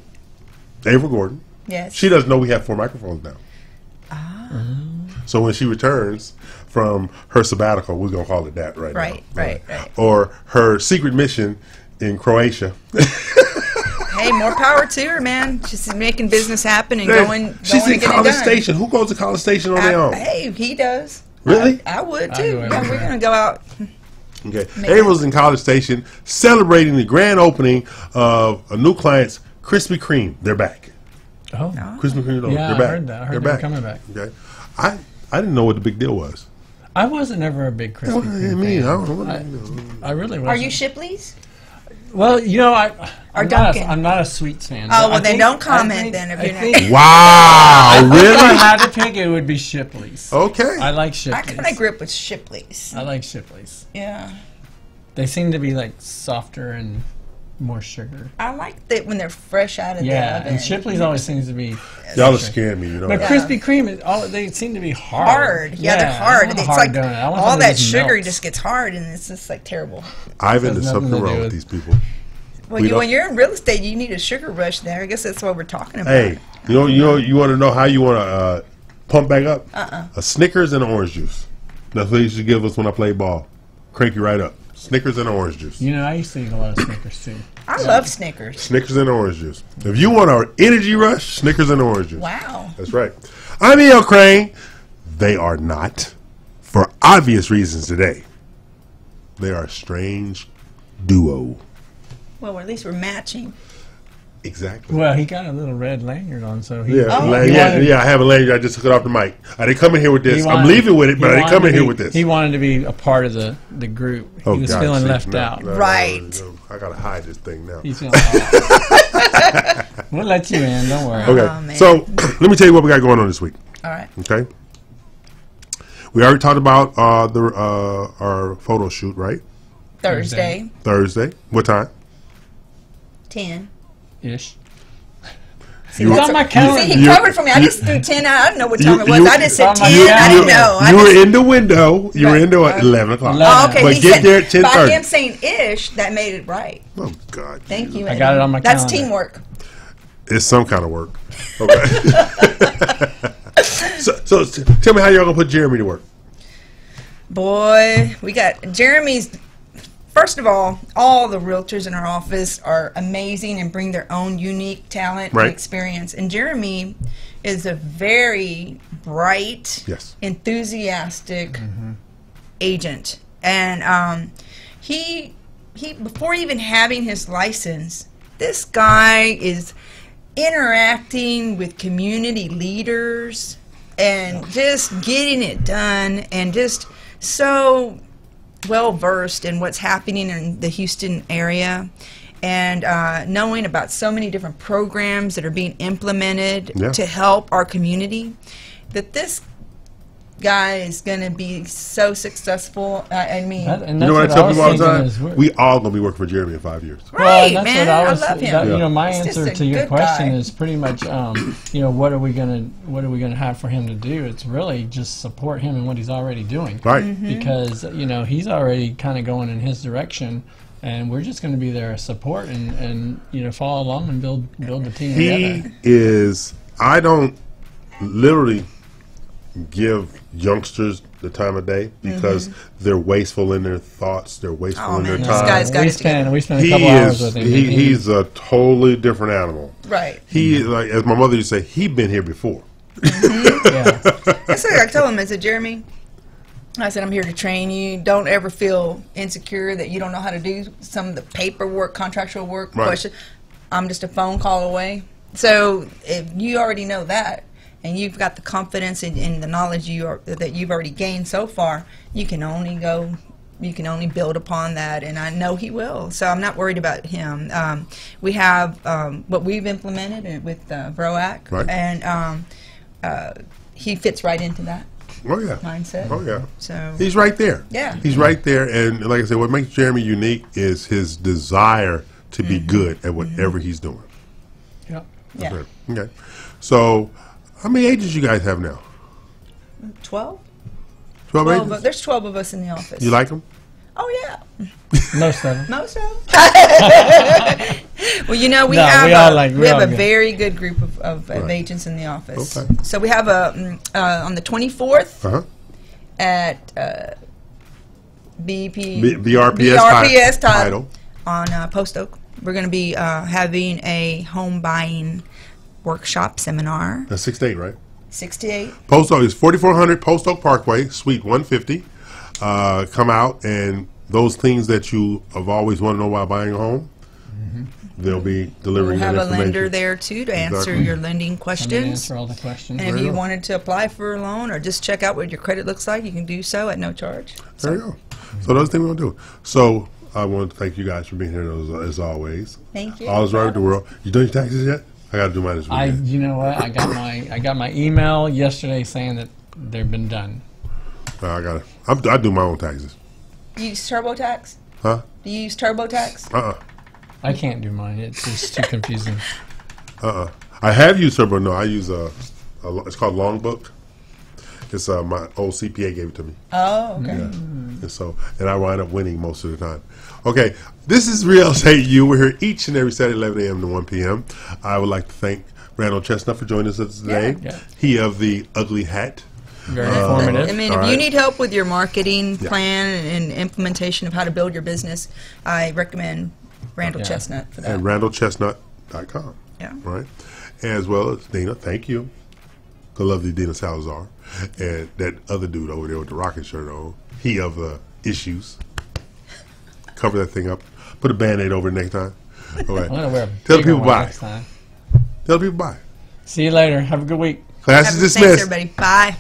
Ava Gordon, yes, she doesn't know we have 4 microphones now. So when she returns from her sabbatical, we're going to call it that now. Right. Or her secret mission in Croatia. Hey, more power to her, man. She's making business happen and going. She's in to get it College done. Station. Who goes to College Station on their own? Hey, he does. Really? I would too. We're going to go out. Okay. Ava's in College Station celebrating the grand opening of a new client's Krispy Kreme. They're back. Oh. Krispy Kreme. Yeah, they're back. I heard that. I heard they're they're coming back. Okay. I didn't know what the big deal was. I wasn't ever a big Krispy Kreme fan. I really wasn't. Are you Shipley's? Well, I'm not a sweets fan. Oh, well, then don't comment then if you're not. Wow, really? If I had to pick, it would be Shipley's. Okay. I like Shipley's. I kind of grew up with Shipley's. I like Shipley's. Yeah. They seem to be like softer and more sugar. I like that when they're fresh out of the oven. And Shipley's always seems to be. Y'all are scaring me, But Krispy Kreme, they seem to be hard. Yeah, they're hard. It's like donut. all that sugar just gets hard, and it's just like terrible. Ivan, there's something wrong with these people. Well, when you're in real estate, you need a sugar rush there. I guess that's what we're talking about. Hey, you want to know how you want to pump back up? A Snickers and an orange juice. That's what you used to give us when I played ball. Crank you right up. Snickers and orange juice. I used to eat a lot of Snickers too. I love Snickers. Snickers and orange juice. If you want an energy rush, Snickers and orange juice. Wow. That's right. I'm E.L. Crane. They are not, for obvious reasons today. They are a strange duo. Well, at least we're matching. Exactly. Well, he got a little red lanyard on, so he... I have a lanyard. I just took it off the mic. I didn't come in here with this. I'm leaving with it, but I didn't come in here with this. He wanted to be a part of the group. He was feeling left out. Right. I got to hide this thing now. He's feeling We'll let you in. Don't worry. Okay. So, let me tell you what we got going on this week. All right. Okay. We already talked about our photo shoot, right? Thursday. What time? 10-ish. See, it's on my calendar. See, he covered for me. I just threw 10 out. I didn't know what time it was. I just said 10. I didn't know. You were in the window. You were in the 11 o'clock. Oh, okay. But get there at 10:30. By him saying ish, that made it right. Oh, God. Thank you. I got it on my calendar. That's teamwork. It's some kind of work. Okay. so tell me how y'all going to put Jeremy to work. Boy, we got Jeremy's. First of all the realtors in our office are amazing and bring their own unique talent and experience. And Jeremy is a very bright, enthusiastic agent. And he before even having his license, this guy is interacting with community leaders and just getting it done, and just so well versed in what's happening in the Houston area, and knowing about so many different programs that are being implemented to help our community, that this guy is going to be so successful. I mean, you know what I tell people all the time? We all going to be working for Jeremy in 5 years. Right, man. I love him. My answer to your question is pretty much, what are we gonna have for him to do? It's really just support him in what he's already doing, right? Because he's already kind of going in his direction, and we're just going to be there to support and follow along and build the team together. He is. I don't literally. give youngsters the time of day because they're wasteful in their thoughts. They're wasteful in their This time. guy's got we it together. spend a couple hours with him. He's a totally different animal. Right. He, like as my mother used to say, he'd been here before. Yeah. That's what I told him. I said, Jeremy, I said, I'm here to train you. Don't ever feel insecure that you don't know how to do some of the paperwork, contractual work. Right. Question. I'm just a phone call away. So if you already know that, and you've got the confidence in the knowledge that you've already gained so far, you can only build upon that, and I know he will. So I'm not worried about him. We have what we've implemented with Broac, Right. and he fits right into that Oh yeah. mindset. Oh yeah. So He's right there. Yeah. He's right there, and like I said, what makes Jeremy unique is his desire to be good at whatever he's doing. Yeah. yeah, Okay. Okay. So, how many agents you guys have now? 12. 12 Well, agents. there's 12 of us in the office. You like them? Oh yeah, Most of them. most of them. Well, you know, we No, have we all a, like- we we have all a good. very good group of Right. agents in the office. Okay. So we have a on the 24th Uh huh. at BRPS BRPS title. on Post Oak. We're going to be having a home buying workshop seminar. That's 6 to 8, right? 6 to 8. Post Oak is 4400 Post Oak Parkway, Suite 150. Come out, and those things that you have always wanted to know while buying a home, they'll be delivering We'll have that a information. lender there too to answer Exactly. your lending I'm gonna questions. answer all the questions. And if There you you go. wanted to apply for a loan or just check out what your credit looks like, you can do so at no charge. There you go. So those things we're going to do. So I want to thank you guys for being here as always. Thank you. All is right with the world. You done your taxes yet? I got to do mine this weekend. You know what? I got my email yesterday saying that they've been done. I got it. I do my own taxes. You use TurboTax? Huh? Do you use TurboTax? I can't do mine. It's just too confusing. I have used Turbo. No, I use it's called Longbook. It's my old CPA gave it to me. Oh, okay. And I wind up winning most of the time. Okay, this is Real Estate U. We're here each and every Saturday, 11 a.m. to 1 p.m. I would like to thank Randall Chestnut for joining us today. Yeah. He of the ugly hat. Very informative. I mean, All if you right. need help with your marketing plan and implementation of how to build your business, I recommend Randall Yeah. Chestnut for that. At randallchestnut.com. Yeah. Right? As well as Dina, thank you. The lovely Dina Salazar. And that other dude over there with the rocket shirt on. He of the issues. Cover that thing up. Put a Band-Aid over it next time. All right. I'm gonna wear a Tell bigger people one bye. next time. Tell people bye. See you later. Have a good week. Class is Thanks, dismissed. everybody. Bye.